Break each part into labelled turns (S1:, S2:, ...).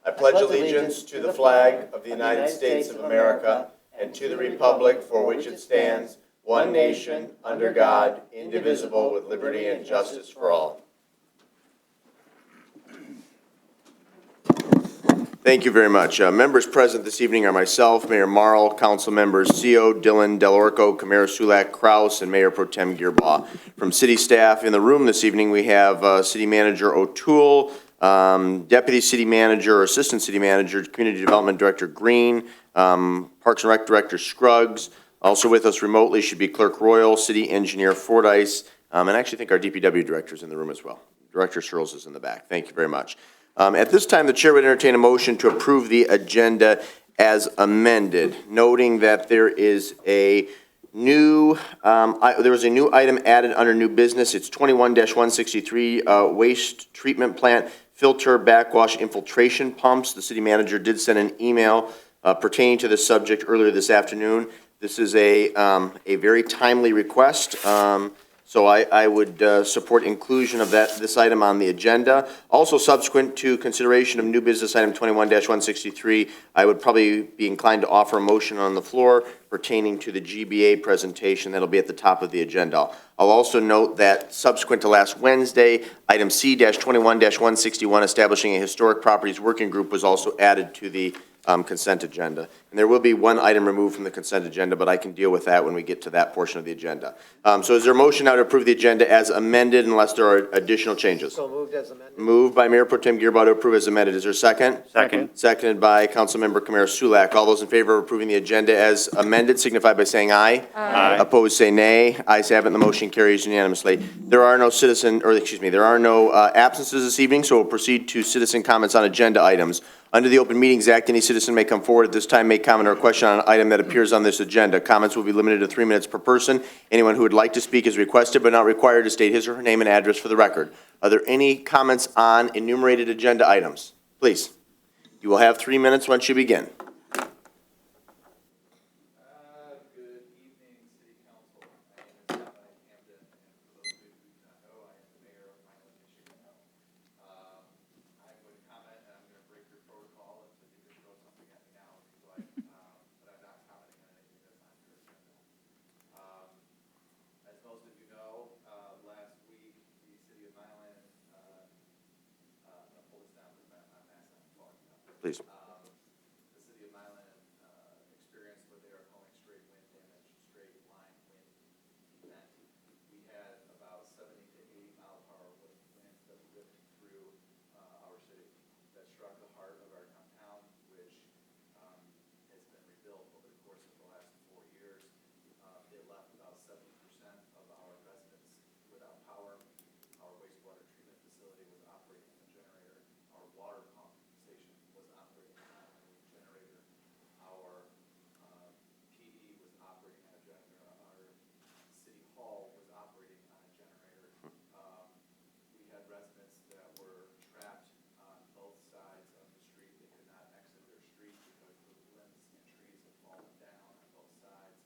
S1: I pledge allegiance to the flag of the United States of America and to the republic for which it stands, one nation, under God, indivisible, with liberty and justice for all. Thank you very much. Members present this evening are myself, Mayor Marl, Council Members CO, Dillon, Delorco, Camara, Sulak, Kraus, and Mayor Pro Tem Gearbaugh. From city staff in the room this evening, we have City Manager O'Toole, Deputy City Manager or Assistant City Manager, Community Development Director Green, Parks and Rec Director Scruggs. Also with us remotely should be Clerk Royal, City Engineer Fordyce, and I actually think our DPW Director is in the room as well. Director Searles is in the back. Thank you very much. At this time, the Chair would entertain a motion to approve the agenda as amended, noting that there is a new, there was a new item added under new business. It's 21-163 waste treatment plant filter backwash infiltration pumps. The city manager did send an email pertaining to this subject earlier this afternoon. This is a very timely request. So I would support inclusion of this item on the agenda. Also, subsequent to consideration of new business item 21-163, I would probably be inclined to offer a motion on the floor pertaining to the GBA presentation that'll be at the top of the agenda. I'll also note that subsequent to last Wednesday, item C-21-161, establishing a historic properties working group, was also added to the consent agenda. And there will be one item removed from the consent agenda, but I can deal with that when we get to that portion of the agenda. So is there a motion now to approve the agenda as amended unless there are additional changes?
S2: So moved as amended.
S1: Moved by Mayor Pro Tem Gearbaugh to approve as amended. Is there a second?
S3: Second.
S1: Seconded by Councilmember Camara Sulak. All those in favor of approving the agenda as amended signify by saying aye.
S3: Aye.
S1: Opposed say nay. Ayes have it, and the motion carries unanimously. There are no absences this evening, so we'll proceed to citizen comments on agenda items. Under the Open Meetings Act, any citizen may come forward at this time, make comment or a question on an item that appears on this agenda. Comments will be limited to 3 minutes per person. Anyone who would like to speak is requested but not required to state his or her name and address for the record. Are there any comments on enumerated agenda items? Please. You will have 3 minutes once you begin. Please.
S4: The city of Milan experienced what they are calling straight wind damage, straight line wind event. We had about 70 to 80 mile per hour winds that whipped through our city that struck the heart of our downtown, which has been rebuilt over the course of the last 4 years. It left about 70% of our residents without power. Our wastewater treatment facility was operating on a generator. Our water pump station was operating on a generator. Our PD was operating on a generator. Our city hall was operating on a generator. We had residents that were trapped on both sides of the street. They could not exit their street because the limbs and trees had fallen down on both sides.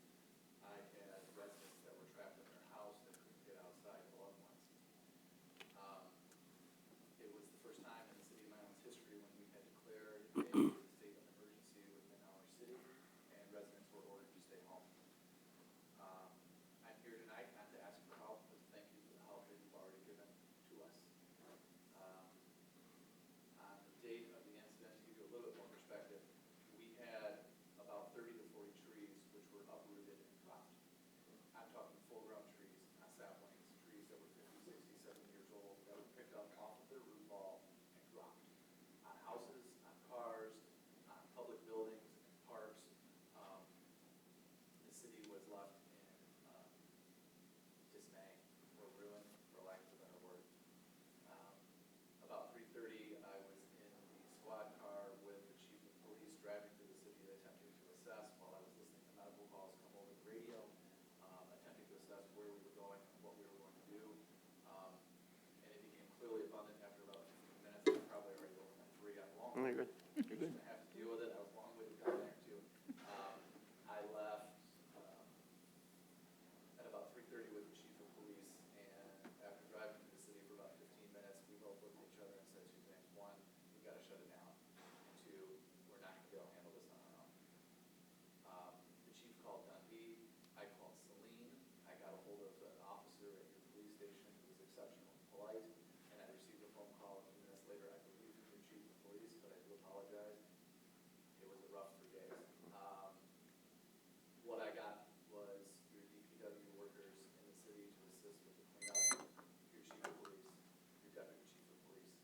S4: I had residents that were trapped in their house that couldn't get outside, loved ones. It was the first time in the city of Milan's history when we had declared a state of emergency within our city, and residents were ordered to stay home. I'm here tonight not to ask for help, but thank you for the help that you've already given to us. On the date of the incident, to give you a little bit more perspective, we had about 30 to 40 trees which were uprooted and dropped. I'm talking full-grown trees, not saplings, trees that were 50, 60, 70 years old that were picked up off of their root ball and dropped on houses, on cars, on public buildings and parks. The city was left in dismay or ruin, for lack of a better word. About 3:30, I was in the squad car with the chief of police driving through the city attempting to assess while I was listening to medical calls come over the radio, attempting to assess where we were going and what we were going to do. And it became clearly abundant after about 15 minutes. I'm probably already over my 3. I'm long.
S1: Oh, you're good. You're good.
S4: I have to deal with it. I was long-winded down there too. I left at about 3:30 with the chief of police, and after driving through the city for about 15 minutes, we both looked at each other and said two things. One, we got to shut it down. And exceptional and polite. And I received a phone call a few minutes later, I believe from your chief of police, but I do apologize. It was a rough 3 days. What I got was your DPW workers in the city to assist with the cleanup, your chief of police, your deputy chief of police,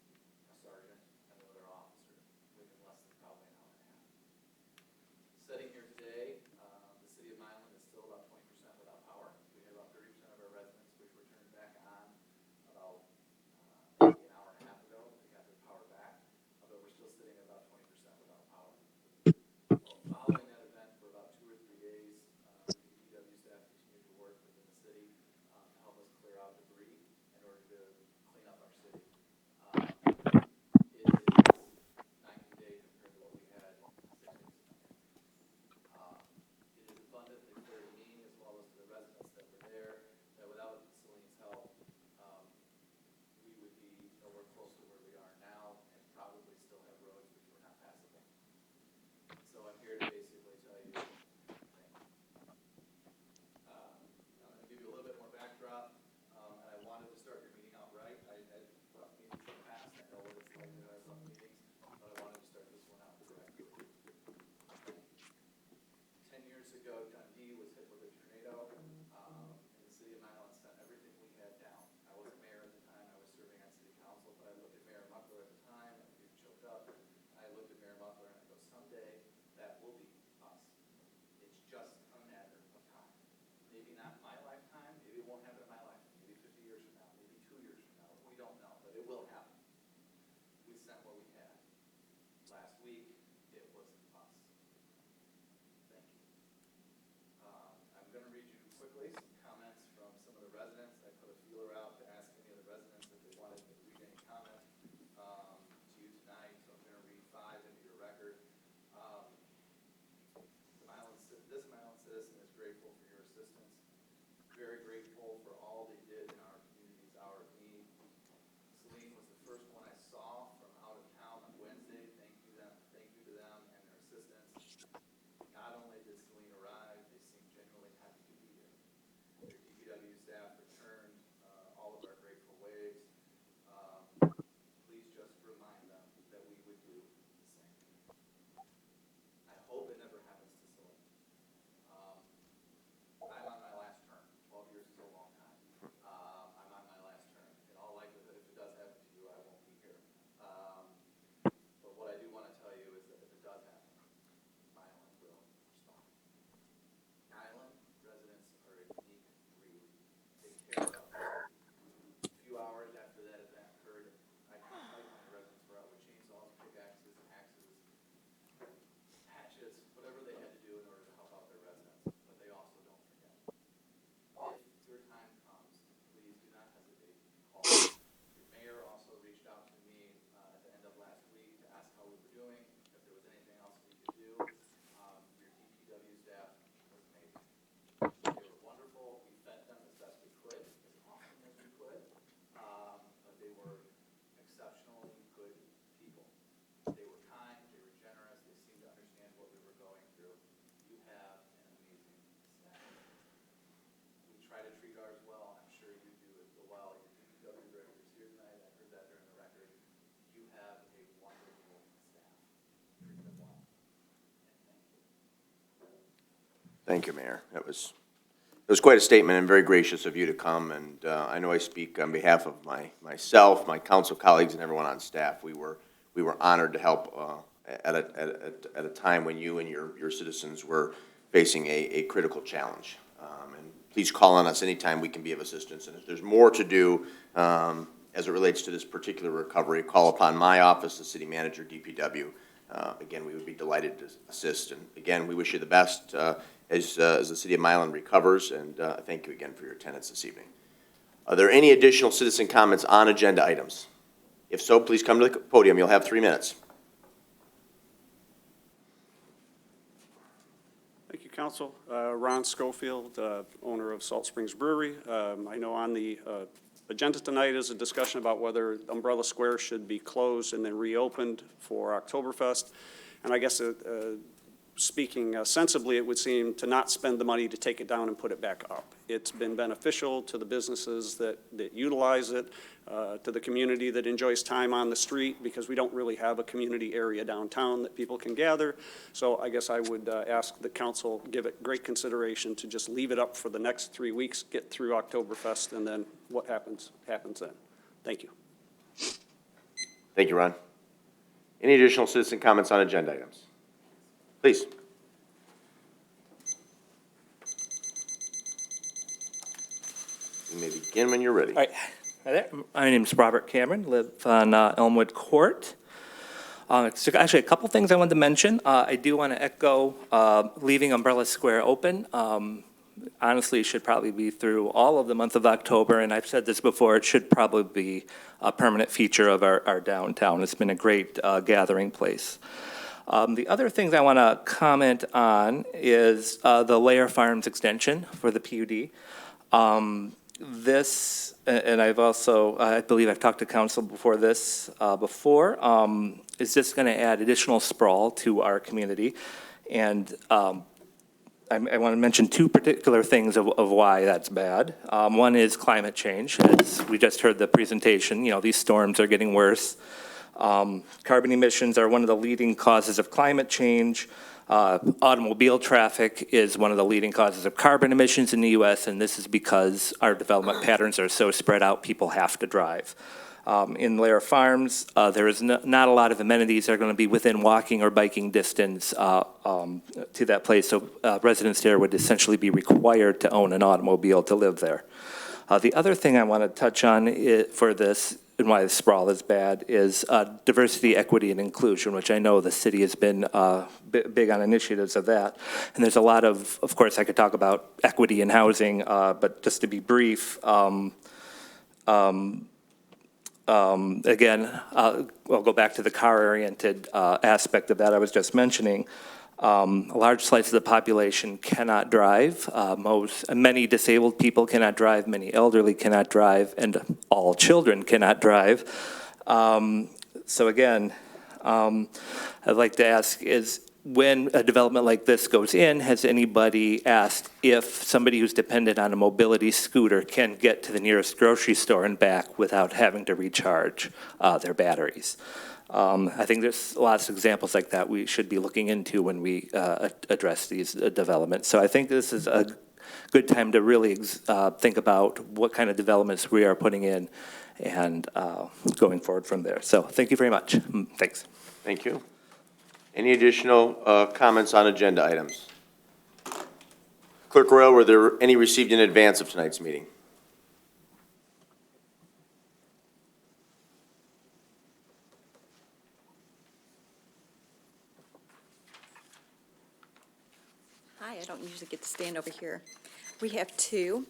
S4: a sergeant, and another officer within less than probably an hour and a half. Sitting here today, the city of Milan is still about 20% without power. We had about 30% of our residents which were turned back on about maybe an hour and a half ago. They got their power back, but we're still sitting at about 20% without power. Following that event for about 2 or 3 days, the DPW staff continued to work within the city to help us clear out debris in order to clean up our city. It is 90 days compared to what we had 6 days ago. It is abundantly clear to me, as well as to the residents that were there, that without Saline's help, we would be nowhere close to where we are now and probably still have roads which were not passable. So I'm here to basically tell you, thank you. I'm going to give you a little bit more backdrop, and I wanted to start your meeting out right. I had rough meetings in the past. I know what it's like to have rough meetings, but I wanted to start this one out correctly. 10 years ago, Dundee was hit with a tornado, and the city of Milan sent everything we had down. I wasn't mayor at the time. I was serving on city council, but I looked at Mayor Muckler at the time, and we were choked up. I looked at Mayor Muckler, and I go, someday that will be us. It's just a matter of time. Maybe not my lifetime. Maybe it won't happen in my lifetime. Maybe 50 years from now. Maybe 2 years from now. We don't know, but it will happen. We sent what we had. Last week, it was us. Thank you. I'm going to read you quickly some comments from some of the residents. I put a feeler out to ask any of the residents if they wanted me to read any comment to you tonight, so I'm going to read 5 into your record. This Milan citizen is grateful for your assistance, very grateful for all they did in our community's hour of need. Saline was the first one I saw from out of town on Wednesday. Thank you to them and their assistance. Not only did Saline arrive, they seemed genuinely happy to be here. Their DPW staff returned all of our grateful waves. Please just remind them that we would do the same. I hope it never happens to Saline. I'm on my last term. 12 years is a long time. I'm on my last term. In all likelihood, if it does happen to you, I won't be here. But what I do want to tell you is that if it does happen, Milan will respond. Milan residents are a unique breed. They care about us. A few hours after that event occurred, I contacted my residents were out with chainsaws, pickaxes, axes, hatchets, whatever they had to do in order to help out their residents. But they also don't forget. If your time comes, please do not hesitate to call. Your mayor also reached out to me at the end of last week to ask how we were doing, if there was anything else we could do. Your DPW staff was amazing. They were wonderful. We fed them as best we could, as often as we could. But they were exceptionally good people. They were kind. They were generous. They seemed to understand what we were going through. You have an amazing staff. We try to treat ours well. I'm sure you do as well. Your DPW director is here tonight. I heard that during the record. You have a wonderful staff. Treat them well. And thank you.
S1: Thank you, Mayor. It was quite a statement and very gracious of you to come, and I know I speak on behalf of myself, my council colleagues, and everyone on staff. We were honored to help at a time when you and your citizens were facing a critical challenge. And please call on us anytime we can be of assistance. And if there's more to do as it relates to this particular recovery, call upon my office, the city manager, DPW. Again, we would be delighted to assist. And again, we wish you the best as the city of Milan recovers, and thank you again for your attendance this evening. Are there any additional citizen comments on agenda items? If so, please come to the podium. You'll have 3 minutes.
S2: Thank you, Council. Ron Schofield, owner of Salt Springs Brewery. I know on the agenda tonight is a discussion about whether Umbrella Square should be closed and then reopened for Oktoberfest. And I guess speaking sensibly, it would seem, to not spend the money to take it down and put it back up. It's been beneficial to the businesses that utilize it, to the community that enjoys time on the street, because we don't really have a community area downtown that people can gather. So I guess I would ask the council give it great consideration to just leave it up for the next 3 weeks, get through Oktoberfest, and then what happens then. Thank you.
S1: Thank you, Ron. Any additional citizen comments on agenda items? Please. You may begin when you're ready.
S3: All right. Hi there. My name is Robert Cameron, live on Elmwood Court. It's actually a couple things I wanted to mention. I do want to echo leaving Umbrella Square open. Honestly, it should probably be through all of the month of October, and I've said this before, it should probably be a permanent feature of our downtown. It's been a great gathering place. The other things I want to comment on is the Lair Farms extension for the PUD. This, and I've also, I believe I've talked to council before this, is just going to add additional sprawl to our community. And I want to mention two particular things of why that's bad. One is climate change. As we just heard the presentation, you know, these storms are getting worse. Carbon emissions are one of the leading causes of climate change. Automobile traffic is one of the leading causes of carbon emissions in the U.S., and this is because our development patterns are so spread out, people have to drive. In Lair Farms, there is not a lot of amenities that are going to be within walking or biking distance to that place, so residents there would essentially be required to own an automobile to live there. The other thing I want to touch on for this, and why the sprawl is bad, is diversity, equity, and inclusion, which I know the city has been big on initiatives of that. And there's a lot of course, I could talk about equity in housing, but just to be brief, again, I'll go back to the car-oriented aspect of that I was just mentioning. A large slice of the population cannot drive. Many disabled people cannot drive, many elderly cannot drive, and all children cannot drive. So again, I'd like to ask is, when a development like this goes in, has anybody asked if somebody who's dependent on a mobility scooter can get to the nearest grocery store and back without having to recharge their batteries? I think there's lots of examples like that we should be looking into when we address these developments. So I think this is a good time to really think about what kind of developments we are putting in and going forward from there. So thank you very much. Thanks.
S1: Thank you. Any additional comments on agenda items? Clerk Royal, were there any received in advance of tonight's meeting?
S5: Hi, I don't usually get to stand over here. We have two.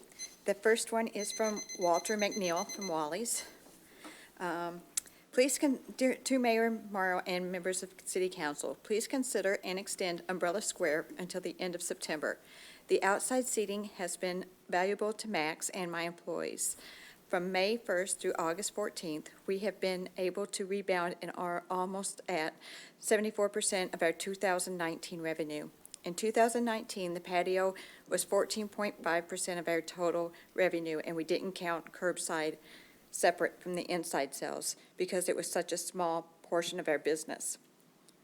S5: The first one is from Walter McNeil from Wally's. To Mayor Morrow and members of City Council, please consider and extend Umbrella Square until the end of September. The outside seating has been valuable to Max and my employees. From May 1st through August 14th, we have been able to rebound and are almost at 74% of our 2019 revenue. In 2019, the patio was 14.5% of our total revenue, and we didn't count curbside separate from the inside sales because it was such a small portion of our business.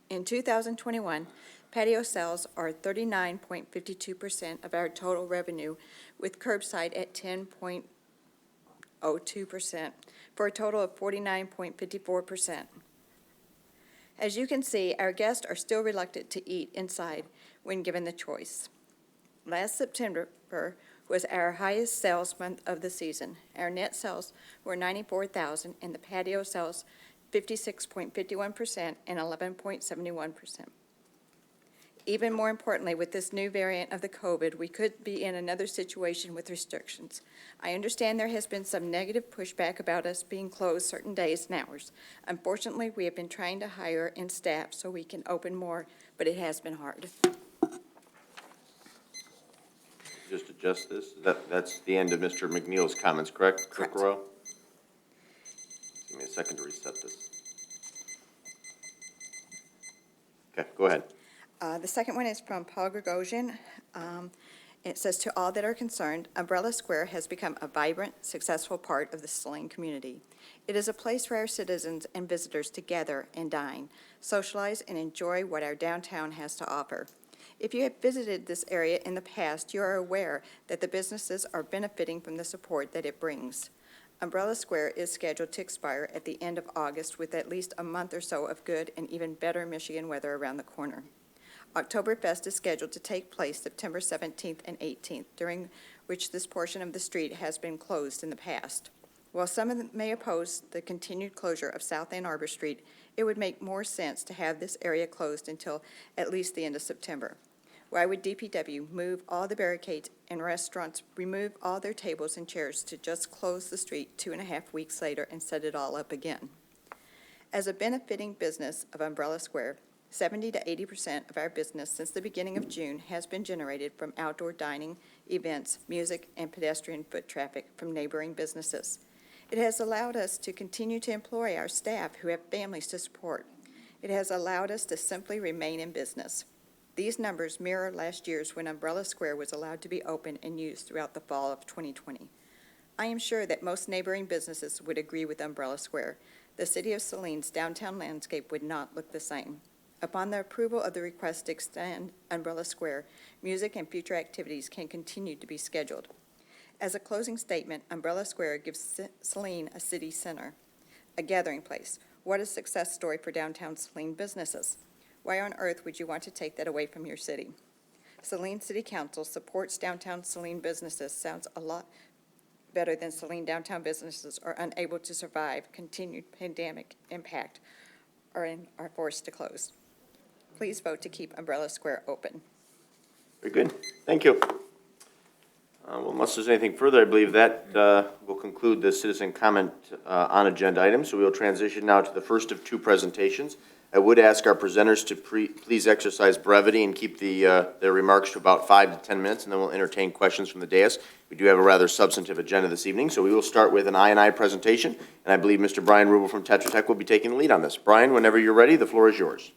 S5: In 2021, patio sales are 39.52% of our total revenue, with curbside at 10.02%, for a total of 49.54%. As you can see, our guests are still reluctant to eat inside when given the choice. Last September was our highest sales month of the season. Our net sales were $94,000, and the patio sales 56.51% and 11.71%. Even more importantly, with this new variant of the COVID, we could be in another situation with restrictions. I understand there has been some negative pushback about us being closed certain days and hours. Unfortunately, we have been trying to hire and staff so we can open more, but it has been hard.
S1: Just adjust this. That's the end of Mr. McNeil's comments, correct?
S5: Correct.
S1: Clerk Royal? Give me a second to reset this. Okay, go ahead.
S5: The second one is from Paul Gregosian. It says, "To all that are concerned, Umbrella Square has become a vibrant, successful part of the Saline community. It is a place for our citizens and visitors to gather and dine, socialize, and enjoy what our downtown has to offer. If you have visited this area in the past, you are aware that the businesses are benefiting from the support that it brings. Umbrella Square is scheduled to expire at the end of August with at least a month or so of good and even better Michigan weather around the corner. Oktoberfest is scheduled to take place September 17th and 18th, during which this portion of the street has been closed in the past. While some may oppose the continued closure of South Ann Arbor Street, it would make more sense to have this area closed until at least the end of September. Why would DPW move all the barricades and restaurants remove all their tables and chairs to just close the street 2.5 weeks later and set it all up again? As a benefiting business of Umbrella Square, 70 to 80% of our business since the beginning of June has been generated from outdoor dining, events, music, and pedestrian foot traffic from neighboring businesses. It has allowed us to continue to employ our staff who have families to support. It has allowed us to simply remain in business. These numbers mirror last year's when Umbrella Square was allowed to be open and used throughout the fall of 2020. I am sure that most neighboring businesses would agree with Umbrella Square. The city of Saline's downtown landscape would not look the same. Upon the approval of the request to extend Umbrella Square, music and future activities can continue to be scheduled. As a closing statement, Umbrella Square gives Saline a city center, a gathering place. What a success story for downtown Saline businesses. Why on earth would you want to take that away from your city? Saline City Council supports downtown Saline businesses sounds a lot better than Saline downtown businesses are unable to survive continued pandemic impact or are forced to close. Please vote to keep Umbrella Square open."
S1: Very good. Thank you. Well, unless there's anything further, I believe that will conclude the citizen comment on agenda items. So we will transition now to the first of two presentations. I would ask our presenters to please exercise brevity and keep their remarks to about 5 to 10 minutes, and then we'll entertain questions from the dais. We do have a rather substantive agenda this evening, so we will start with an I&I presentation, and I believe Mr. Brian Rubel from Tetra Tech will be taking the lead on this. Brian, whenever you're ready, the floor is yours.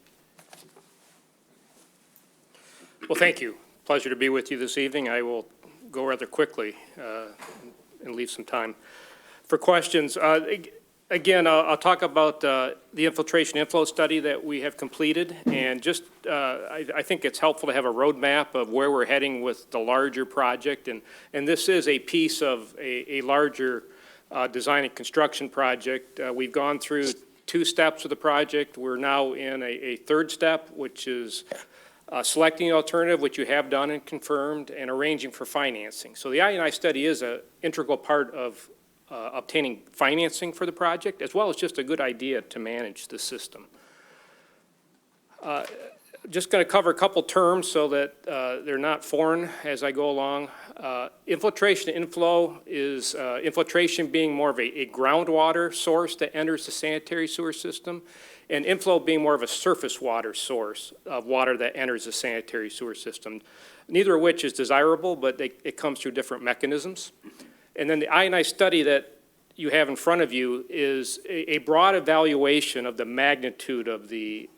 S6: Well, thank you. Pleasure to be with you this evening. I will go rather quickly and leave some time for questions. Again, I'll talk about the infiltration inflow study that we have completed, and just I think it's helpful to have a roadmap of where we're heading with the larger project, and this is a piece of a larger design and construction project. We've gone through 2 steps of the project. We're now in a third step, which is selecting an alternative, which you have done and confirmed, and arranging for financing. So the I&I study is an integral part of obtaining financing for the project, as well as just a good idea to manage the system. Just going to cover a couple terms so that they're not foreign as I go along. Infiltration inflow is infiltration being more of a groundwater source that enters the sanitary sewer system, and inflow being more of a surface water source of water that enters the sanitary sewer system. Neither of which is desirable, but it comes through different mechanisms. And then the I&I study that you have in front of you is a broad evaluation of the magnitude of the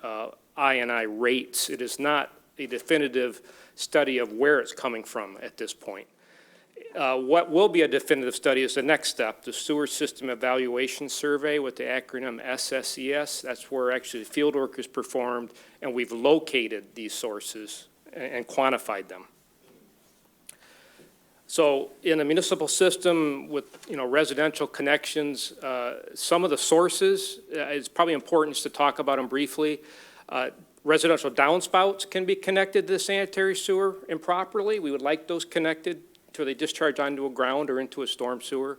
S6: I&I rates. It is not a definitive study of where it's coming from at this point. What will be a definitive study is the next step, the Sewer System Evaluation Survey with the acronym SSES. That's where actually the field work is performed, and we've located these sources and quantified them. So in a municipal system with residential connections, some of the sources, it's probably important just to talk about them briefly. Residential downspouts can be connected to the sanitary sewer improperly. We would like those connected until they discharge onto a ground or into a storm sewer.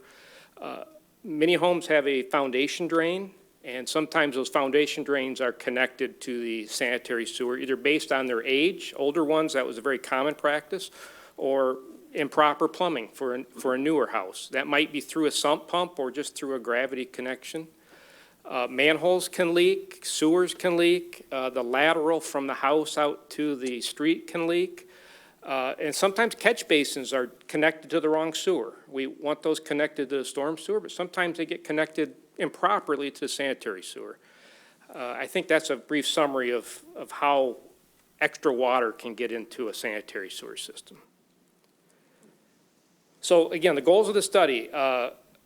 S6: Many homes have a foundation drain, and sometimes those foundation drains are connected to the sanitary sewer, either based on their age, older ones, that was a very common practice, or improper plumbing for a newer house. That might be through a sump pump or just through a gravity connection. Manholes can leak, sewers can leak, the lateral from the house out to the street can leak. And sometimes catch basins are connected to the wrong sewer. We want those connected to the storm sewer, but sometimes they get connected improperly to the sanitary sewer. I think that's a brief summary of how extra water can get into a sanitary sewer system. So again, the goals of the study,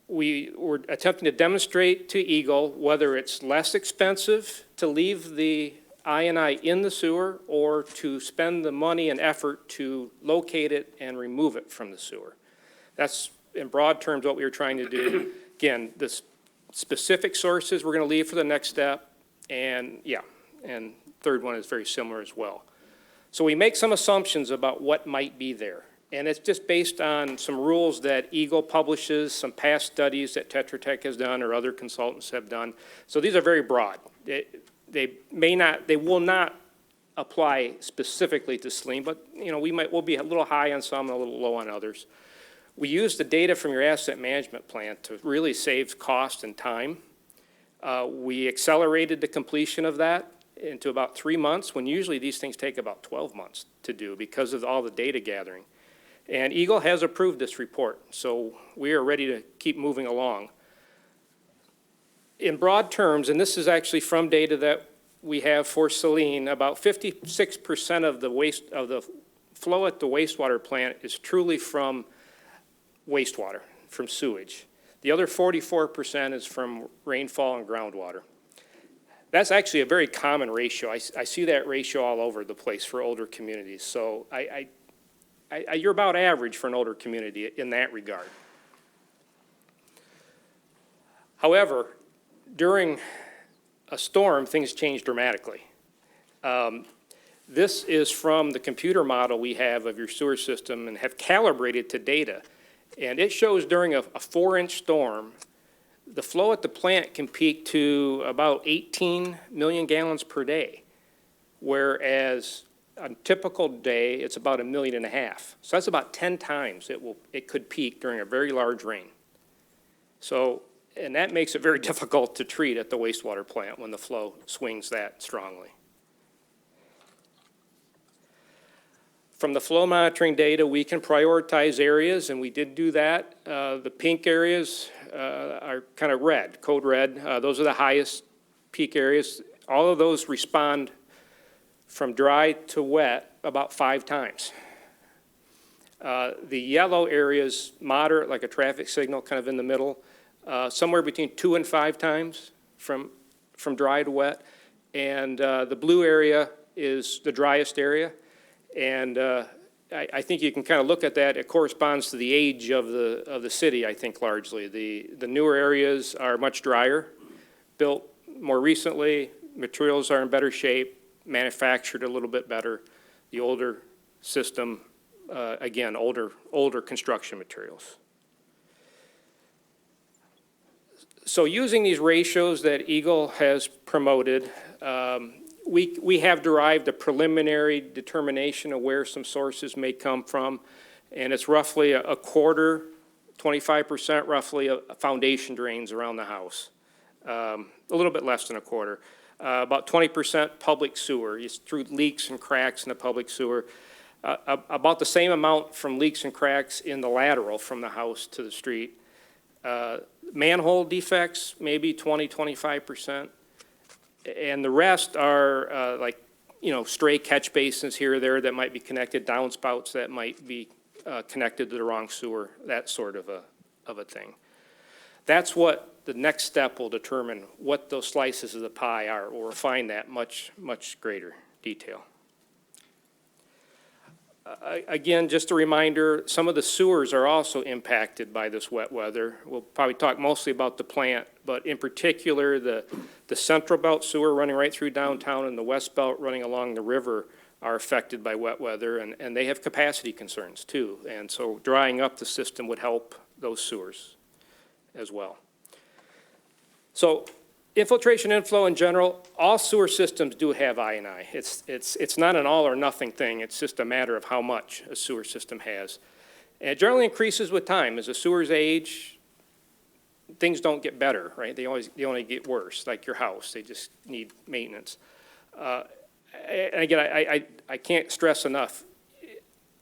S6: we were attempting to demonstrate to Eagle whether it's less expensive to leave the I&I in the sewer or to spend the money and effort to locate it and remove it from the sewer. That's, in broad terms, what we were trying to do. Again, the specific sources we're going to leave for the next step, and third one is very similar as well. So we make some assumptions about what might be there. And it's just based on some rules that Eagle publishes, some past studies that Tetra Tech has done or other consultants have done. So these are very broad. They will not apply specifically to Saline, but we'll be a little high on some and a little low on others. We use the data from your asset management plan to really save cost and time. We accelerated the completion of that into about 3 months, when usually these things take about 12 months to do because of all the data gathering. And Eagle has approved this report, so we are ready to keep moving along. In broad terms, and this is actually from data that we have for Saline, about 56% of the flow at the wastewater plant is truly from wastewater, from sewage. The other 44% is from rainfall and groundwater. That's actually a very common ratio. I see that ratio all over the place for older communities. So you're about average for an older community in that regard. However, during a storm, things change dramatically. This is from the computer model we have of your sewer system and have calibrated to data. And it shows during a 4-inch storm, the flow at the plant can peak to about 18 million gallons per day, whereas a typical day, it's about 1.5 million. So that's about 10 times it could peak during a very large rain. So, and that makes it very difficult to treat at the wastewater plant when the flow swings that strongly. From the flow monitoring data, we can prioritize areas, and we did do that. The pink areas are kind of red, code red. Those are the highest peak areas. All of those respond from dry to wet about 5 times. The yellow areas, moderate, like a traffic signal, kind of in the middle, somewhere between 2 and 5 times from dry to wet. And the blue area is the driest area. And I think you can kind of look at that. It corresponds to the age of the city, I think, largely. The newer areas are much drier, built more recently, materials are in better shape, manufactured a little bit better. The older system, again, older construction materials. So using these ratios that Eagle has promoted, we have derived a preliminary determination of where some sources may come from, and it's roughly a quarter, 25% roughly, of foundation drains around the house. A little bit less than a quarter. About 20% public sewer, it's through leaks and cracks in the public sewer. About the same amount from leaks and cracks in the lateral from the house to the street. Manhole defects, maybe 20-25%. And the rest are stray catch basins here or there that might be connected, downspouts that might be connected to the wrong sewer, that sort of a thing. That's what the next step will determine what those slices of the pie are. We'll refine that much greater detail. Again, just a reminder, some of the sewers are also impacted by this wet weather. We'll probably talk mostly about the plant, but in particular, the Central Belt sewer running right through downtown and the West Belt running along the river are affected by wet weather, and they have capacity concerns too. And so drying up the system would help those sewers as well. So infiltration inflow in general, all sewer systems do have I&I. It's not an all or nothing thing. It's just a matter of how much a sewer system has. And it generally increases with time. As the sewers age, things don't get better, right? They only get worse, like your house. They just need maintenance. And again, I can't stress enough,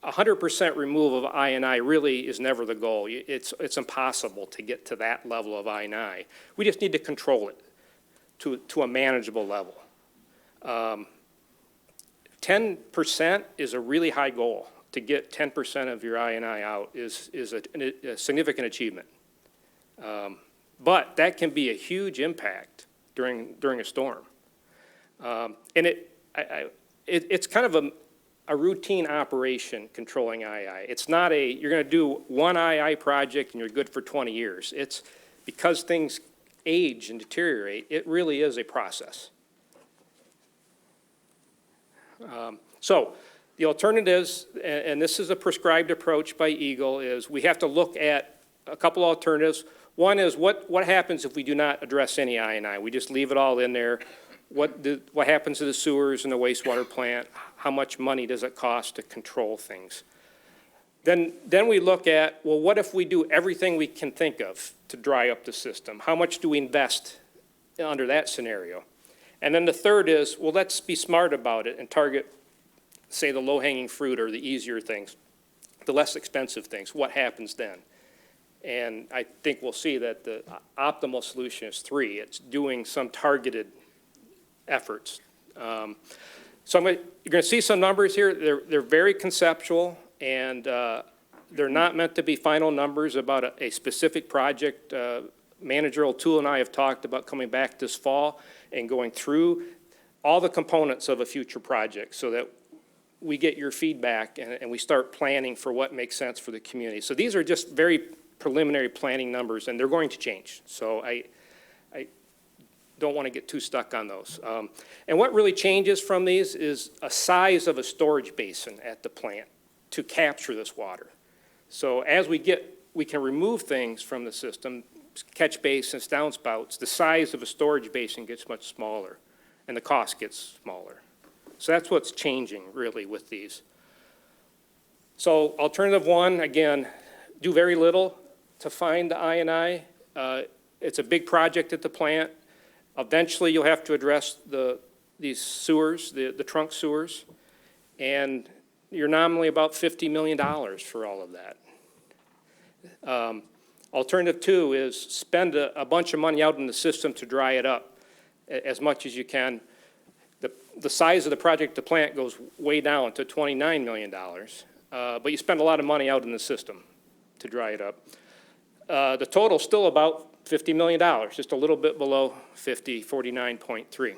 S6: 100% removal of I&I really is never the goal. It's impossible to get to that level of I&I. We just need to control it to a manageable level. 10 10% is a really high goal. To get 10% of your I&I out is a significant achievement. But that can be a huge impact during a storm. And it's kind of a routine operation controlling II. It's not you're going to do one II project and you're good for 20 years. It's because things age and deteriorate, it really is a process. So the alternatives, and this is a prescribed approach by Eagle, is we have to look at a couple alternatives. One is what happens if we do not address any I&I? We just leave it all in there. What happens to the sewers and the wastewater plant? How much money does it cost to control things? Then we look at, well, what if we do everything we can think of to dry up the system? How much do we invest under that scenario? And then the third is, well, let's be smart about it and target, say, the low-hanging fruit or the easier things, the less expensive things. What happens then? And I think we'll see that the optimal solution is 3. It's doing some targeted efforts. So you're going to see some numbers here. They're very conceptual, and they're not meant to be final numbers about a specific project. Manager O'Toole and I have talked about coming back this fall and going through all the components of a future project so that we get your feedback and we start planning for what makes sense for the community. So these are just very preliminary planning numbers, and they're going to change. So I don't want to get too stuck on those. And what really changes from these is a size of a storage basin at the plant to capture this water. So as we can remove things from the system, catch basins, downspouts, the size of a storage basin gets much smaller, and the cost gets smaller. So that's what's changing, really, with these. So alternative 1, again, do very little to find the I&I. It's a big project at the plant. Eventually, you'll have to address these sewers, the trunk sewers, and you're nominally about $50 million for all of that. Alternative 2 is spend a bunch of money out in the system to dry it up as much as you can. The size of the project, the plant, goes way down to $29 million, but you spend a lot of money out in the system to dry it up. The total's still about $50 million, just a little bit below 50, 49.3.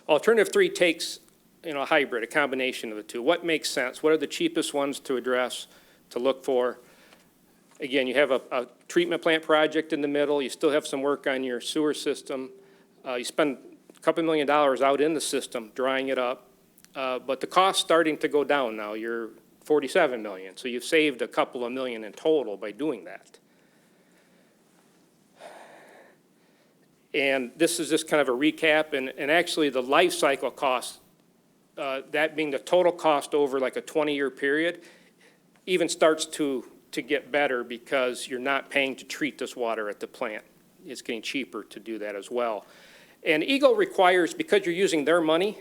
S6: Alternative 3 takes, a hybrid, a combination of the two. What makes sense? What are the cheapest ones to address, to look for? Again, you have a treatment plant project in the middle. You still have some work on your sewer system. You spend a couple $1 million out in the system drying it up, but the cost's starting to go down now. You're $47 million, so you've saved a couple of million in total by doing that. And this is just kind of a recap, and actually the life cycle cost, that being the total cost over like a 20-year period, even starts to get better because you're not paying to treat this water at the plant. It's getting cheaper to do that as well. And Eagle requires, because you're using their money,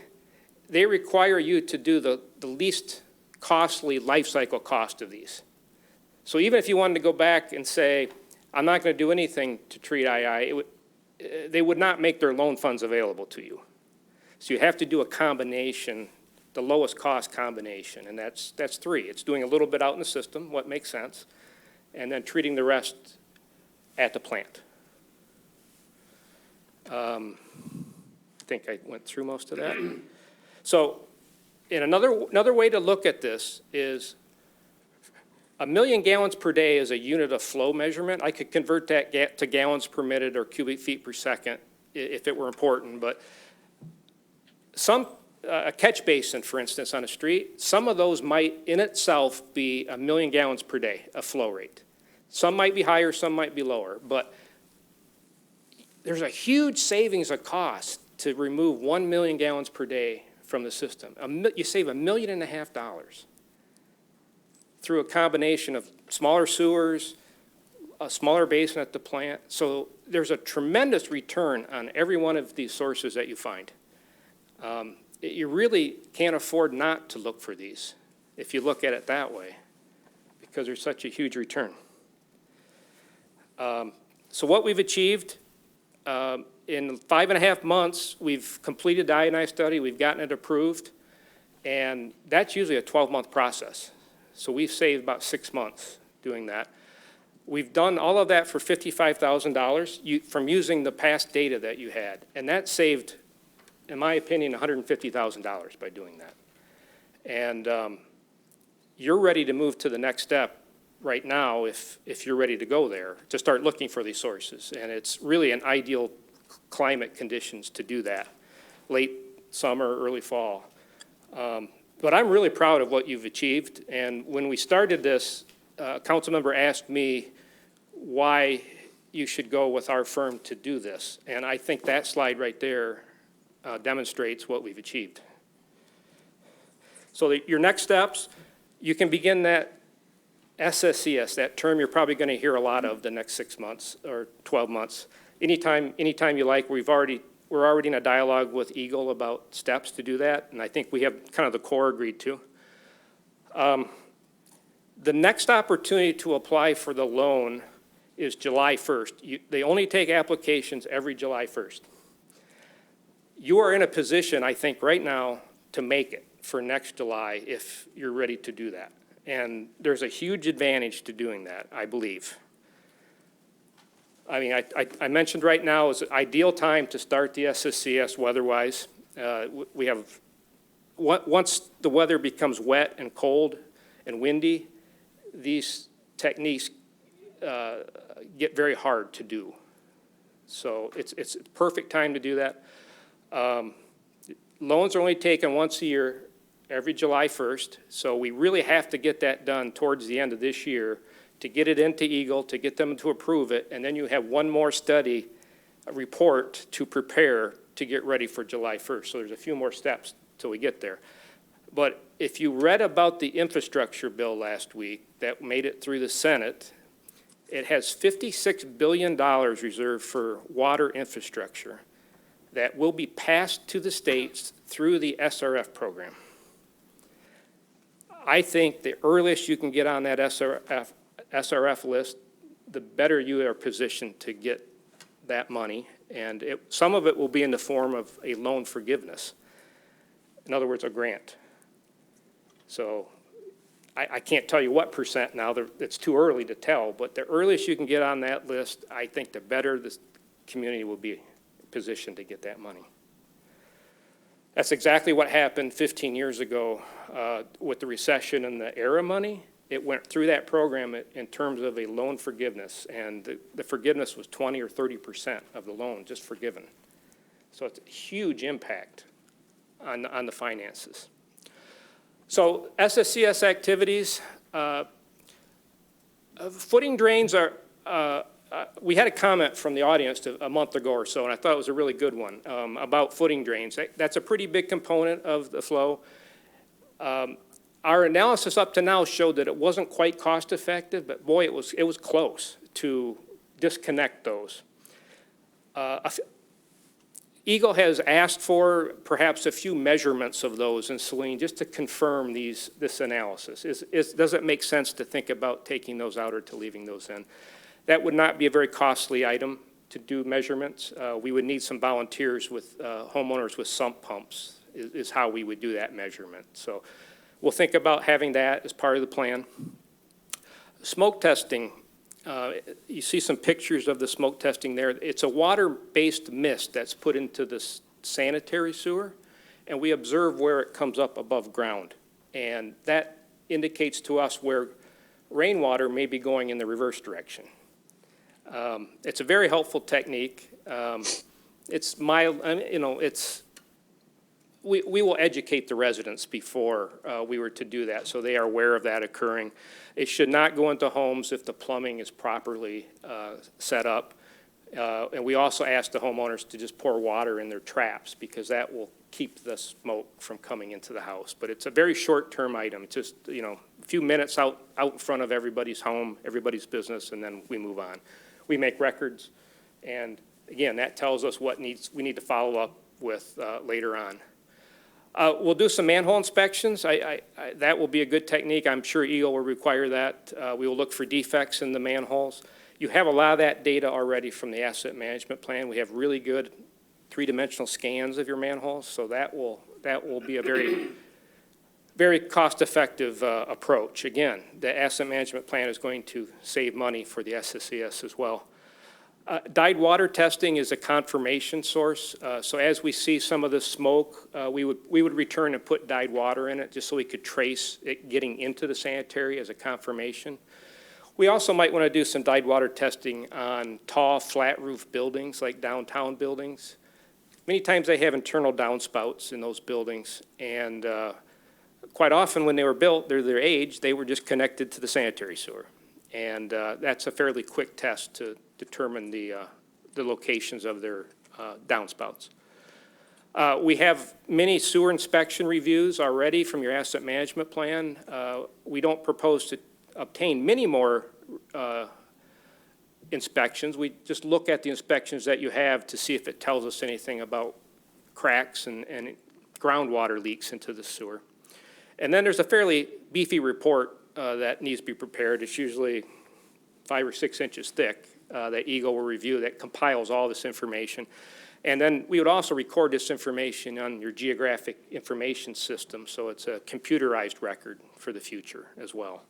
S6: they require you to do the least costly life cycle cost of these. So even if you wanted to go back and say, I'm not going to do anything to treat II, they would not make their loan funds available to you. So you have to do a combination, the lowest cost combination, and that's 3. It's doing a little bit out in the system, what makes sense, and then treating the rest at the plant. I think I went through most of that. So, and another way to look at this is 1 million gallons per day is a unit of flow measurement. I could convert that to gallons per minute or cubic feet per second if it were important, but a catch basin, for instance, on a street, some of those might in itself be 1 million gallons per day of flow rate. Some might be higher, some might be lower, but there's a huge savings of cost to remove 1 million gallons per day from the system. You save $1.5 million through a combination of smaller sewers, a smaller basin at the plant. So there's a tremendous return on every one of these sources that you find. You really can't afford not to look for these if you look at it that way, because there's such a huge return. So what we've achieved, in 5.5 months, we've completed the I&I study, we've gotten it approved. And that's usually a 12-month process. So we've saved about 6 months doing that. We've done all of that for $55,000 from using the past data that you had. And that saved, in my opinion, $150,000 by doing that. And you're ready to move to the next step right now if you're ready to go there, to start looking for these sources. And it's really an ideal climate conditions to do that, late summer, early fall. But I'm really proud of what you've achieved. And when we started this, a council member asked me why you should go with our firm to do this. And I think that slide right there demonstrates what we've achieved. So your next steps, you can begin that SSCS, that term you're probably going to hear a lot of the next 6 months or 12 months. Anytime you like. We're already in a dialogue with Eagle about steps to do that, and I think we have kind of the core agreed to. The next opportunity to apply for the loan is July 1st. They only take applications every July 1st. You are in a position, I think, right now to make it for next July if you're ready to do that. And there's a huge advantage to doing that, I believe. I mean, I mentioned right now is an ideal time to start the SSCS weather-wise. We have, once the weather becomes wet and cold and windy, these techniques get very hard to do. So it's a perfect time to do that. Loans are only taken once a year, every July 1st, so we really have to get that done towards the end of this year to get it into Eagle, to get them to approve it, and then you have one more study, a report to prepare to get ready for July 1st. So there's a few more steps till we get there. But if you read about the infrastructure bill last week that made it through the Senate, it has $56 billion reserved for water infrastructure that will be passed to the states through the SRF program. I think the earliest you can get on that SRF list, the better you are positioned to get that money. And some of it will be in the form of a loan forgiveness. In other words, a grant. So I can't tell you what percent now. It's too early to tell. But the earliest you can get on that list, I think the better the community will be positioned to get that money. That's exactly what happened 15 years ago with the recession and the ERA money. It went through that program in terms of a loan forgiveness, and the forgiveness was 20 or 30% of the loan just forgiven. So it's a huge impact on the finances. So SSCS activities, footing drains are, we had a comment from the audience a month ago or so, and I thought it was a really good one about footing drains. That's a pretty big component of the flow. Our analysis up to now showed that it wasn't quite cost effective, but boy, it was close to disconnect those. Eagle has asked for perhaps a few measurements of those in Saline just to confirm this analysis. Does it make sense to think about taking those out or to leaving those in? That would not be a very costly item to do measurements. We would need some volunteers with homeowners with sump pumps is how we would do that measurement. So we'll think about having that as part of the plan. Smoke testing, you see some pictures of the smoke testing there. It's a water-based mist that's put into the sanitary sewer, and we observe where it comes up above ground. And that indicates to us where rainwater may be going in the reverse direction. It's a very helpful technique. It's mild, we will educate the residents before we were to do that, so they are aware of that occurring. It should not go into homes if the plumbing is properly set up. And we also ask the homeowners to just pour water in their traps because that will keep the smoke from coming into the house. But it's a very short-term item. It's just, a few minutes out in front of everybody's home, everybody's business, and then we move on. We make records, and again, that tells us what we need to follow up with later on. We'll do some manhole inspections. That will be a good technique. I'm sure Eagle will require that. We will look for defects in the manholes. You have a lot of that data already from the asset management plan. We have really good three-dimensional scans of your manholes, so that will be a very very cost-effective approach. Again, the asset management plan is going to save money for the SSES as well. Dyed water testing is a confirmation source. So as we see some of the smoke, we would return and put dyed water in it just so we could trace it getting into the sanitary as a confirmation. We also might want to do some dyed water testing on tall, flat roof buildings like downtown buildings. Many times they have internal downspouts in those buildings, and quite often when they were built, they're their age, they were just connected to the sanitary sewer. And that's a fairly quick test to determine the locations of their downspouts. We have many sewer inspection reviews already from your asset management plan. We don't propose to obtain many more inspections. We just look at the inspections that you have to see if it tells us anything about cracks and groundwater leaks into the sewer. And then there's a fairly beefy report that needs to be prepared. It's usually 5 or 6 inches thick that Eagle will review that compiles all this information. And then we would also record this information on your geographic information system, so it's a computerized record for the future as well.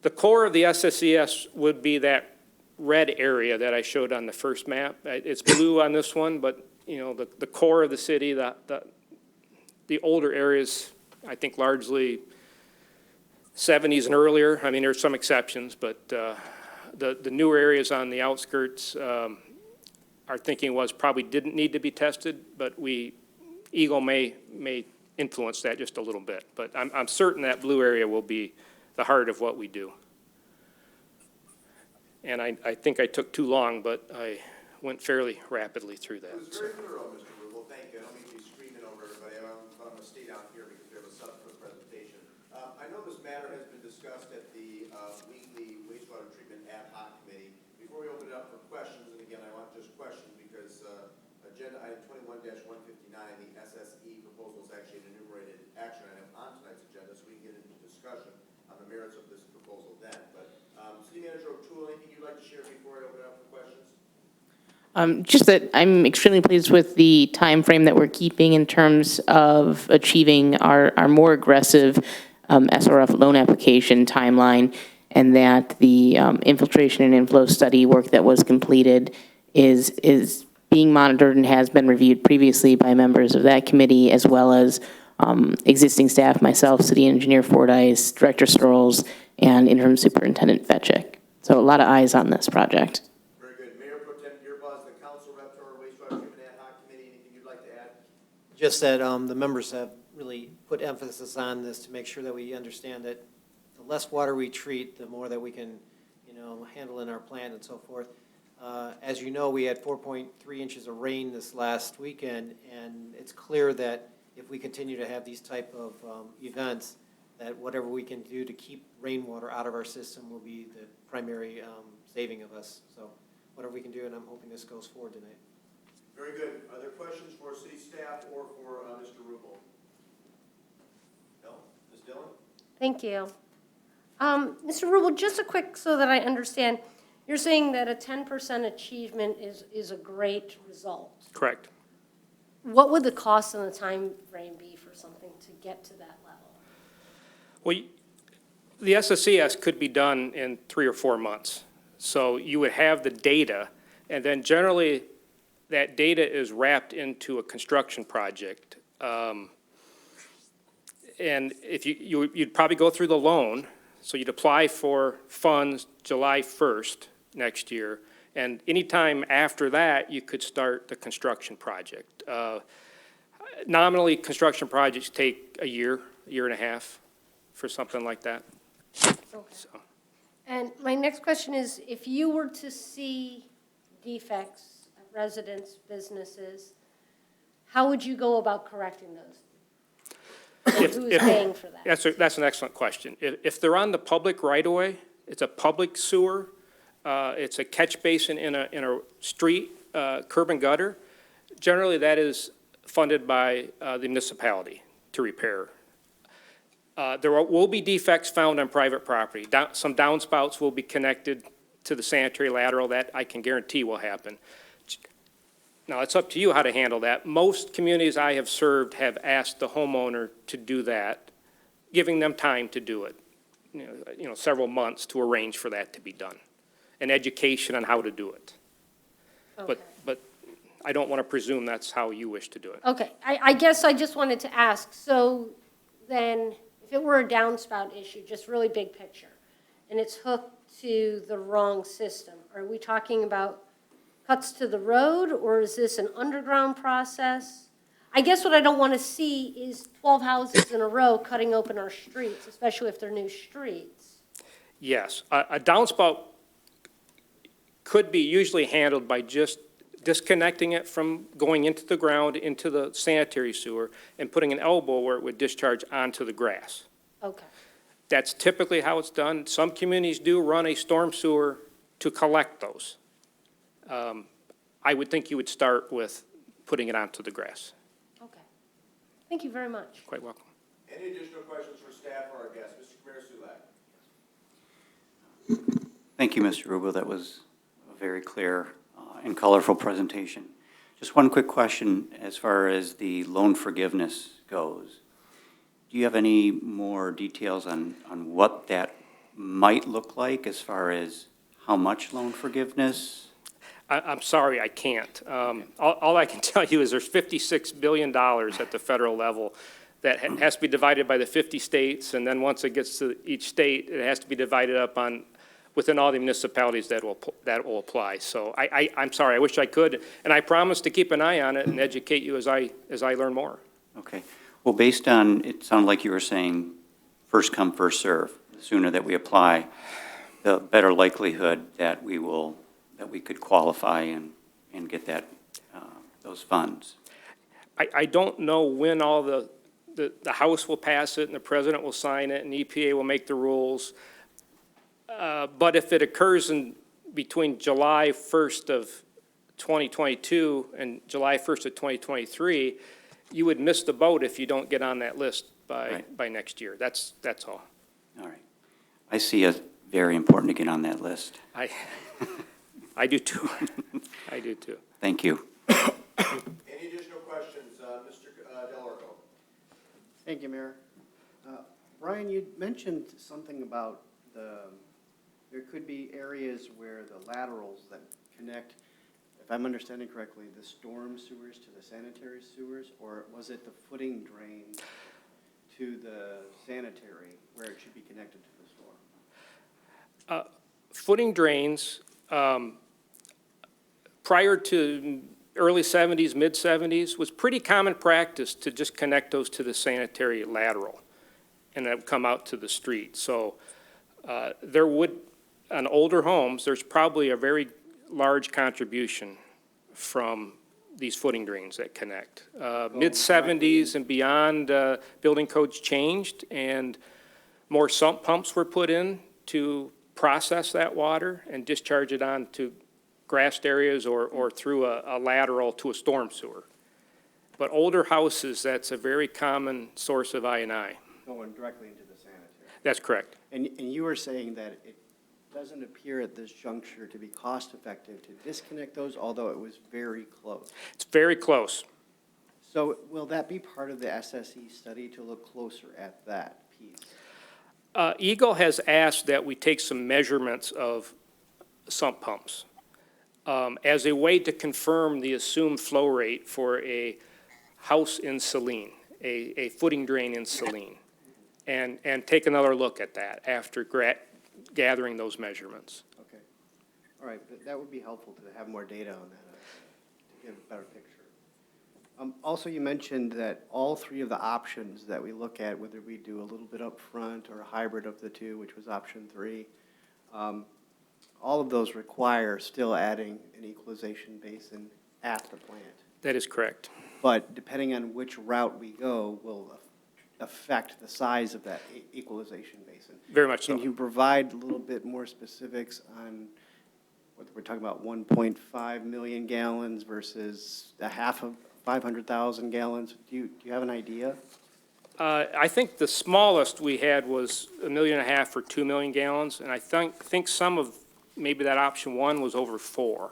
S6: The core of the SSES would be that red area that I showed on the first map. It's blue on this one, but you know the core of the city, the older areas, I think largely 70s and earlier. I mean, there's some exceptions, but the newer areas on the outskirts, our thinking was probably didn't need to be tested, but Eagle may influence that just a little bit. But I'm certain that blue area will be the heart of what we do. And I think I took too long, but I went fairly rapidly through that.
S1: It was very thorough, Mr. Rubel. Thank you. I don't mean to be screaming over everybody. I'm going to stay down here because we have a subsequent presentation. I know this matter has been discussed at the weekly wastewater treatment ad hoc committee. Before we open it up for questions, and again, I want just questions because agenda item 21-159, the SSE proposal is actually an enumerated action item on tonight's agenda, so we can get into discussion on the merits of this proposal then. But City Manager O'Toole, anything you'd like to share before I open it up for questions?
S7: Just that I'm extremely pleased with the time frame that we're keeping in terms of achieving our more aggressive SRF loan application timeline, and that the infiltration and inflow study work that was completed is being monitored and has been reviewed previously by members of that committee, as well as existing staff, myself, City Engineer Dais, Director Searles, and Interim Superintendent Fetchick. So a lot of eyes on this project.
S1: Very good. Mayor Pro Tem Gearboss, the council rep to our wastewater treatment ad hoc committee, anything you'd like to add?
S8: Just that the members have really put emphasis on this to make sure that we understand that the less water we treat, the more that we can, handle in our plant and so forth. As you know, we had 4.3 inches of rain this last weekend, and it's clear that if we continue to have these type of events, that whatever we can do to keep rainwater out of our system will be the primary saving of us. So whatever we can do, and I'm hoping this goes forward tonight.
S1: Very good. Are there questions for city staff or for Mr. Rubel? No? Ms. Dillon?
S9: Thank you. Mr. Rubel, just a quick so that I understand, you're saying that a 10% achievement is a great result.
S6: Correct.
S9: What would the cost and the time frame be for something to get to that level?
S6: Well, the SSES could be done in 3 or 4 months. So you would have the data, and then generally that data is wrapped into a construction project. And if you'd probably go through the loan, so you'd apply for funds July 1st next year, and anytime after that, you could start the construction project. Nominally, construction projects take a year and a half for something like that.
S9: Okay.
S6: So.
S9: And my next question is, if you were to see defects at residents, businesses, how would you go about correcting those? Who's paying for that?
S6: That's an excellent question. If they're on the public right-of-way, it's a public sewer, it's a catch basin in a street, curb and gutter, generally that is funded by the municipality to repair. There will be defects found on private property. Some downspouts will be connected to the sanitary lateral. That I can guarantee will happen. Now, it's up to you how to handle that. Most communities I have served have asked the homeowner to do that, giving them time to do it, several months to arrange for that to be done, and education on how to do it.
S9: Okay.
S6: But I don't want to presume that's how you wish to do it.
S9: Okay, I guess I just wanted to ask, so then, if it were a downspout issue, just really big picture, and it's hooked to the wrong system, are we talking about cuts to the road, or is this an underground process? I guess what I don't want to see is 12 houses in a row cutting open our streets, especially if they're new streets.
S6: Yes, a downspout could be usually handled by just disconnecting it from going into the ground, into the sanitary sewer, and putting an elbow where it would discharge onto the grass.
S9: Okay,
S6: That's typically how it's done. Some communities do run a storm sewer to collect those. I would think you would start with putting it onto the grass.
S9: okay. Thank you very much.
S6: Quite welcome.
S1: Any additional questions for staff or our guests? Mr. Sulak.
S4: Thank you, Mr. Rubel. That was a very clear and colorful presentation. Just one quick question as far as the loan forgiveness goes. Do you have any more details on what that might look like as far as how much loan forgiveness?
S6: I'm sorry, I can't. All I can tell you is there's $56 billion at the federal level that has to be divided by the 50 states, and then once it gets to each state, it has to be divided up within all the municipalities that will apply. So I'm sorry, I wish I could, and I promise to keep an eye on it and educate you as I learn more.
S4: Okay. Well, based on, it sounded like you were saying, first come, first serve. The sooner that we apply, the better likelihood that we could qualify and get those funds.
S6: I don't know when all the House will pass it and the President will sign it and EPA will make the rules. But if it occurs between July 1st of 2022 and July 1st of 2023, you would miss the boat if you don't get on that list by next year. That's all.
S4: All right. I see it's very important to get on that list.
S6: I do too. I do too.
S4: Thank you.
S1: Any additional questions? Mr. Delorco.
S10: Thank you, Mayor. Brian, you mentioned something about there could be areas where the laterals that connect, if I'm understanding correctly, the storm sewers to the sanitary sewers, or was it the footing drain to the sanitary where it should be connected to the storm?
S6: Footing drains, prior to early 70s, mid 70s, was pretty common practice to just connect those to the sanitary lateral, and that would come out to the street. So there would, on older homes, there's probably a very large contribution from these footing drains that connect. Mid 70s and beyond, building codes changed, and more sump pumps were put in to process that water and discharge it onto grassed areas or through a lateral to a storm sewer. But older houses, that's a very common source of I&I.
S10: Going directly into the sanitary.
S6: That's correct.
S10: And you were saying that it doesn't appear at this juncture to be cost-effective to disconnect those, although it was very close.
S6: It's very close.
S10: So will that be part of the SSE study to look closer at that piece?
S6: Eagle has asked that we take some measurements of sump pumps as a way to confirm the assumed flow rate for a house in Saline, a footing drain in Saline, and take another look at that after gathering those measurements.
S10: Okay. All right, that would be helpful to have more data on that, to get a better picture. Also, you mentioned that all three of the options that we look at, whether we do a little bit up front or a hybrid of the two, which was option 3, all of those require still adding an equalization basin at the plant.
S6: That is correct.
S10: But depending on which route we go will affect the size of that equalization basin.
S6: Very much so.
S10: Can you provide a little bit more specifics on whether we're talking about 1.5 million gallons versus a half of 500,000 gallons? Do you have an idea?
S6: I think the smallest we had was 1.5 million or 2 million gallons, and I think some of maybe that option 1 was over 4.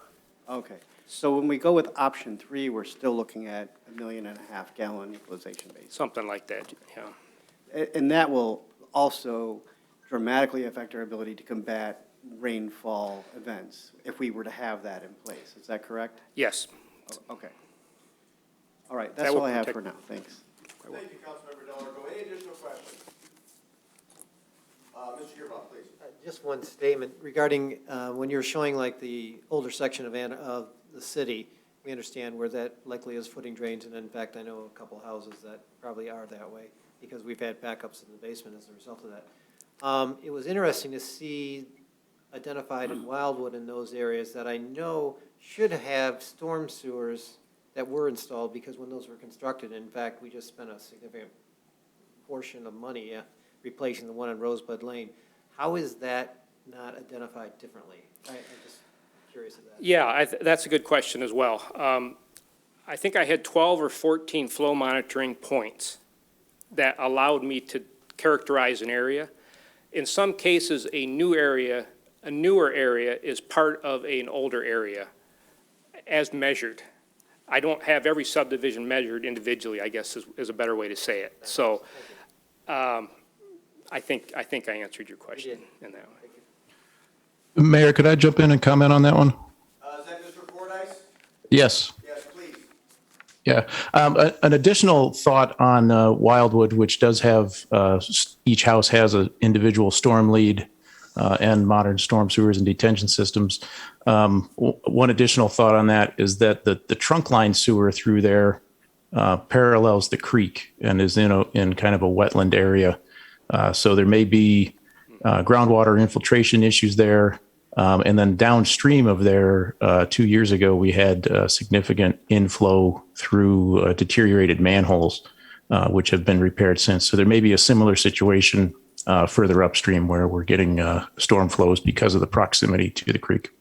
S10: Okay. So when we go with option 3, we're still looking at 1.5 million gallon utilization base.
S6: Something like that, yeah.
S10: And that will also dramatically affect our ability to combat rainfall events if we were to have that in place. Is that correct?
S6: Yes.
S10: Okay. All right,
S6: That
S10: that's
S6: will
S10: all I have
S6: protect-
S10: for now. Thanks.
S1: Thank you, Councilmember Delarco. Any additional questions? Mr. Gearbox, please.
S8: Just one statement regarding when you're showing like the older section of the city, we understand where that likely is footing drains, and in fact, I know a couple houses that probably are that way because we've had backups in the basement as a result of that. It was interesting to see identified in Wildwood in those areas that I know should have storm sewers that were installed because when those were constructed, in fact, we just spent a significant portion of money replacing the one on Rosebud Lane. How is that not identified differently? I'm just curious of that.
S6: Yeah, that's a good question as well. I think I had 12 or 14 flow monitoring points that allowed me to characterize an area. In some cases, a newer area is part of an older area as measured. I don't have every subdivision measured individually, I guess is a better way to say it. So I think I answered your question in that way.
S11: Mayor, could I jump in and comment on that one?
S1: Is that Mr. Fordyce?
S11: Yes.
S1: Yes, please.
S11: Yeah. An additional thought on Wildwood, which does have, each house has an individual storm lead and modern storm sewers and detention systems. One additional thought on that is that the trunk line sewer through there parallels the creek and is in kind of a wetland area. So there may be groundwater infiltration issues there. And then downstream of there, 2 years ago, we had significant inflow through deteriorated manholes, which have been repaired since. So there may be a similar situation further upstream where we're getting storm flows because of the proximity to the creek.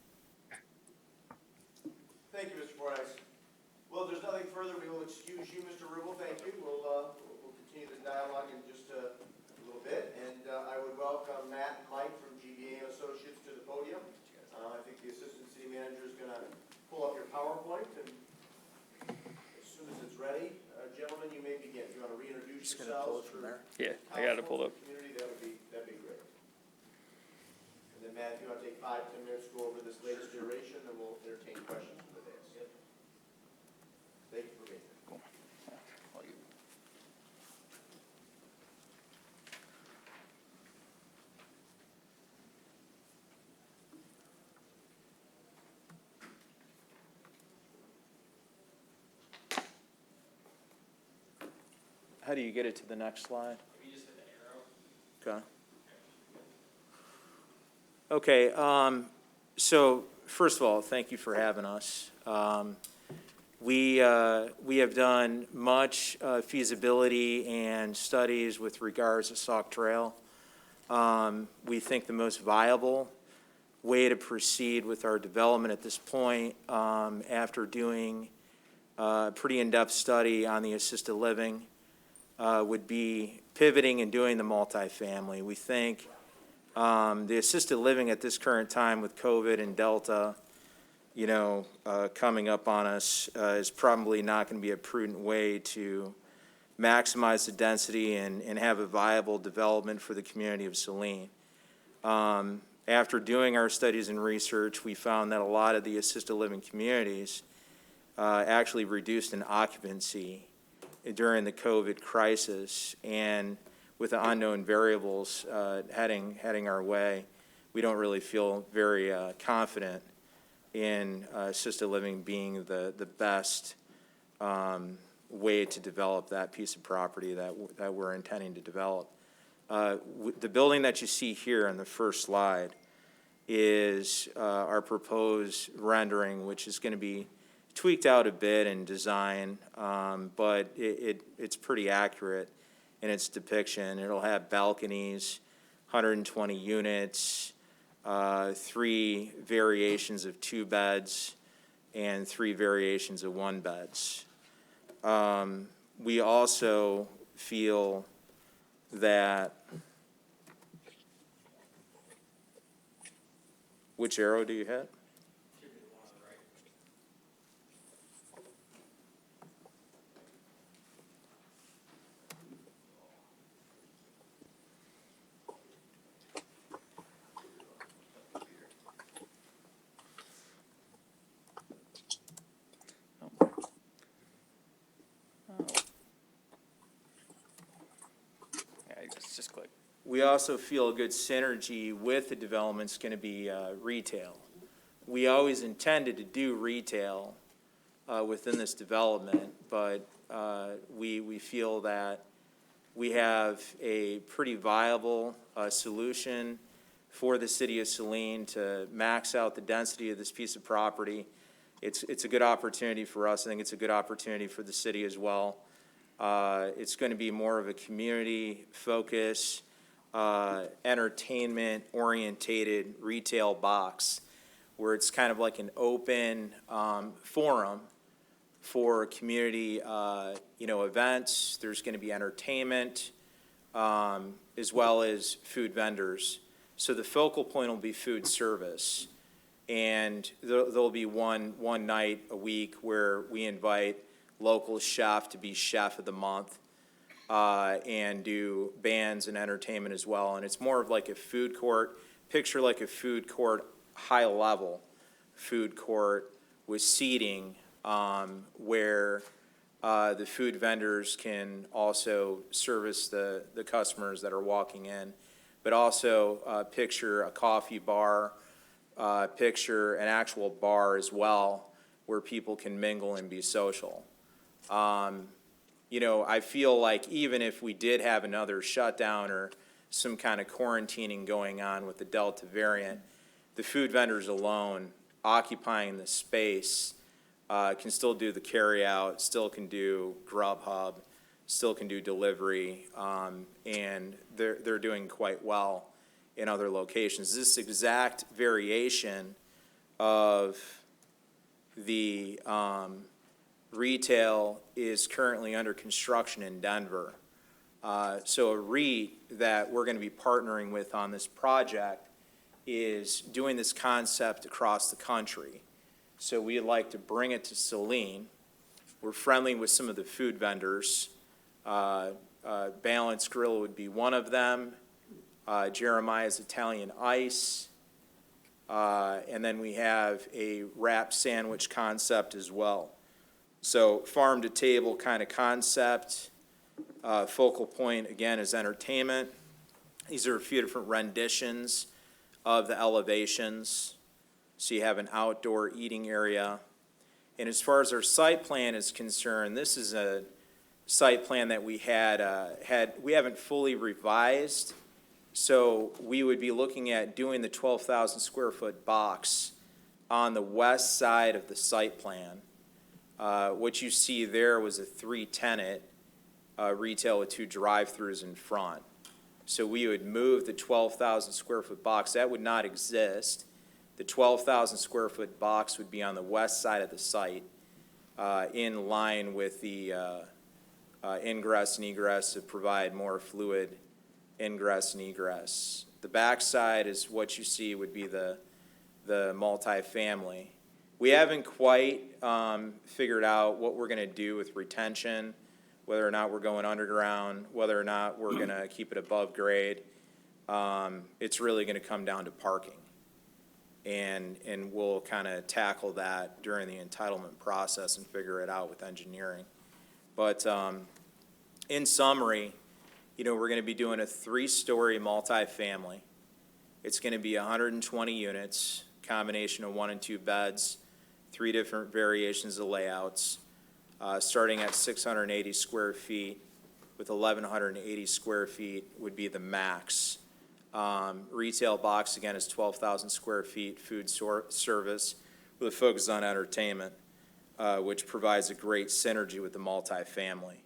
S1: Thank you, Mr. Fordyce. Well, if there's nothing further, we will excuse you, Mr. Rubel. Thank you. We'll continue the dialogue in just a little bit. And I would welcome Matt and Mike from GBA and Associates to the podium. I think the Assistant City Manager is going to pull up your PowerPoint, and as soon as it's ready, gentlemen, you may begin. If you want to reintroduce yourselves for
S6: Yeah, I got to pull up.
S1: community, that'd be great. And then Matt, if you want to take 5-10 minutes to go over this latest iteration, then we'll entertain questions from the dais. Thank you for being here.
S12: How do you get it to the next slide? Okay. Okay, so first of all, thank you for having us. We have done much feasibility and studies with regards to Sauk Trail. We think the most viable way to proceed with our development at this point, after doing a pretty in-depth study on the assisted living, would be pivoting and doing the multifamily. We think the assisted living at this current time with COVID and Delta, coming up on us, is probably not going to be a prudent way to maximize the density and have a viable development for the community of Saline. After doing our studies and research, we found that a lot of the assisted living communities actually reduced in occupancy during the COVID crisis, and with the unknown variables heading our way, we don't really feel very confident in assisted living being the best way to develop that piece of property that we're intending to develop. The building that you see here on the first slide is our proposed rendering, which is going to be tweaked out a bit in design, but it's pretty accurate in its depiction. It'll have balconies, 120 units, 3 variations of 2 beds, and 3 variations of 1 beds. We also feel that, which arrow do you hit? We also feel a good synergy with the development's going to be retail. We always intended to do retail within this development, but we feel that we have a pretty viable solution for the city of Saline to max out the density of this piece of property. It's a good opportunity for us. I think it's a good opportunity for the city as well. It's going to be more of a community focus, entertainment-orientated retail box, where it's kind of like an open forum for community, events. There's going to be entertainment, as well as food vendors. So the focal point will be food service. And there'll be one night a week where we invite local chef to be chef of the month, and do bands and entertainment as well. And it's more of like a food court, picture like a food court, high-level food court with seating, where the food vendors can also service the customers that are walking in, but also picture a coffee bar, picture an actual bar as well, where people can mingle and be social. I feel like even if we did have another shutdown or some kind of quarantining going on with the Delta variant, the food vendors alone occupying the space can still do the carryout, still can do Grubhub, still can do delivery, and they're doing quite well in other locations. This exact variation of the retail is currently under construction in Denver. So a REIT that we're going to be partnering with on this project is doing this concept across the country. So we'd like to bring it to Saline. We're friendly with some of the food vendors. Balance Grill would be one of them. Jeremiah's Italian Ice. And then we have a wrap sandwich concept as well. So farm to table kind of concept. Focal point, again, is entertainment. These are a few different renditions of the elevations. So you have an outdoor eating area. And as far as our site plan is concerned, this is a site plan that we we haven't fully revised. So we would be looking at doing the 12,000 square foot box on the west side of the site plan. What you see there was a 3-tenant retail with 2 drive-throughs in front. So we would move the 12,000 square foot box. That would not exist. The 12,000 square foot box would be on the west side of the site, in line with the ingress and egress to provide more fluid ingress and egress. The back side is what you see would be the multifamily. We haven't quite figured out what we're going to do with retention, whether or not we're going underground, whether or not we're going to keep it above grade. It's really going to come down to parking. And we'll kind of tackle that during the entitlement process and figure it out with engineering. But in summary, we're going to be doing a 3-story multifamily. It's going to be 120 units, combination of 1 and 2 beds, 3 different variations of layouts, starting at 680 square feet, with 1,180 square feet would be the max. Retail box, again, is 12,000 square feet, food service with a focus on entertainment, which provides a great synergy with the multifamily.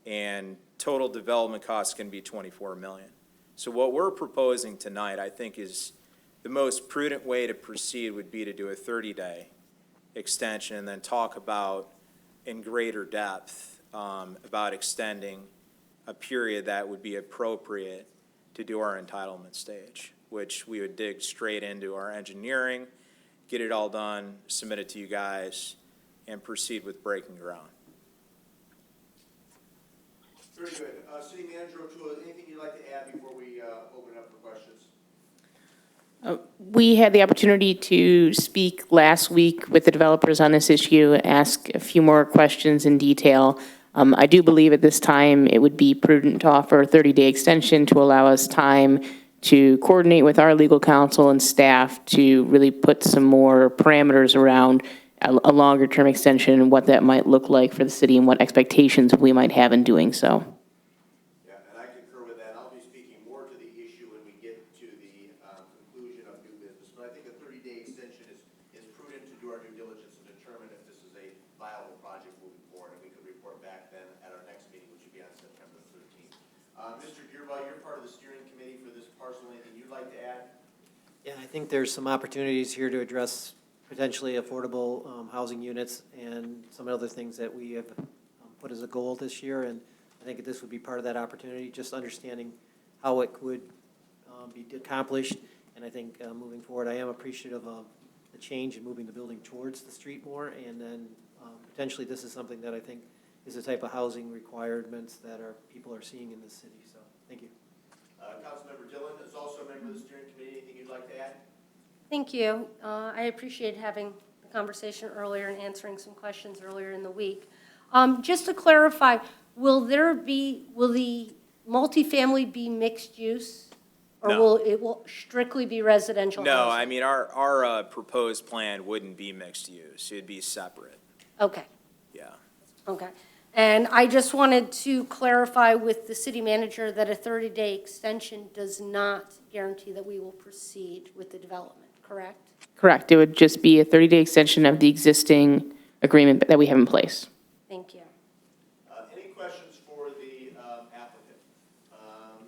S12: And total development costs can be $24 million. So what we're proposing tonight, I think, is the most prudent way to proceed would be to do a 30-day extension and then talk about in greater depth about extending a period that would be appropriate to do our entitlement stage, which we would dig straight into our engineering, get it all done, submit it to you guys, and proceed with breaking ground.
S1: Very good. City Manager O'Toole, anything you'd like to add before we open up for questions?
S7: We had the opportunity to speak last week with the developers on this issue, ask a few more questions in detail. I do believe at this time it would be prudent to offer a 30-day extension to allow us time to coordinate with our legal counsel and staff to really put some more parameters around a longer-term extension and what that might look like for the city and what expectations we might have in doing so.
S1: Yeah, and I concur with that. I'll be speaking more to the issue when we get to the conclusion of new business. But I think a 30-day extension is prudent to do our due diligence and determine if this is a viable project moving forward. And we could report back then at our next meeting, which would be on September 13th. Mr. Gearbaugh, you're part of the steering committee for this parcel. Anything you'd like to add?
S8: Yeah, I think there's some opportunities here to address potentially affordable housing units and some other things that we have put as a goal this year. And I think this would be part of that opportunity, just understanding how it would be accomplished. And I think moving forward, I am appreciative of the change in moving the building towards the street more. And then potentially this is something that I think is the type of housing requirements that people are seeing in this city. So thank you.
S1: Councilmember Dillon is also a member of the steering committee. Anything you'd like to add?
S9: Thank you. I appreciate having the conversation earlier and answering some questions earlier in the week. Just to clarify, will the multifamily be mixed use? Or
S12: No.
S9: will it strictly be residential
S12: No,
S9: housing?
S12: I mean, our proposed plan wouldn't be mixed use. It'd be separate,
S9: Okay,
S12: yeah.
S9: okay. And I just wanted to clarify with the city manager that a 30-day extension does not guarantee that we will proceed with the development, correct?
S7: Correct. It would just be a 30-day extension of the existing agreement that we have in place.
S9: Thank you.
S1: Any questions for the applicant?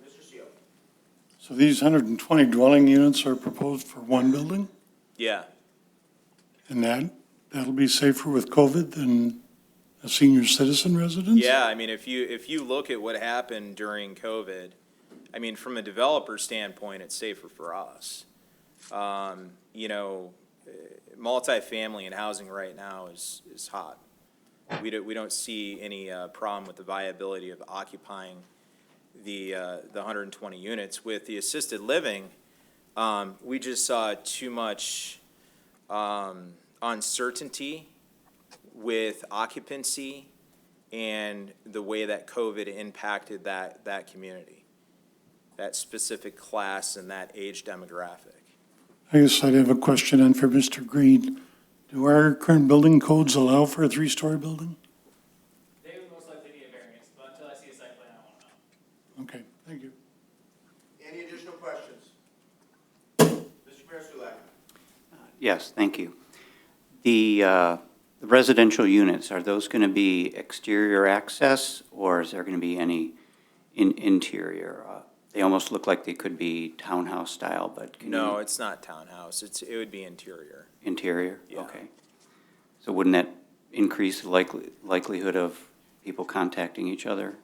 S1: Mr. Seo.
S13: So these 120 dwelling units are proposed for one building?
S12: Yeah,
S13: And that'll be safer with COVID than a senior citizen residence?
S12: yeah, I mean, if you look at what happened during COVID, I mean, from a developer standpoint, it's safer for us. You know, multifamily and housing right now is hot. We don't see any problem with the viability of occupying the 120 units. With the assisted living, we just saw too much uncertainty with occupancy and the way that COVID impacted that community, that specific class and that age demographic.
S13: I guess I'd have a question then for Mr. Green. Do our current building codes allow for a three-story building?
S3: They would most likely be a variance, but until I see a site plan, I won't know.
S13: Okay, thank you.
S1: Any additional questions? Mr. Mayor Sulak.
S14: Yes, thank you. The residential units, are those going to be exterior access, or is there going to be any interior? They almost look like they could be townhouse style, but can
S12: No,
S14: you?
S12: it's not townhouse. It would be interior.
S14: Interior?
S12: Yeah.
S14: Okay. So wouldn't that increase the likelihood of people contacting each other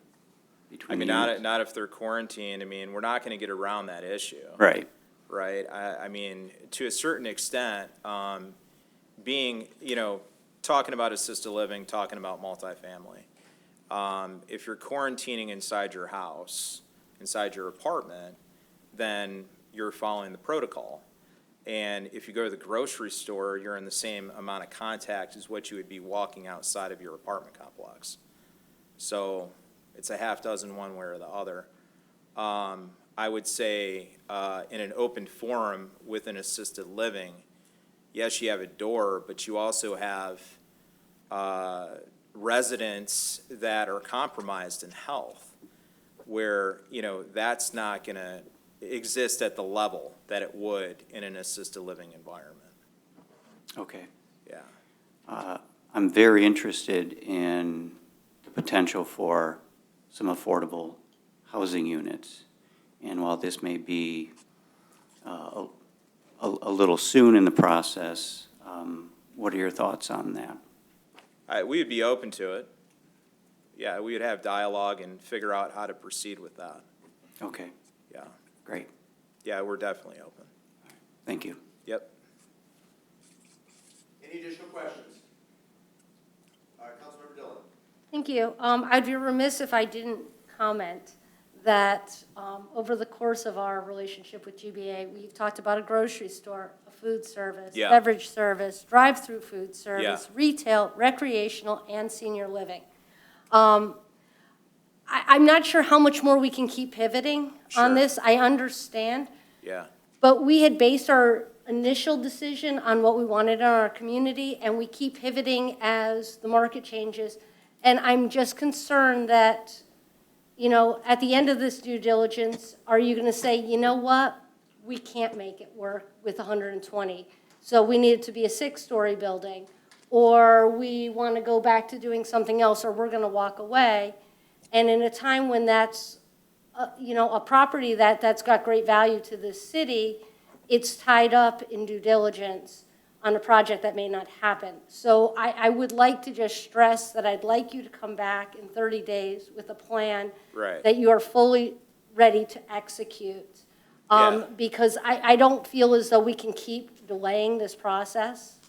S14: between
S12: I mean,
S14: the units?
S12: not if they're quarantined. I mean, we're not going to get around that issue.
S14: Right.
S12: Right? I mean, to a certain extent, being, talking about assisted living, talking about multifamily, if you're quarantining inside your house, inside your apartment, then you're following the protocol. And if you go to the grocery store, you're in the same amount of contact as what you would be walking outside of your apartment complex. So it's a half dozen one way or the other. I would say in an open forum with an assisted living, yes, you have a door, but you also have residents that are compromised in health, where, that's not going to exist at the level that it would in an assisted living environment.
S14: Okay.
S12: Yeah.
S14: I'm very interested in the potential for some affordable housing units. And while this may be a little soon in the process, what are your thoughts on that?
S12: We would be open to it. Yeah, we would have dialogue and figure out how to proceed with that.
S14: Okay,
S12: Yeah.
S14: great.
S12: Yeah, we're definitely open.
S14: Thank you.
S12: Yep.
S1: Any additional questions? Councilmember Dillon.
S9: Thank you. I'd be remiss if I didn't comment that over the course of our relationship with GBA, we've talked about a grocery store, a food service,
S12: Yeah.
S9: beverage service, drive-through food service,
S12: Yeah.
S9: retail, recreational, and senior living. I'm not sure how much more we can keep pivoting on
S12: Sure.
S9: this. I understand.
S12: Yeah.
S9: But we had based our initial decision on what we wanted in our community, and we keep pivoting as the market changes. And I'm just concerned that, you know, at the end of this due diligence, are you going to say, you know what? We can't make it work with 120. So we need it to be a 6-story building, or we want to go back to doing something else, or we're going to walk away. And in a time when that's, you know, a property that's got great value to this city, it's tied up in due diligence on a project that may not happen. So I would like to just stress that I'd like you to come back in 30 days with a plan
S12: Right.
S9: that you are fully ready to execute.
S12: Yeah.
S9: Because I don't feel as though we can keep delaying this process.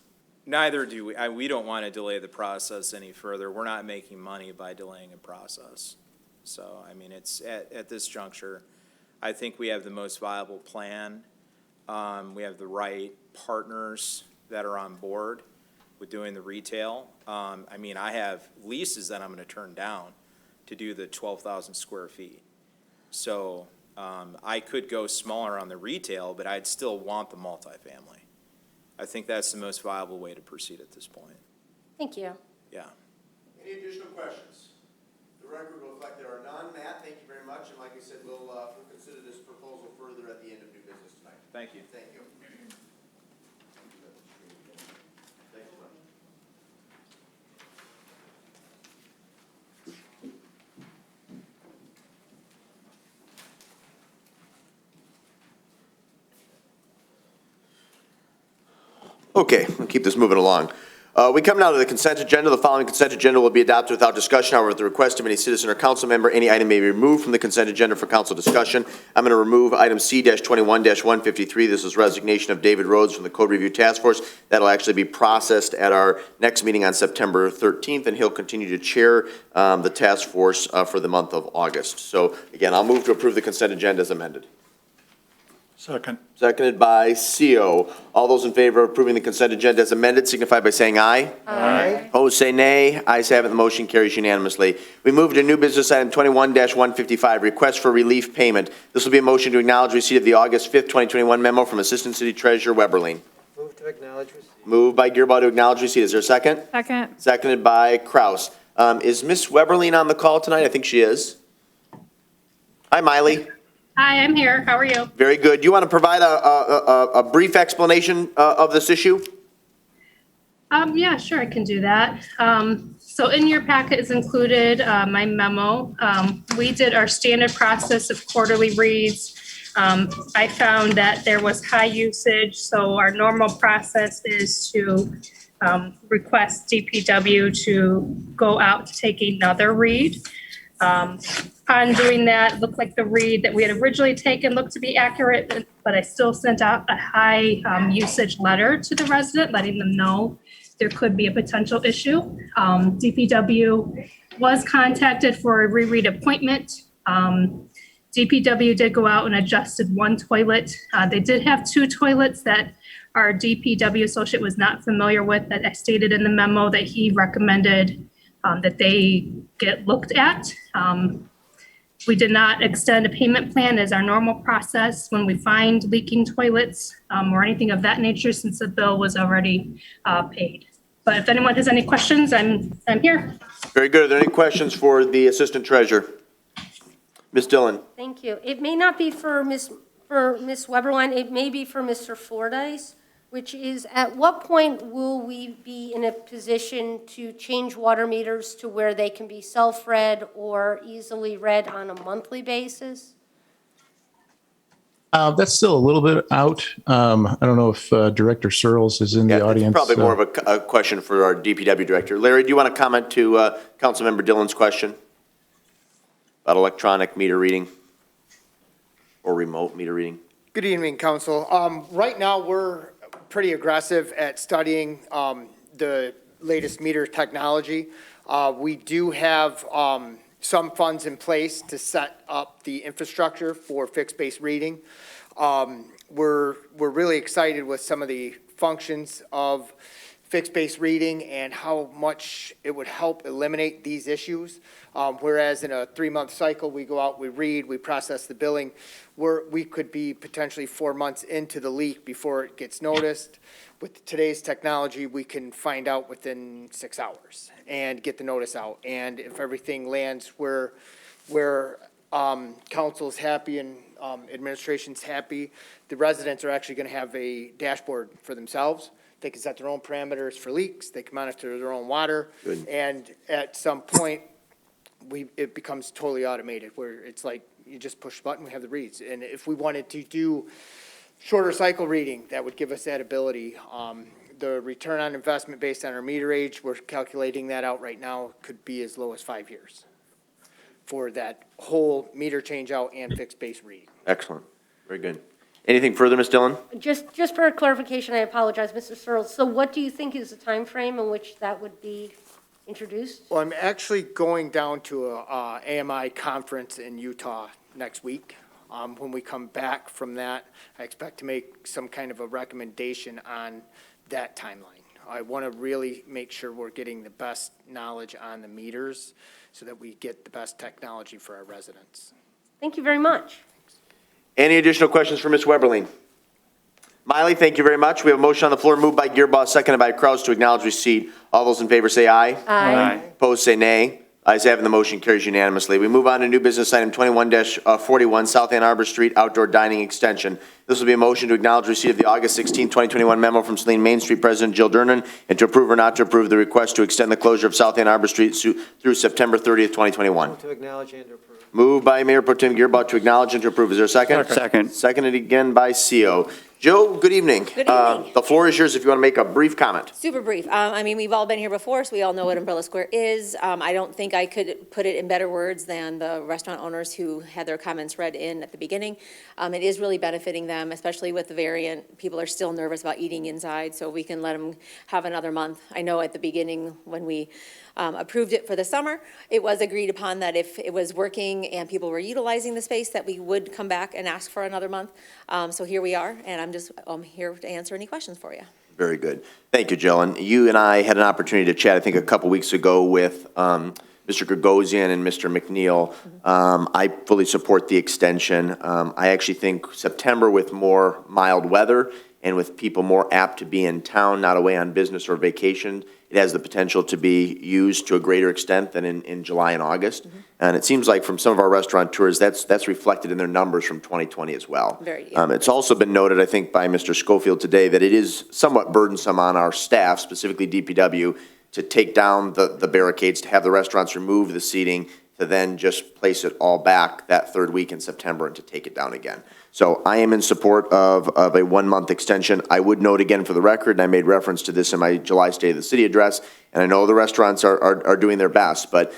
S12: Neither do we. We don't want to delay the process any further. We're not making money by delaying a process. So, I mean, it's at this juncture, I think we have the most viable plan. We have the right partners that are on board with doing the retail. I mean, I have leases that I'm going to turn down to do the 12,000 square feet. So, I could go smaller on the retail, but I'd still want the multifamily. I think that's the most viable way to proceed at this point.
S9: Thank you.
S12: Yeah.
S1: Any additional questions? The record will reflect there are none. Matt, thank you very much, and like I said, we'll consider this proposal further at the end of new business tonight.
S12: Thank you.
S1: Thank you. Thanks so much. Okay, we'll keep this moving along. We come now to the consent agenda. The following consent agenda will be adopted without discussion. However, at the request of any citizen or council member, any item may be removed from the consent agenda for council discussion. I'm going to remove item C-21-153. This is resignation of David Rhodes from the Code Review Task Force. That'll actually be processed at our next meeting on September 13th, and he'll continue to chair the task force for the month of August. So again, I'll move to approve the consent agenda as amended.
S13: Second.
S1: Seconded by CO. All those in favor of approving the consent agenda as amended signify by saying aye.
S13: Aye.
S1: Opposed, say nay. Ayes have it, the motion carries unanimously. We move to new business item 21-155, request for relief payment. This will be a motion to acknowledge receipt of the August 5th, 2021 memo from Assistant City Treasurer Weberling.
S8: Move to acknowledge receipt.
S1: Moved by Gearbaugh to acknowledge receipt. Is there a second?
S15: Second.
S1: Seconded by Kraus. Is Ms. Weberling on the call tonight? I think she is. Hi, Miley.
S15: Hi, I'm here. How are you?
S1: Very good. You want to provide a brief explanation of this issue?
S15: Yeah, sure, I can do that. So in your packet is included my memo. We did our standard process of quarterly reads. I found that there was high usage, so our normal process is to request DPW to go out to take another read. Upon doing that, it looked like the read that we had originally taken looked to be accurate, but I still sent out a high usage letter to the resident, letting them know there could be a potential issue. DPW was contacted for a reread appointment. DPW did go out and adjusted one toilet. They did have two toilets that our DPW associate was not familiar with, that I stated in the memo that he recommended that they get looked at. We did not extend a payment plan as our normal process when we find leaking toilets or anything of that nature, since the bill was already paid. But if anyone has any questions, I'm here.
S1: Very good. Are there any questions for the Assistant Treasurer? Ms. Dillon.
S9: Thank you. It may not be for Ms. Weberline, it may be for Mr. Fordyce, which is, at what point will we be in a position to change water meters to where they can be self-read or easily read on a monthly basis?
S11: That's still a little bit out. I don't know if Director Searles is in the audience.
S1: It's probably more of a question for our DPW Director. Larry, do you want to comment to Councilmember Dillon's question about electronic meter reading or remote meter reading?
S16: Good evening, Council. Right now, we're pretty aggressive at studying the latest meter technology. We do have some funds in place to set up the infrastructure for fixed-base reading. We're really excited with some of the functions of fixed base reading and how much it would help eliminate these issues. Whereas in a 3-month cycle, we go out, we read, we process the billing, we could be potentially 4 months into the leak before it gets noticed. With today's technology, we can find out within 6 hours and get the notice out. And if everything lands where council's happy and administration's happy, the residents are actually going to have a dashboard for themselves. They can set their own parameters for leaks. They can monitor their own water.
S1: Good.
S16: And at some point, it becomes totally automated, where it's like you just push a button, we have the reads. And if we wanted to do shorter cycle reading, that would give us that ability. The return on investment based on our meter age, we're calculating that out right now, could be as low as 5 years for that whole meter change out and fixed base reading.
S1: Excellent. Very good. Anything further, Ms. Dillon?
S9: Just for clarification, I apologize, Mr. Searles. So what do you think is the time frame in which that would be introduced?
S16: Well, I'm actually going down to a AMI conference in Utah next week. When we come back from that, I expect to make some kind of a recommendation on that timeline. I want to really make sure we're getting the best knowledge on the meters so that we get the best technology for our residents.
S9: Thank you very much.
S1: Any additional questions for Ms. Weberling? Miley, thank you very much. We have a motion on the floor moved by Gearboss, seconded by Kraus to acknowledge receipt. All those in favor say aye.
S9: Aye.
S1: Opposed say nay. Ayes have it, the motion carries unanimously. We move on to new business item 21-41, South Ann Arbor Street Outdoor Dining Extension. This will be a motion to acknowledge receipt of the August 16, 2021 memo from Saline Main Street President Jill Durnan and to approve or not to approve the request to extend the closure of South Ann Arbor Street through September 30th, 2021.
S8: To acknowledge and to approve.
S1: Moved by Mayor Pro Tem Gearboss to acknowledge and to approve. Is there a second?
S14: Second.
S1: Seconded again by CO. Joe, good evening.
S17: Good evening.
S1: The floor is yours if you want to make a brief comment.
S17: Super brief. I mean, we've all been here before, so we all know what Umbrella Square is. I don't think I could put it in better words than the restaurant owners who had their comments read in at the beginning. It is really benefiting them, especially with the variant. People are still nervous about eating inside, so we can let them have another month. I know at the beginning when we approved it for the summer, it was agreed upon that if it was working and people were utilizing the space, that we would come back and ask for another month. So here we are, and I'm here to answer any questions for you.
S1: Very good. Thank you, Jill. And you and I had an opportunity to chat, I think, a couple weeks ago with Mr. Gagosian and Mr. McNeil. I fully support the extension. I actually think September, with more mild weather and with people more apt to be in town, not away on business or vacation, it has the potential to be used to a greater extent than in July and August. And it seems like from some of our restaurateurs, that's reflected in their numbers from 2020 as well. It's also been noted, I think, by Mr. Schofield today that it is somewhat burdensome on our staff, specifically DPW, to take down the barricades, to have the restaurants remove the seating, to then just place it all back that third week in September and to take it down again. So I am in support of a 1-month extension. I would note again for the record, and I made reference to this in my July State of the City address, and I know the restaurants are doing their best, but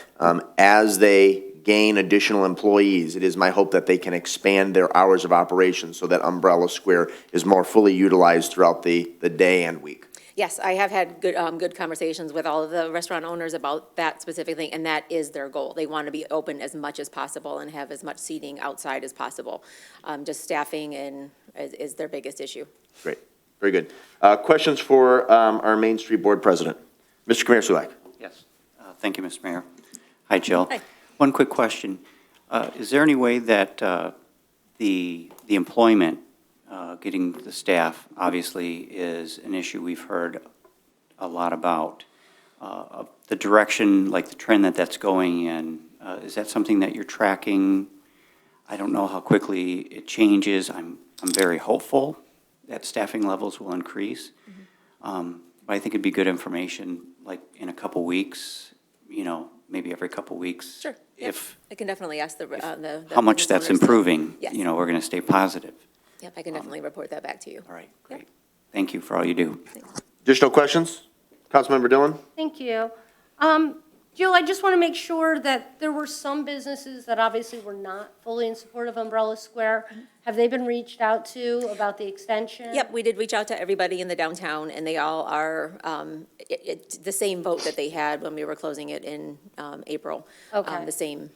S1: as they gain additional employees, it is my hope that they can expand their hours of operation so that Umbrella Square is more fully utilized throughout the day and week.
S17: Yes, I have had good conversations with all of the restaurant owners about that specific thing, and that is their goal. They want to be open as much as possible and have as much seating outside as possible. Just staffing is their biggest issue.
S1: Great, very good. Questions for our Main Street Board President, Mr. Kamir-Sulak.
S14: Yes. Thank you, Mr. Mayor. Hi, Jill.
S17: Hi.
S14: One quick question. Is there any way that the employment, getting the staff, obviously is an issue we've heard a lot about. The direction, like the trend that's going in, is that something that you're tracking? I don't know how quickly it changes. I'm very hopeful that staffing levels will increase. But I think it'd be good information, like in a couple weeks, maybe every couple weeks.
S17: Sure. If I can definitely ask the
S14: how much that's improving,
S17: yes.
S14: We're going to stay positive.
S17: Yep, I can definitely report that back to you.
S14: All right, great. Thank you for all you do.
S1: Additional questions? Councilmember Dillon?
S9: Thank you. Jill, I just want to make sure that there were some businesses that obviously were not fully in support of Umbrella Square. Have they been reached out to about the extension?
S17: Yep, we did reach out to everybody in the downtown, and they all are the same vote that they had when we were closing it in April.
S9: Okay.
S17: The same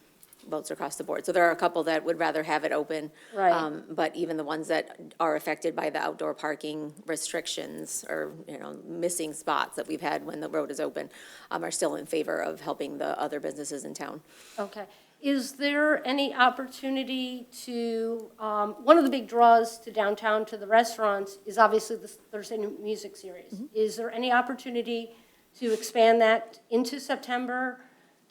S17: votes across the board. So there are a couple that would rather have it open.
S9: Right.
S17: But even the ones that are affected by the outdoor parking restrictions or, missing spots that we've had when the road is open, are still in favor of helping the other businesses in town.
S9: Okay. Is there any opportunity to, one of the big draws to downtown, to the restaurants, is obviously the Thursday Music Series. Is there any opportunity to expand that into September,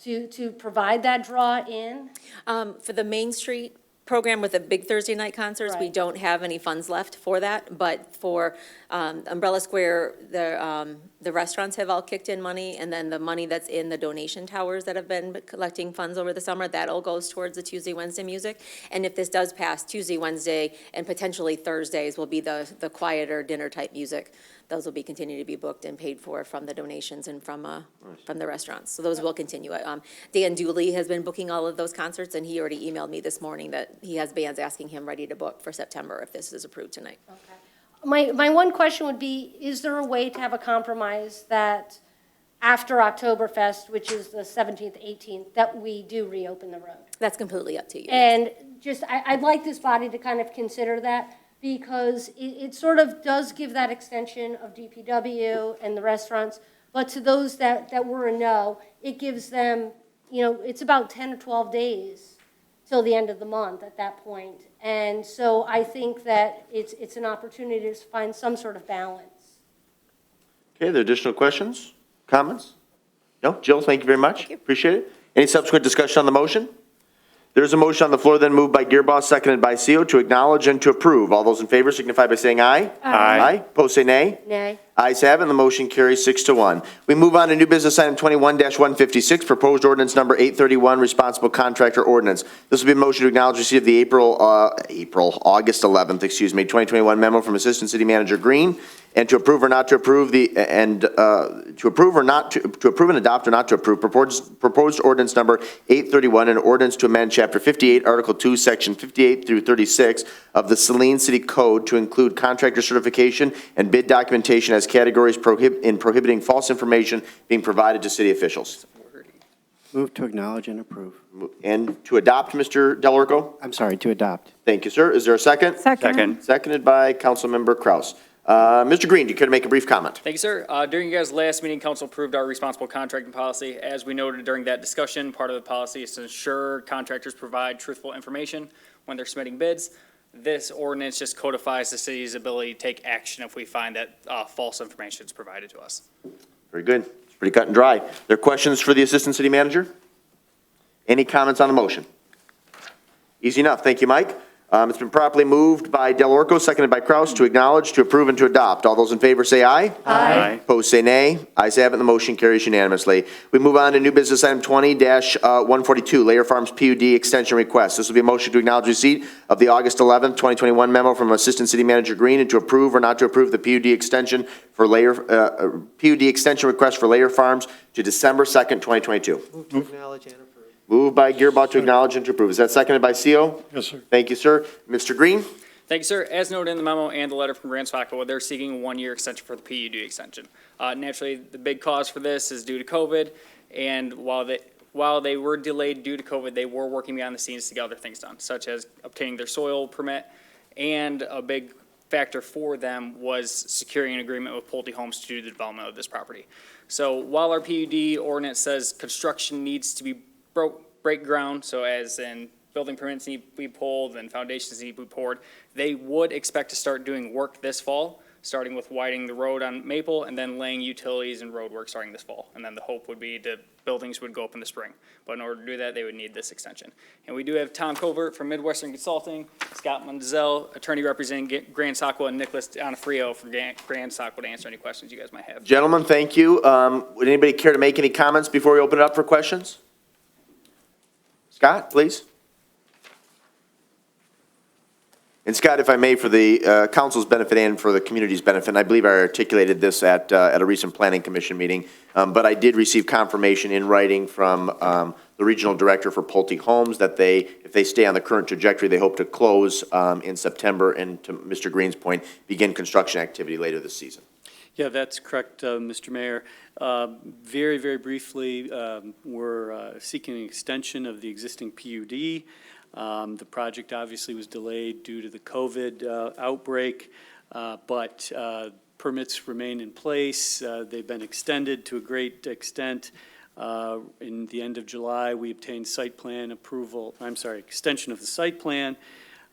S9: to provide that draw in?
S17: For the Main Street program with the big Thursday night concerts, we
S9: Right.
S17: don't have any funds left for that. But for Umbrella Square, the restaurants have all kicked in money, and then the money that's in the donation towers that have been collecting funds over the summer, that all goes towards the Tuesday, Wednesday music. And if this does pass, Tuesday, Wednesday, and potentially Thursdays will be the quieter dinner-type music. Those will be continuing to be booked and paid for from the donations and from the restaurants. So those will continue. Dan Dooley has been booking all of those concerts, and he already emailed me this morning that he has bands asking him ready to book for September if this is approved tonight.
S9: Okay. My one question would be, is there a way to have a compromise that after Oktoberfest, which is the 17th, 18th, that we do reopen the road?
S17: That's completely up to you.
S9: And just, I'd like this body to kind of consider that, because it sort of does give that extension of DPW and the restaurants, but to those that were a no, it gives them, it's about 10 or 12 days till the end of the month at that point. And so I think that it's an opportunity to find some sort of balance.
S1: Okay, are there additional questions, comments? No? Jill, thank you very much.
S17: Thank you.
S1: Appreciate it. Any subsequent discussion on the motion? There is a motion on the floor, then moved by Gearboss, seconded by Seal, to acknowledge and to approve. All those in favor signify by saying aye. Aye. Opposed, say nay.
S9: Nay.
S1: Ayes have it, and the motion carries 6-1. We move on to new business item 21-156, proposed ordinance number 831, responsible contractor ordinance. This will be a motion to acknowledge receipt of the August 11th, 2021 memo from Assistant City Manager Green, and to approve or not to approve to approve and adopt or not to approve proposed ordinance number 831, an ordinance to amend Chapter 58, Article 2, Section 58 through 36 of the Saline City Code to include contractor certification and bid documentation as categories prohibiting false information being provided to city officials.
S10: Move to acknowledge and approve.
S1: And to adopt, Mr. Delorco?
S10: I'm sorry, to adopt.
S1: Thank you, sir. Is there a second?
S14: Second.
S1: Seconded by Councilmember Kraus. Mr. Green, do you care to make a brief comment?
S18: Thank you, sir. During your guys' last meeting, council approved our responsible contracting policy. As we noted during that discussion, part of the policy is to ensure contractors provide truthful information when they're submitting bids. This ordinance just codifies the city's ability to take action if we find that false information is provided to us.
S1: Very good. It's pretty cut and dry. Are there questions for the Assistant City Manager? Any comments on the motion? Easy enough. Thank you, Mike. It's been properly moved by Delorco, seconded by Kraus, to acknowledge, to approve, and to adopt. All those in favor say aye.
S14: Aye.
S1: Opposed, say nay. Ayes have it, and the motion carries unanimously. We move on to new business item 20-142, Layer Farms PUD extension request. This will be a motion to acknowledge receipt of the August 11th, 2021 memo from Assistant City Manager Green, and to approve or not to approve the PUD extension for PUD extension request for Layer Farms to December 2nd, 2022.
S8: Move to acknowledge and approve.
S1: Moved by Gearboss to acknowledge and to approve. Is that seconded by CO?
S13: Yes, sir.
S1: Thank you, sir. Mr. Green?
S18: Thank you, sir. As noted in the memo and the letter from Grant Swackel, they're seeking a one-year extension for the PUD extension. Naturally, the big cause for this is due to COVID, and while they were delayed due to COVID, they were working behind the scenes to get other things done, such as obtaining their soil permit, and a big factor for them was securing an agreement with Pulte Homes to do the development of this property. So while our PUD ordinance says construction needs to be break ground, so as in building permits need to be pulled and foundations need to be poured, they would expect to start doing work this fall, starting with widening the road on Maple and then laying utilities and road work starting this fall. And then the hope would be the buildings would go up in the spring. But in order to do that, they would need this extension. And we do have Tom Covert from Midwestern Consulting, Scott Munzel, attorney representing Grand Sacco, and Nicholas Donofrio from Grand Sacco to answer any questions you guys might have.
S1: Gentlemen, thank you. Would anybody care to make any comments before we open it up for questions? Scott, please. And Scott, if I may, for the council's benefit and for the community's benefit, and I believe I articulated this at a recent planning commission meeting, but I did receive confirmation in writing from the regional director for Pulte Homes that if they stay on the current trajectory, they hope to close in September and, to Mr. Green's point, begin construction activity later this season.
S19: Yeah, that's correct, Mr. Mayor. Very, very briefly, we're seeking an extension of the existing PUD. The project obviously was delayed due to the COVID outbreak, but permits remain in place. They've been extended to a great extent. In the end of July, we obtained site plan approval, extension of the site plan.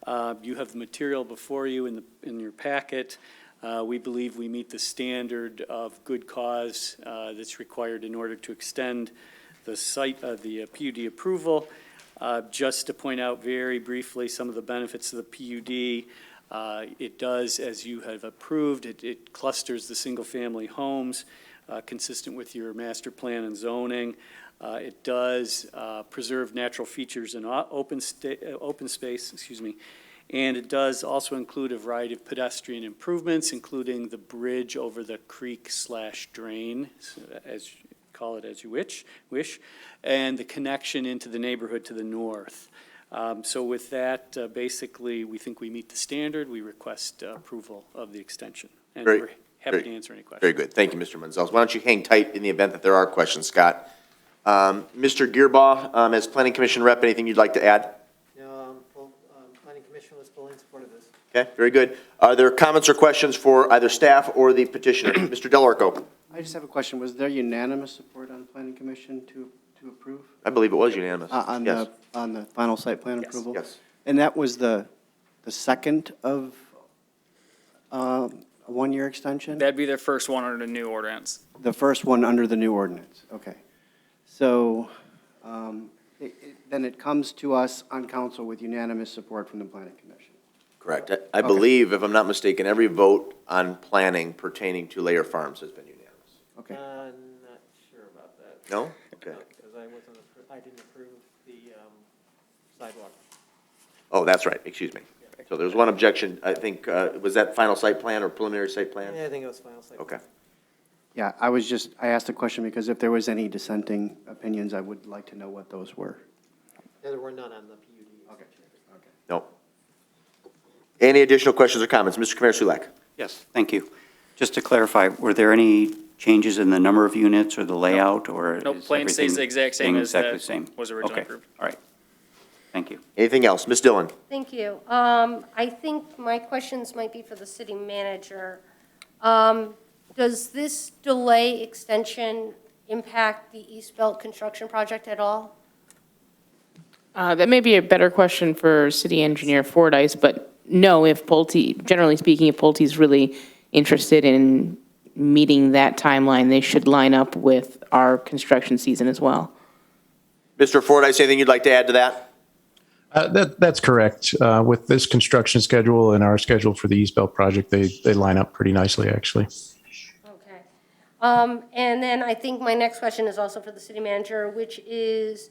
S19: You have the material before you in your packet. We believe we meet the standard of good cause that's required in order to extend the site, the PUD approval. Just to point out very briefly some of the benefits of the PUD, it does, as you have approved, it clusters the single-family homes consistent with your master plan and zoning. It does preserve natural features and open space, and it does also include a variety of pedestrian improvements, including the bridge over the creek/drain, as call it as you wish, and the connection into the neighborhood to the north. So with that, basically, we think we meet the standard. We request approval of the extension. And we're happy to answer any questions.
S1: Very good. Thank you, Mr. Monzels. Why don't you hang tight in the event that there are questions, Scott? Mr. Gearbaugh, as Planning Commission rep, anything you'd like to add?
S8: No, Planning Commission was fully in support of this.
S1: Okay, very good. Are there comments or questions for either staff or the petitioner? Mr. Delorco.
S10: I just have a question. Was there unanimous support on Planning Commission to approve?
S1: I believe it was unanimous.
S10: On
S1: Yes.
S10: the final site plan
S1: Yes.
S10: approval?
S1: Yes.
S10: And that was the second of a one-year extension?
S18: That'd be the first one under the new ordinance.
S10: The first one under the new ordinance, okay. So then it comes to us on council with unanimous support from the Planning Commission.
S1: Correct. I believe, if I'm not mistaken, every vote on planning pertaining to Layer Farms has been unanimous.
S10: Okay.
S8: Not sure about that.
S1: No? Okay.
S8: Because I didn't approve the sidewalk.
S1: Oh, that's right, excuse me. So there's one objection, I think, was that final site plan or preliminary site plan?
S8: Yeah, I think it was final site.
S1: Okay.
S10: Yeah, I asked a question because if there was any dissenting opinions, I would like to know what those were.
S8: Yeah, there were none on the PUD.
S10: Okay.
S1: No. Any additional questions or comments? Mr. Sulak.
S14: Yes, thank you. Just to clarify, were there any changes in the number of units or the layout, or?
S18: Nope,
S14: is
S18: plan stays
S14: everything
S18: the exact same
S14: staying
S18: as
S14: exactly
S18: that
S14: the same?
S18: was originally
S14: Okay,
S18: approved.
S14: all right. Thank you.
S1: Anything else? Ms. Dillon.
S9: Thank you. I think my questions might be for the city manager. Does this delay extension impact the East Belt construction project at all?
S7: That may be a better question for City Engineer Fordyce, but no, if Pulte, generally speaking, if Pulte's really interested in meeting that timeline, they should line up with our construction season as well.
S1: Mr. Fordyce, anything you'd like to add to that?
S11: That's correct. With this construction schedule and our schedule for the East Belt project, they line up pretty nicely, actually.
S9: Okay. And then I think my next question is also for the city manager, which is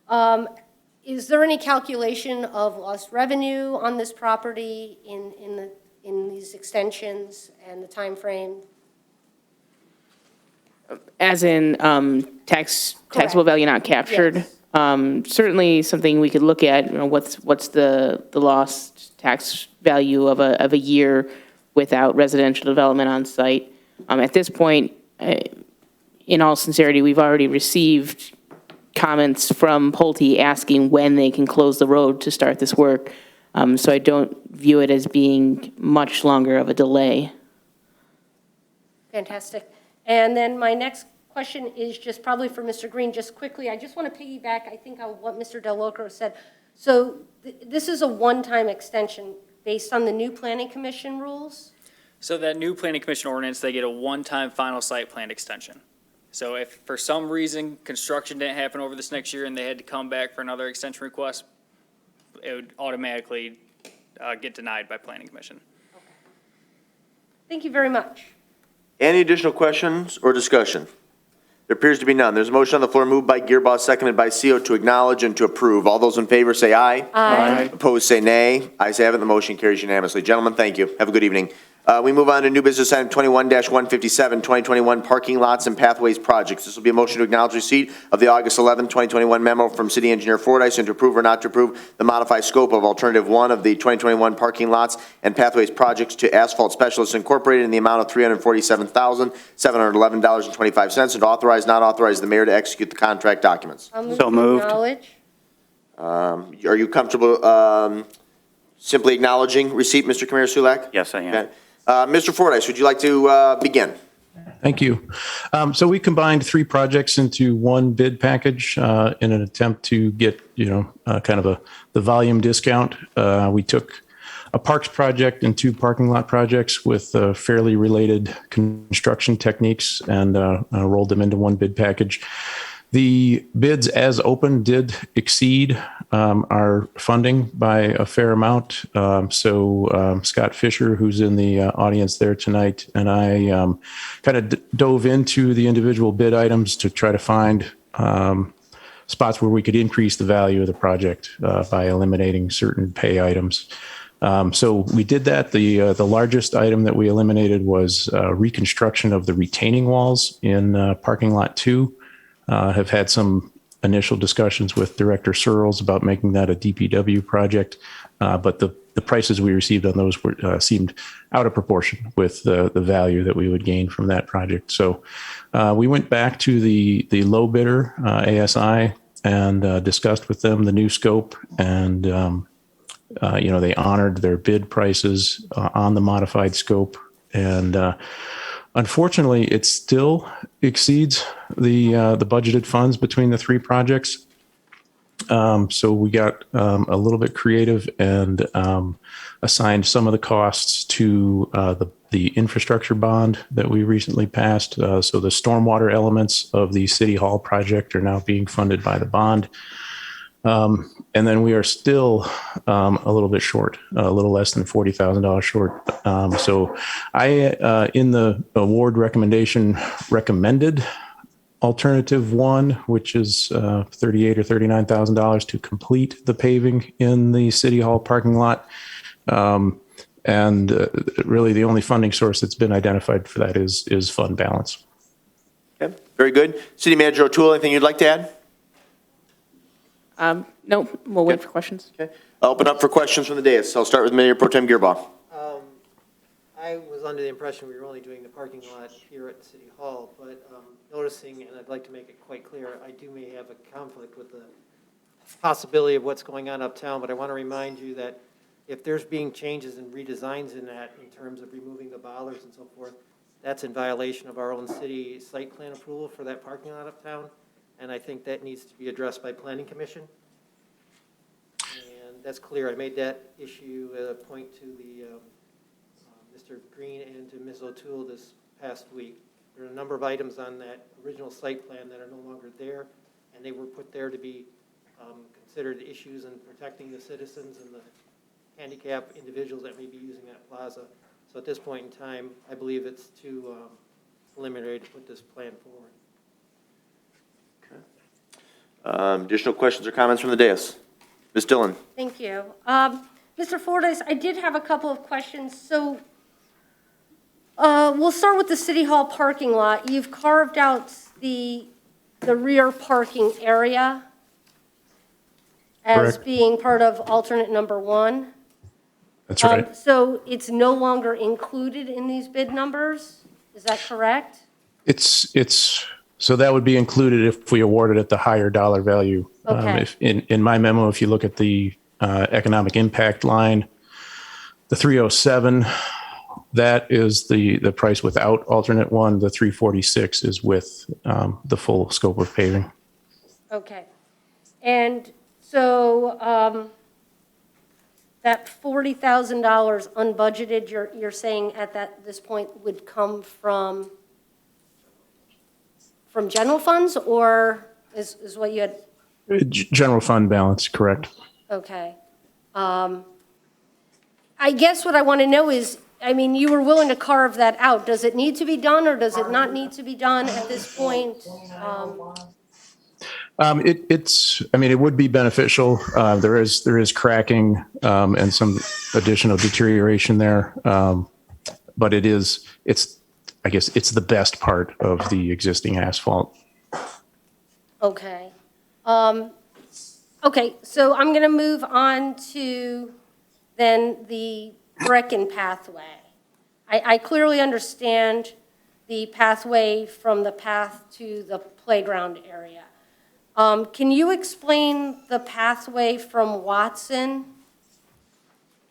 S9: there any calculation of lost revenue on this property in these extensions and the time frame?
S7: As in taxable value not captured?
S9: Yes.
S7: Certainly something we could look at, what's the lost tax value of a year without residential development on site. At this point, in all sincerity, we've already received comments from Pulte asking when they can close the road to start this work. So I don't view it as being much longer of a delay.
S9: Fantastic. And then my next question is just probably for Mr. Green, just quickly. I just want to piggyback, I think, on what Mr. Delocro said. So this is a one-time extension based on the new Planning Commission rules?
S18: So that new planning commission ordinance, they get a one-time final site plan extension. So if for some reason construction didn't happen over this next year and they had to come back for another extension request, it would automatically get denied by planning commission.
S9: Thank you very much.
S1: Any additional questions or discussion? There appears to be none. There's a motion on the floor moved by Gearbaugh, seconded by CO to acknowledge and to approve. All those in favor say aye.
S9: Aye.
S1: Opposed say nay. Ayes have it. The motion carries unanimously. Gentlemen, thank you. Have a good evening. We move on to new business item 21-157, 2021 Parking Lots and Pathways Projects. This will be a motion to acknowledge receipt of the August 11, 2021 memo from City Engineer Fordyce and to approve or not to approve the modified scope of Alternative 1 of the 2021 Parking Lots and Pathways Projects to Asphalt Specialists Incorporated in the amount of $347,711.25 and to authorize, not authorize the mayor to execute the contract documents.
S9: So moved. Acknowledge.
S1: Are you comfortable simply acknowledging receipt, Mr. Kamara Sulak?
S14: Yes, I am.
S1: Okay. Mr. Fordyce, would you like to begin?
S11: Thank you. So we combined 3 projects into one bid package in an attempt to get, kind of the volume discount. We took a parks project and 2 parking lot projects with fairly related construction techniques and rolled them into one bid package. The bids as open did exceed our funding by a fair amount. So Scott Fisher, who's in the audience there tonight, and I kind of dove into the individual bid items to try to find spots where we could increase the value of the project by eliminating certain pay items. So we did that. The largest item that we eliminated was reconstruction of the retaining walls in parking lot 2. Have had some initial discussions with Director Searles about making that a DPW project, but the prices we received on those were seemed out of proportion with the value that we would gain from that project. So we went back to the low bidder, ASI, and discussed with them the new scope, and they honored their bid prices on the modified scope, and unfortunately, it still exceeds the budgeted funds between the 3 projects. So we got a little bit creative and assigned some of the costs to the infrastructure bond that we recently passed. So the stormwater elements of the City Hall project are now being funded by the bond. And then we are still a little bit short, a little less than $40,000 short. So I, in the award recommendation, recommended alternative 1, which is $38,000 or $39,000 to complete the paving in the City Hall parking lot. And really the only funding source that's been identified for that is fund balance.
S1: Okay, very good. City Manager O'Toole, anything you'd like to add?
S7: No, we'll wait for questions.
S1: Okay. I'll open up for questions from the dais. I'll start with Mayor Pro Tem Gearbaugh.
S8: I was under the impression we were only doing the parking lot here at City Hall, but noticing, and I'd like to make it quite clear, I may have a conflict with the possibility of what's going on uptown, but I want to remind you that if there's being changes and redesigns in that in terms of removing the bollards and so forth, that's in violation of our own city site plan approval for that parking lot uptown. And I think that needs to be addressed by Planning Commission. And that's clear. I made that issue a point to the Mr. Green and to Ms. O'Toole this past week. There are a number of items on that original site plan that are no longer there, and they were put there to be considered issues in protecting the citizens and the handicapped individuals that may be using that plaza. So at this point in time, I believe it's too preliminary to put this plan forward.
S1: Additional questions or comments from the dais? Ms. Dillon.
S9: Thank you. Mr. Fordyce, I did have a couple of questions. So we'll start with the City Hall parking lot. You've carved out the rear parking area as
S11: Correct.
S9: being part of alternate number 1.
S11: That's right.
S9: So it's no longer included in these bid numbers? Is that correct?
S11: So that would be included if we awarded at the higher dollar value.
S9: Okay.
S11: If in my memo, if you look at the economic impact line, the 307, that is the price without alternate 1. The 346 is with the full scope of paving.
S9: Okay. And so that $40,000 unbudgeted, you're saying at this point would come from general funds, or is what you had?
S11: General fund balance, correct.
S9: Okay. I guess what I want to know is, I mean, you were willing to carve that out. Does it need to be done, or does it not need to be done at this point?
S11: It would be beneficial. There is cracking and some additional deterioration there. but I guess it's the best part of the existing asphalt.
S9: Okay. Okay, so I'm going to move on to then the Brecken pathway. I clearly understand the pathway from the path to the playground area. Can you explain the pathway from Watson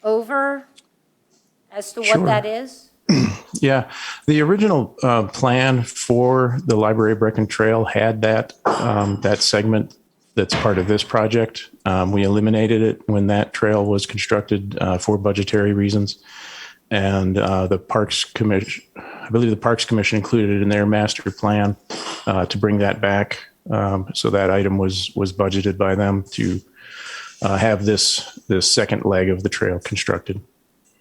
S9: over as to what that is?
S11: Yeah, the original plan for the Library Brecken Trail had that segment that's part of this project. We eliminated it when that trail was constructed for budgetary reasons. And the Parks Commission, I believe the Parks Commission included it in their master plan to bring that back. So that item was budgeted by them to have this second leg of the trail constructed.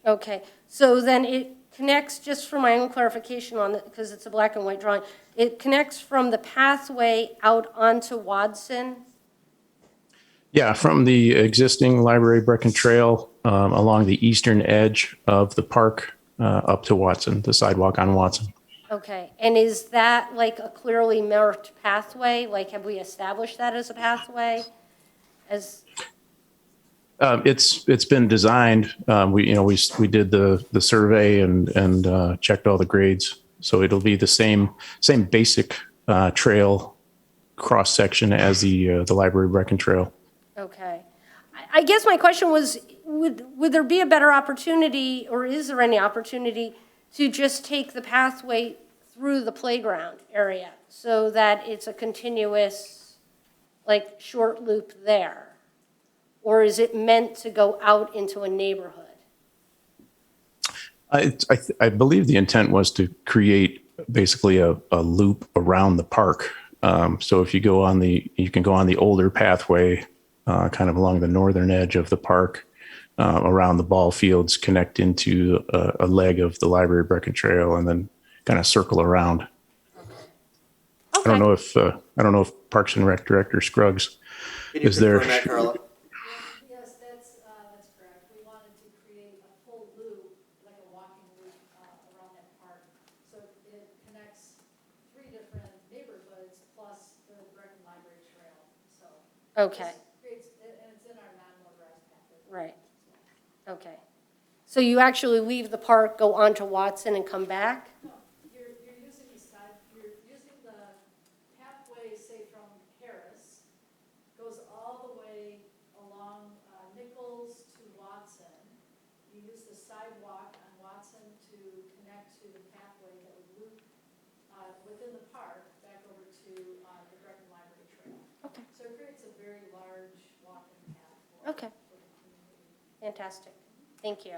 S9: Okay, so then it connects, just for my own clarification on it, because it's a black and white drawing, it connects from the pathway out onto Watson?
S11: Yeah, from the existing Library Brecken Trail along the eastern edge of the park up to Watson, the sidewalk on Watson.
S9: Okay, and is that like a clearly marked pathway? Like, have we established that as a pathway?
S11: It's been designed. We did the survey and checked all the grades, so it'll be the same basic trail cross section as the Library Brecken Trail.
S9: Okay. I guess my question was, would there be a better opportunity, or is there any opportunity, to just take the pathway through the playground area so that it's a continuous, like, short loop there? Or is it meant to go out into a neighborhood?
S11: I believe the intent was to create basically a loop around the park. So if you can go on the older pathway, kind of along the northern edge of the park, around the ball fields, connect into a leg of the Library Brecken Trail, and then kind of circle around. Okay. I don't know if Parks and Rec Director Scruggs is there.
S1: That, Carla?
S20: Yes, that's correct. We wanted to create a full loop, like a walking loop around that park. So it connects 3 different neighborhoods plus the Brecken Library Trail. So
S9: Okay.
S20: And it's in our non-motorized pathway.
S9: Right. Okay. So you actually leave the park, go onto Watson, and come back?
S20: No, you're using the pathway, say from Harris, goes all the way along Nichols to Watson. You use the sidewalk on Watson to connect to the pathway that would loop within the park back over to the Brecken Library Trail.
S9: Okay.
S20: So it creates a very large walking path
S9: Okay. Fantastic. Thank you.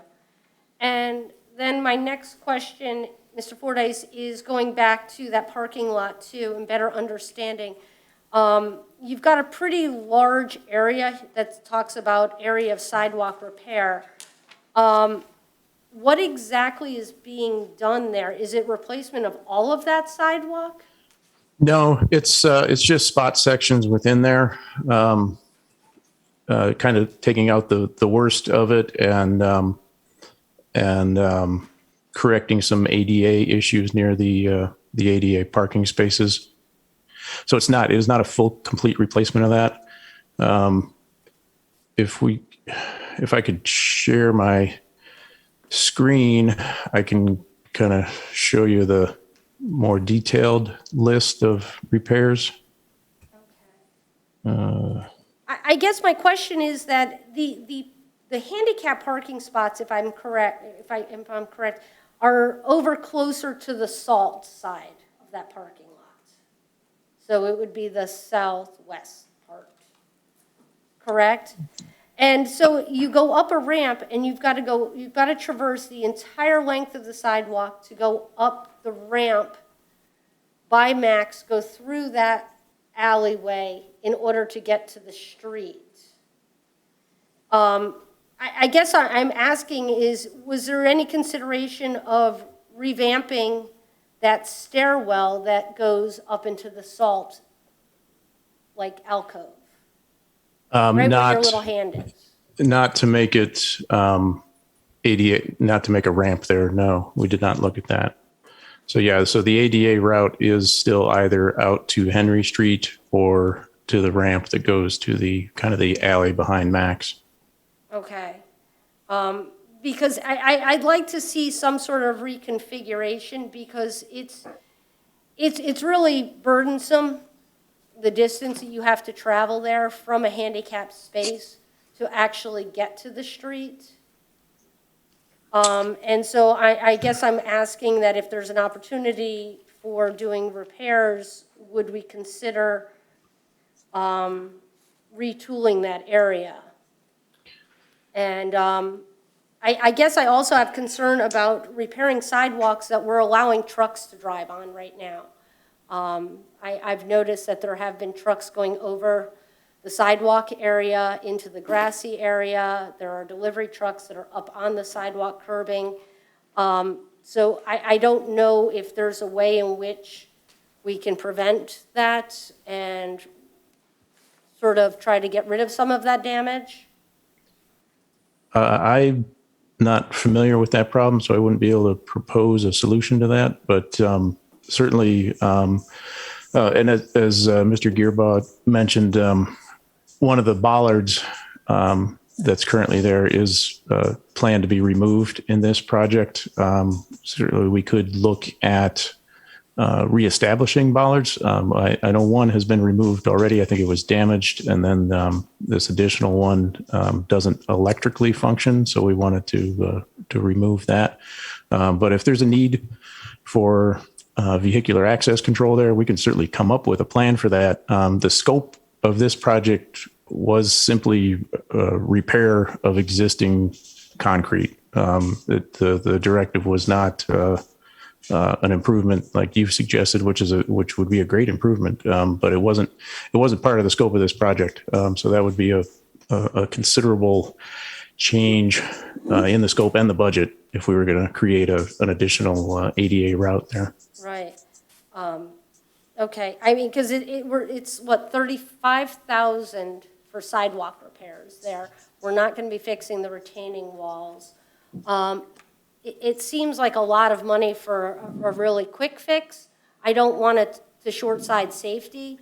S9: And then my next question, Mr. Fordyce, is going back to that parking lot too and better understanding. You've got a pretty large area that talks about area of sidewalk repair. What exactly is being done there? Is it replacement of all of that sidewalk?
S11: No, it's just spot sections within there, kind of taking out the worst of it and correcting some ADA issues near the ADA parking spaces. So it is not a full, complete replacement of that. If I could share my screen, I can kind of show you the more detailed list of repairs.
S9: I guess my question is that the handicap parking spots, if I'm correct, are over closer to the salt side of that parking lot. So it would be the southwest part, correct? And so you go up a ramp and you've got to traverse the entire length of the sidewalk to go up the ramp by Max, go through that alleyway in order to get to the street. I guess I'm asking is, was there any consideration of revamping that stairwell that goes up into the salt, like alcove? Right where your little hand is.
S11: Not to make it ADA, not to make a ramp there. No, we did not look at that. So yeah, so the ADA route is still either out to Henry Street or to the ramp that goes to the kind of the alley behind Max.
S9: Okay. Because I'd like to see some sort of reconfiguration because it's really burdensome, the distance that you have to travel there from a handicapped space to actually get to the street. And so I guess I'm asking that if there's an opportunity for doing repairs, would we consider retooling that area? And I guess I also have concern about repairing sidewalks that we're allowing trucks to drive on right now. I've noticed that there have been trucks going over the sidewalk area into the grassy area. There are delivery trucks that are up on the sidewalk curbing. So I don't know if there's a way in which we can prevent that and sort of try to get rid of some of that damage.
S11: I'm not familiar with that problem, so I wouldn't be able to propose a solution to that. But certainly, and as Mr. Gearbaugh mentioned, one of the bollards that's currently there is planned to be removed in this project. Certainly, we could look at reestablishing bollards. I know one has been removed already. I think it was damaged, and then this additional one doesn't electrically function, so we wanted to remove that. But if there's a need for vehicular access control there, we can certainly come up with a plan for that. The scope of this project was simply repair of existing concrete. The directive was not an improvement like you've suggested, which would be a great improvement, but it wasn't part of the scope of this project. So that would be a considerable change in the scope and the budget if we were going to create an additional ADA route there.
S9: Right. Okay. I mean, because it's what, 35,000 for sidewalk repairs there. We're not going to be fixing the retaining walls. It seems like a lot of money for a really quick fix. I don't want it to short side safety,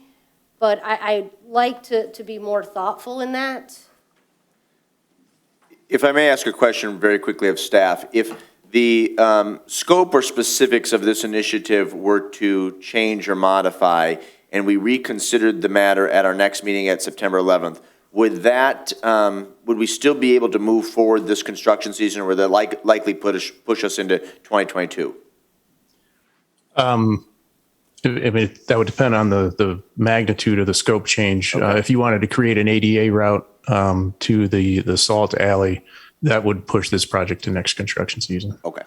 S9: but I'd like to be more thoughtful in that.
S1: If I may ask a question very quickly of staff, if the scope or specifics of this initiative were to change or modify, and we reconsidered the matter at our next meeting at September 11th, would we still be able to move forward this construction season, or would that likely push us into 2022?
S11: I mean, that would depend on the magnitude of the scope change.
S1: Okay.
S11: If you wanted to create an ADA route to the Salt Alley, that would push this project to next construction season.
S1: Okay.